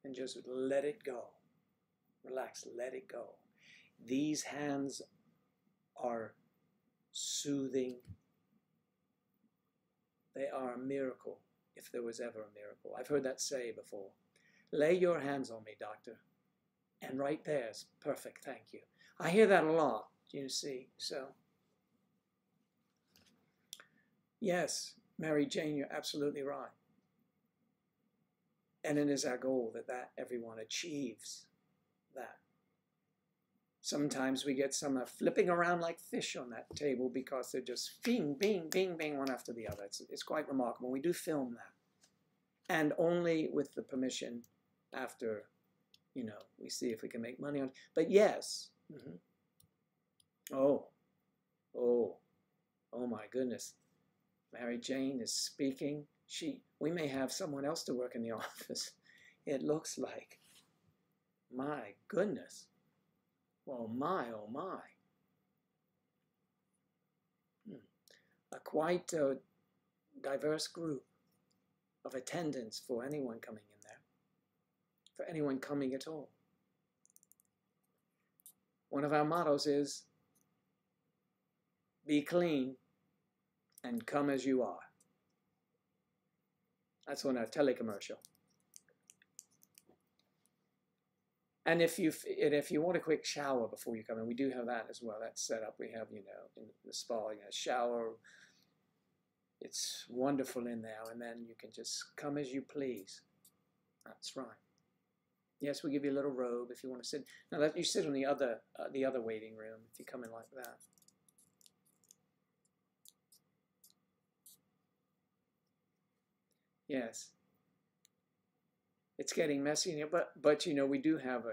And just let it go. Relax, let it go. These hands are soothing. They are a miracle, if there was ever a miracle. I've heard that say before. Lay your hands on me, doctor. And right there's perfect, thank you. I hear that a lot, you see, so. Yes, Mary Jane, you're absolutely right. And it is our goal that everyone achieves that. Sometimes we get some flipping around like fish on that table because they're just bing, bing, bing, bing, one after the other. It's quite remarkable. We do film that. And only with the permission after, you know, we see if we can make money on it. But yes. Oh my goodness. Mary Jane is speaking. We may have someone else to work in the office. It looks like. My goodness. Oh my. A quite diverse group of attendants for anyone coming in there. For anyone coming at all. One of our mottos is, be clean and come as you are. That's on our telecommercial. And if you want a quick shower before you come in, we do have that as well. That's set up. We have, you know, in the spa, you know, shower. It's wonderful in there, and then you can just come as you please. That's right. Yes, we give you a little robe if you want to sit. Now you sit on the other waiting room if you come in like that. Yes. it's getting messy in here, but you know, we do have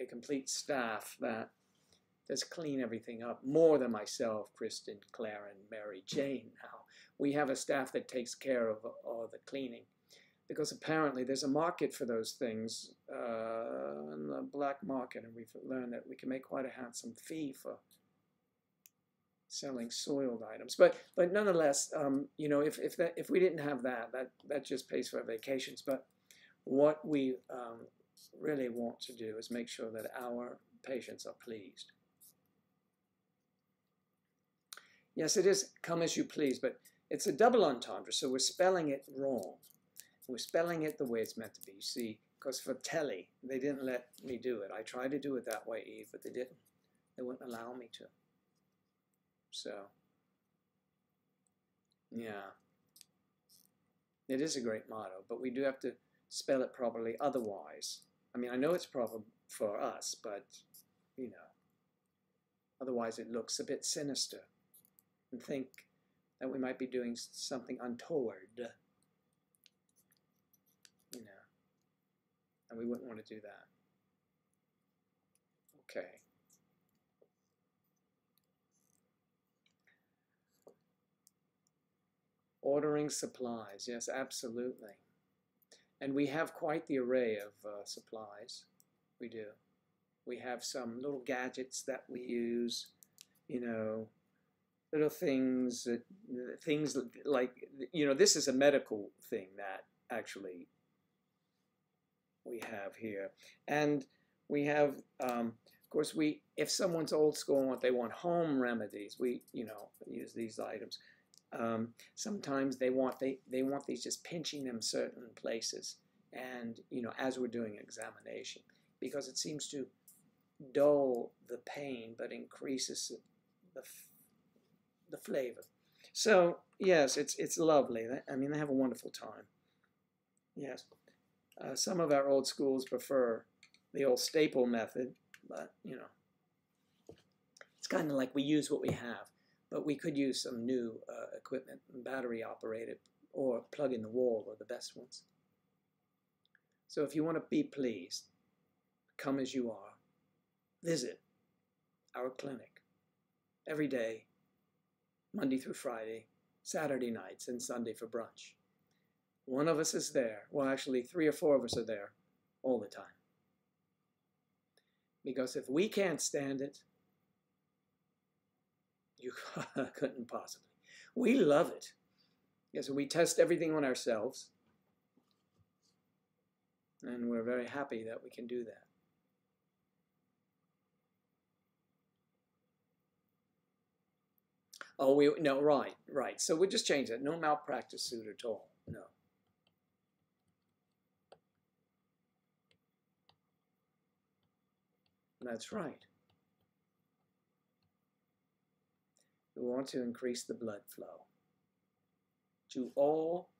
a complete staff that does clean everything up, more than myself, Kristen, Claire, and Mary Jane now. We have a staff that takes care of all the cleaning, because apparently there's a market for those things in the black market, and we've learned that we can make quite a handsome fee for selling soiled items. But nonetheless, you know, if we didn't have that just pays for our vacations. But what we really want to do is make sure that our patients are pleased. Yes, it is come as you please, but it's a double entendre, so we're spelling it wrong. We're spelling it the way it's meant to be. You see, because for telly, they didn't let me do it. I tried to do it that way, Eve, but they didn't. They wouldn't allow me to. So, yeah. It is a great motto, but we do have to spell it properly otherwise. I mean, I know it's proper for us, but, you know, otherwise it looks a bit sinister and think that we might be doing something untoward, you know, and we wouldn't want to do that. Okay. Ordering supplies, yes, absolutely. And we have quite the array of supplies. We do. We have some little gadgets that we use, you know, little things like, you know, this is a medical thing that actually we have here. And we have, of course, if someone's old school and they want home remedies, we, you know, use these items. Sometimes they want these just pinching them certain places, and you know, as we're doing examination, because it seems to dull the pain but increases the flavor. So yes, it's lovely. I mean, they have a wonderful time. Yes, some of our old schools prefer the old staple method, but you know, it's kind of like we use what we have. But we could use some new equipment, battery operated, or plug in the wall are the best ones. So if you want to be pleased, come as you are. Visit our clinic every day, Monday through Friday, Saturday nights, and Sunday for brunch. One of us is there. Well, actually, 3 or 4 of us are there all the time. Because if we can't stand it, you couldn't possibly. We love it. Yes, we test everything on ourselves. And we're very happy that we can do that. Oh, no, right. So we'll just change that. No malpractice suit at all. No. That's right. We want to increase the blood flow to all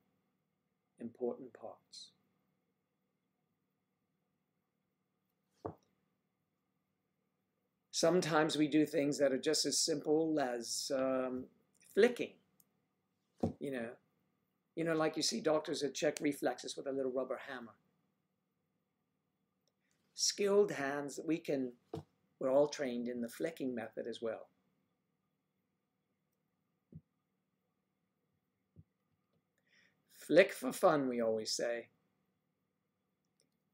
important parts. Sometimes we do things that are just as simple as flicking, you know, like you see doctors that check reflexes with a little rubber hammer. Skilled hands, we're all trained in the flicking method as well. Flick for fun, we always say,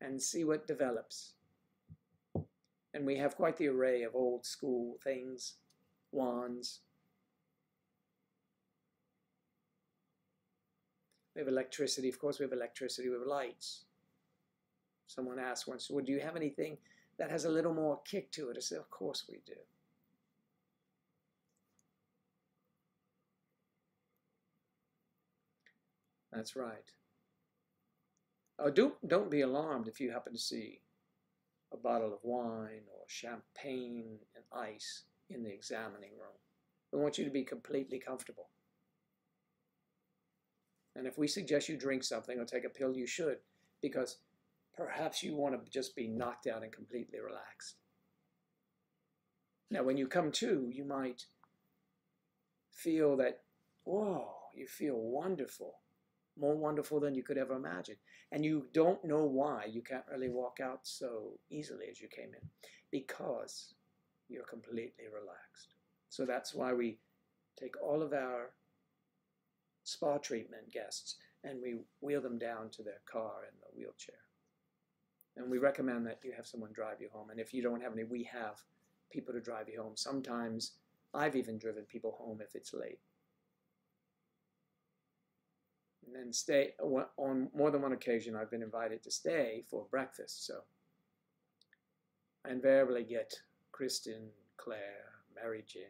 and see what develops. And we have quite the array of old school things, wands. We have electricity, of course we have electricity, we have lights. Someone asked once, well, do you have anything that has a little more kick to it? I said, of course we do. That's right. Oh, don't be alarmed if you happen to see a bottle of wine or champagne and ice in the examining room. We want you to be completely comfortable. And if we suggest you drink something or take a pill, you should, because perhaps you want to just be knocked out and completely relaxed. Now, when you come to, you might feel that, whoa, you feel wonderful. more wonderful than you could ever imagine. And you don't know why you can't really walk out so easily as you came in, because you're completely relaxed. So that's why we take all of our spa treatment guests and we wheel them down to their car in the wheelchair. And we recommend that you have someone drive you home. And if you don't have any, we have people to drive you home. Sometimes I've even driven people home if it's late. And then stay, on more than one occasion, I've been invited to stay for breakfast. So I invariably get Kristen, Claire, Mary Jane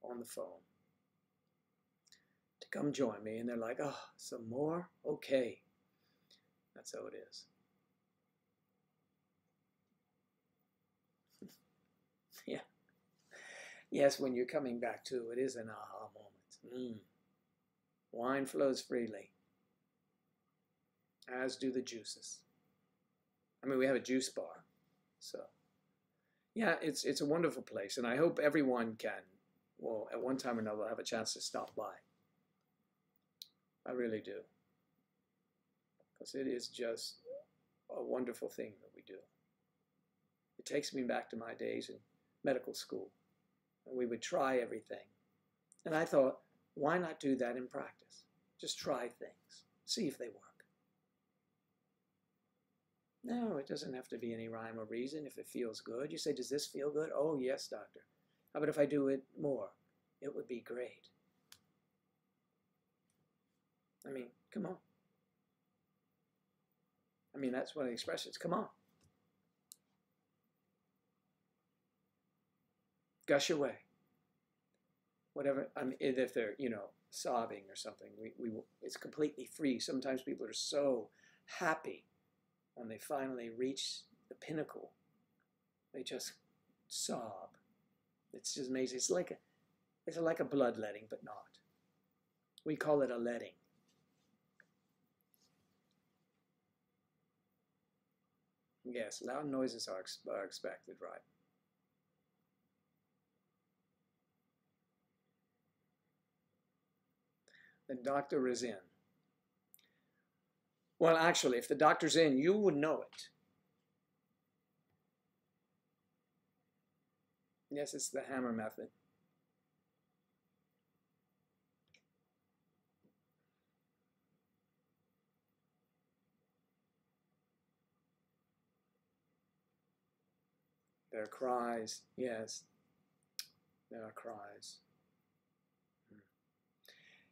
on the phone to come join me. And they're like, oh, some more? Okay. That's how it is. Yeah. Yes, when you're coming back to it is an aha moment. Wine flows freely, as do the juices. I mean, we have a juice bar, so yeah, it's a wonderful place, and I hope everyone can, well, at one time or another, have a chance to stop by. I really do, because it is just a wonderful thing that we do. It takes me back to my days in medical school, and we would try everything, and I thought, why not do that in practice? Just try things, see if they work. No, it doesn't have to be any rhyme or reason if it feels good. You say, does this feel good? Oh, yes, doctor. How about if I do it more? It would be great. I mean, come on. I mean, that's one of the expressions. Come on. Gush away. Whatever, I mean, if they're, sobbing or something, it's completely free. Sometimes people are so happy when they finally reach the pinnacle. They just sob. It's just amazing. It's like a bloodletting, but not. We call it a letting. Yes, loud noises are expected, right? The doctor is in. Well, actually, if the doctor's in, you would know it. Yes, it's the hammer method. There are cries. Yes, there are cries.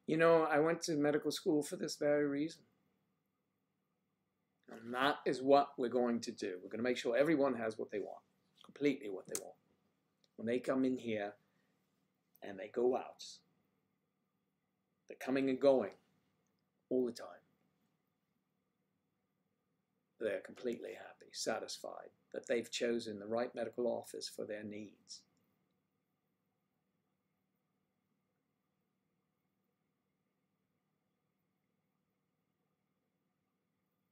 I went to medical school for this very reason. And that is what we're going to do. We're going to make sure everyone has what they want, completely what they want. When they come in here and they go out, they're coming and going all the time. They're completely happy, satisfied that they've chosen the right medical office for their needs.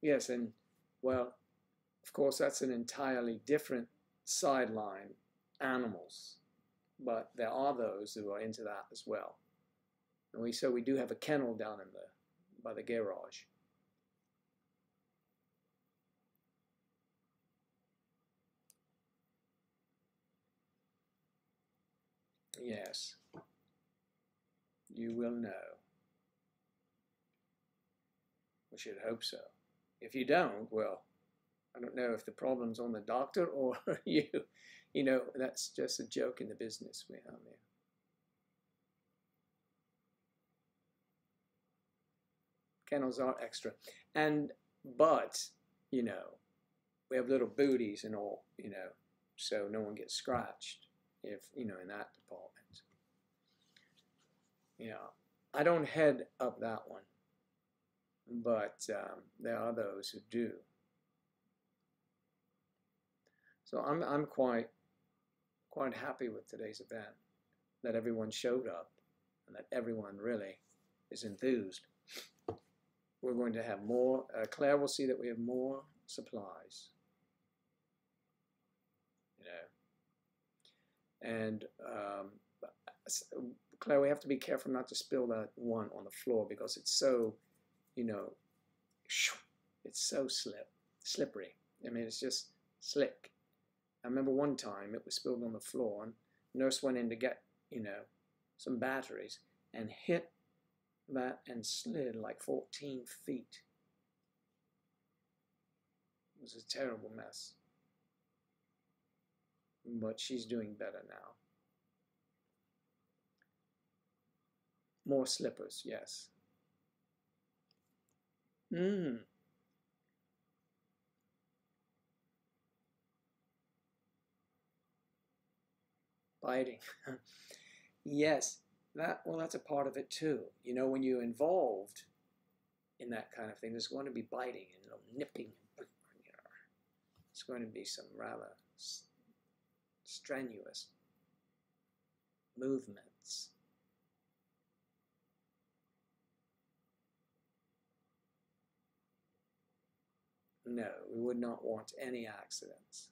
Yes, and well, of course, that's an entirely different sideline, animals, but there are those who are into that as well. And we do have a kennel down by the garage. Yes, you will know. We should hope so. If you don't, well, I don't know if the problem's on the doctor or you. That's just a joke in the business we have here. Kennels are extra. But, we have little booties and all, so no one gets scratched if, in that department. I don't head up that one. But there are those who do. So I'm quite happy with today's event, that everyone showed up and that everyone really is enthused. We're going to have more. Claire will see that we have more supplies. And Claire, we have to be careful not to spill that one on the floor because it's so you know, it's so slippery. I mean, it's just slick. I remember one time it was spilled on the floor, and the nurse went in to get, you know, some batteries and hit that and slid like 14 feet. It was a terrible mess. But she's doing better now. More slippers, yes. Biting. Yes, that's a part of it too. You know, when you're involved in that kind of thing, there's going to be biting and nipping. It's going to be some rather strenuous movements. No, we would not want any accidents.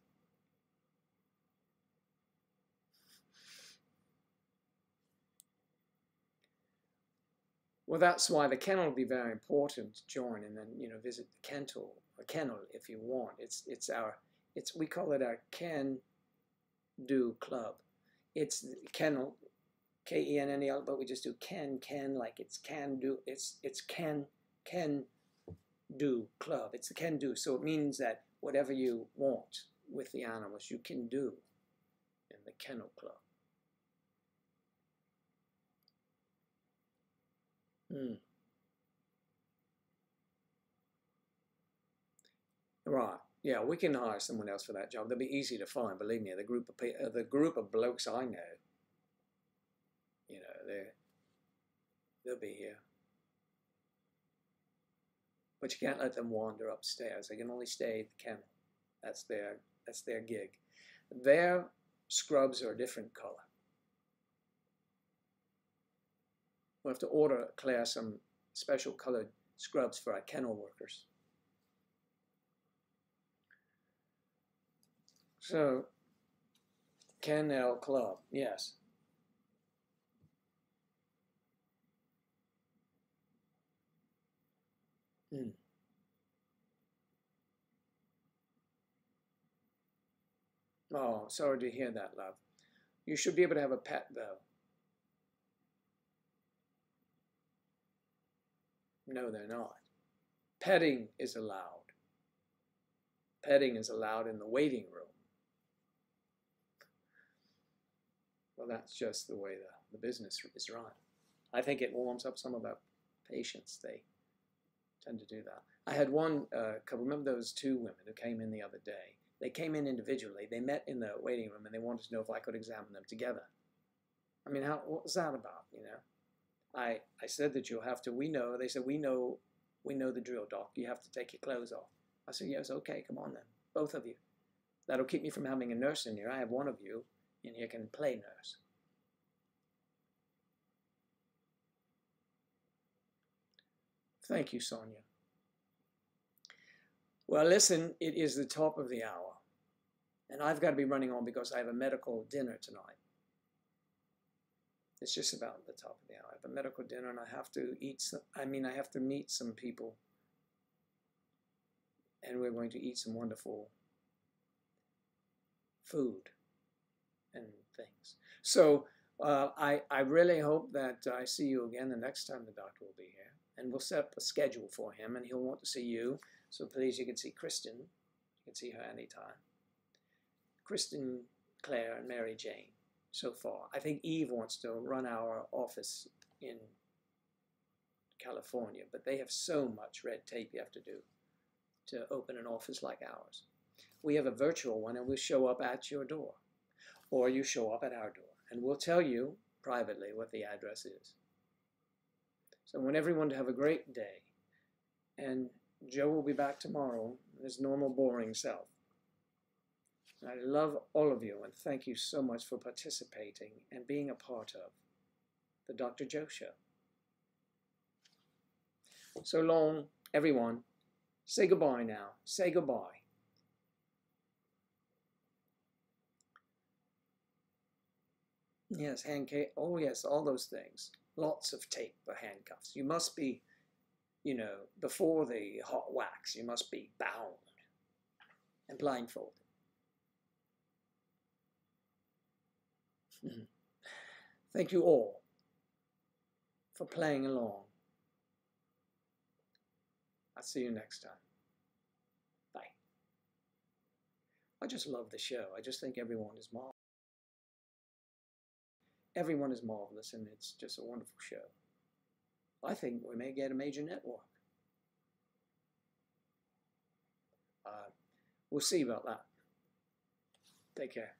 Well, that's why the kennel will be very important to join, and then, you know, visit the kennel if you want. We call it our Can Do Club. It's kennel, Kennel, but we just do can like it's can do. It's can do club. It's the can do. So it means that whatever you want with the animals, you can do in the kennel club. Right. Yeah, we can hire someone else for that job. They'll be easy to find. Believe me, the group of blokes I know, you know, they'll be here. But you can't let them wander upstairs. They can only stay at the kennel. That's their gig. Their scrubs are a different color. We'll have to order Claire some special colored scrubs for our kennel workers. So, Kennel Club, yes. Oh, sorry to hear that, love. You should be able to have a pet, though. No, they're not. Petting is allowed. Petting is allowed in the waiting room. Well, that's just the way the business is run. I think it warms up some of our patients. They tend to do that. I had one couple, remember those two women who came in the other day? They came in individually. They met in the waiting room, and they wanted to know if I could examine them together. I mean, what was that about, you know? I said that you'll have to, they said, we know the drill, doc. You have to take your clothes off. I said, yes, okay, come on then, both of you. That'll keep me from having a nurse in here. I have one of you in here can play nurse. Thank you, Sonia. Well, listen, it is the top of the hour, and I've got to be running on because I have a medical dinner tonight. It's just about the top of the hour. I have a medical dinner, and I have to I have to meet some people, and we're going to eat some wonderful food and things. So I really hope that I see you again the next time the doctor will be here, and we'll set up a schedule for him, and he'll want to see you. So please, you can see Kristen. You can see her anytime. Kristen, Claire, and Mary Jane so far. I think Eve wants to run our office in California, but they have so much red tape you have to do to open an office like ours. We have a virtual one, and we'll show up at your door, or you show up at our door, and we'll tell you privately what the address is. So I want everyone to have a great day, and Joe will be back tomorrow, his normal boring self. I love all of you, and thank you so much for participating and being a part of the Dr. Joe Show. So long, everyone. Say goodbye now. Say goodbye. Yes, oh yes, all those things. Lots of tape for handcuffs. You must be you know, before the hot wax, you must be bound and blindfolded. Thank you all for playing along. I'll see you next time. Bye. I just love the show. I just think everyone is marvelous. Everyone is marvelous, and it's just a wonderful show. I think we may get a major network. We'll see about that. Take care.